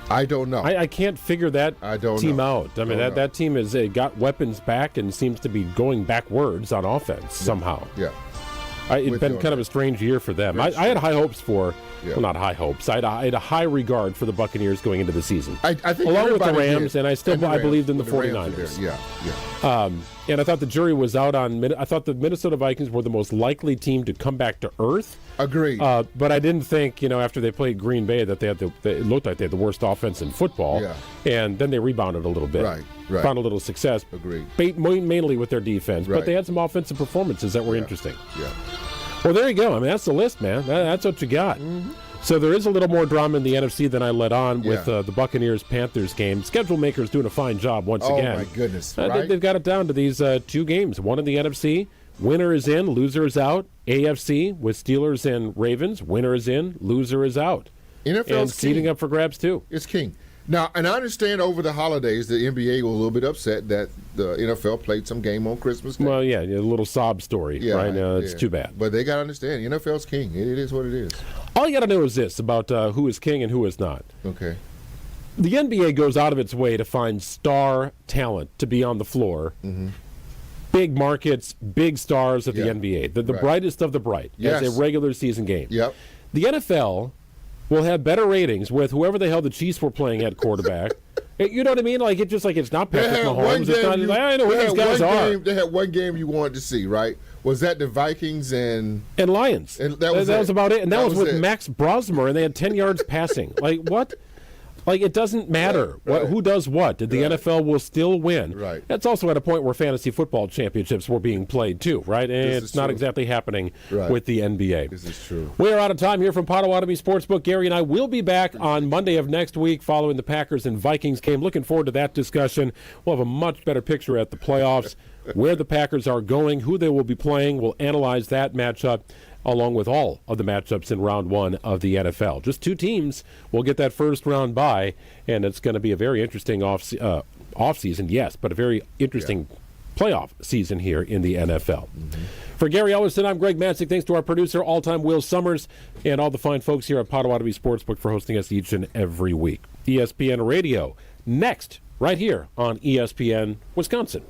I don't know. I can't figure that team out. I mean, that team has got weapons back and seems to be going backwards on offense somehow. Yeah. It's been kind of a strange year for them. I had high hopes for, well, not high hopes. I had a high regard for the Buccaneers going into the season. I think along with the Rams, did. and I believed in the 49ers. Yeah. And I thought the jury was out on. I thought the Minnesota Vikings were the most likely team to come back to earth. Agreed. But I didn't think, after they played Green Bay, that it looked like they had the worst offense in football. Yeah. And then they rebounded a little bit. Right. Found a little success. Agreed. Mainly with their defense, Right. but they had some offensive performances that were interesting. Yeah. Well, there you go. I mean, that's the list, man. That's what you got. Mm-hmm. So there is a little more drama in the NFC than I let on with the Buccaneers-Panthers game. Schedule makers doing a fine job once again. Oh, my goodness. Right? They've got it down to these 2 games. One in the NFC. Winner is in, loser is out. AFC with Steelers and Ravens. Winner is in, loser is out. NFL's and seeding up for grabs, too. It's king. Now, and I understand over the holidays the NBA was a little bit upset that the NFL played some game on Christmas Day. Well, yeah, a little sob story right now. It's too bad. But they got to understand, NFL's king. It is what it is. All you got to know is this about who is king and who is not. Okay. The NBA goes out of its way to find star talent to be on the floor. Mm-hmm. Big markets, big stars of the NBA. The brightest of the bright as a regular season game. Yep. The NFL will have better ratings with whoever the hell the Chiefs were playing at quarterback. You know what I mean? It's not Patrick Mahomes. It's not. I know who these guys are. They had one game you wanted to see, right? Was that the Vikings and Lions? And that was about it. And that was with it. Max Brosmer, and they had 10 yards passing. Like what? Like, it doesn't matter who does what. The NFL will still win. Right. That's also at a point where fantasy football championships were being played, too, right? And it's not exactly happening with the NBA. This is true. We are out of time here from Potawatomi Sportsbook. Gary and I will be back on Monday of next week following the Packers and Vikings game. Looking forward to that discussion. We'll have a much better picture at the playoffs, where the Packers are going, who they will be playing. We'll analyze that matchup along with all of the matchups in round one of the NFL. Just two teams will get that first round bye, and it's going to be a very interesting off-season, yes, but a very interesting playoff season here in the NFL. For Gary Ellerson, I'm Greg Matzik. Thanks to our producer, all-time Will Summers, and all the fine folks here at Potawatomi Sportsbook for hosting us each and every week. ESPN Radio, next, right here on ESPN Wisconsin.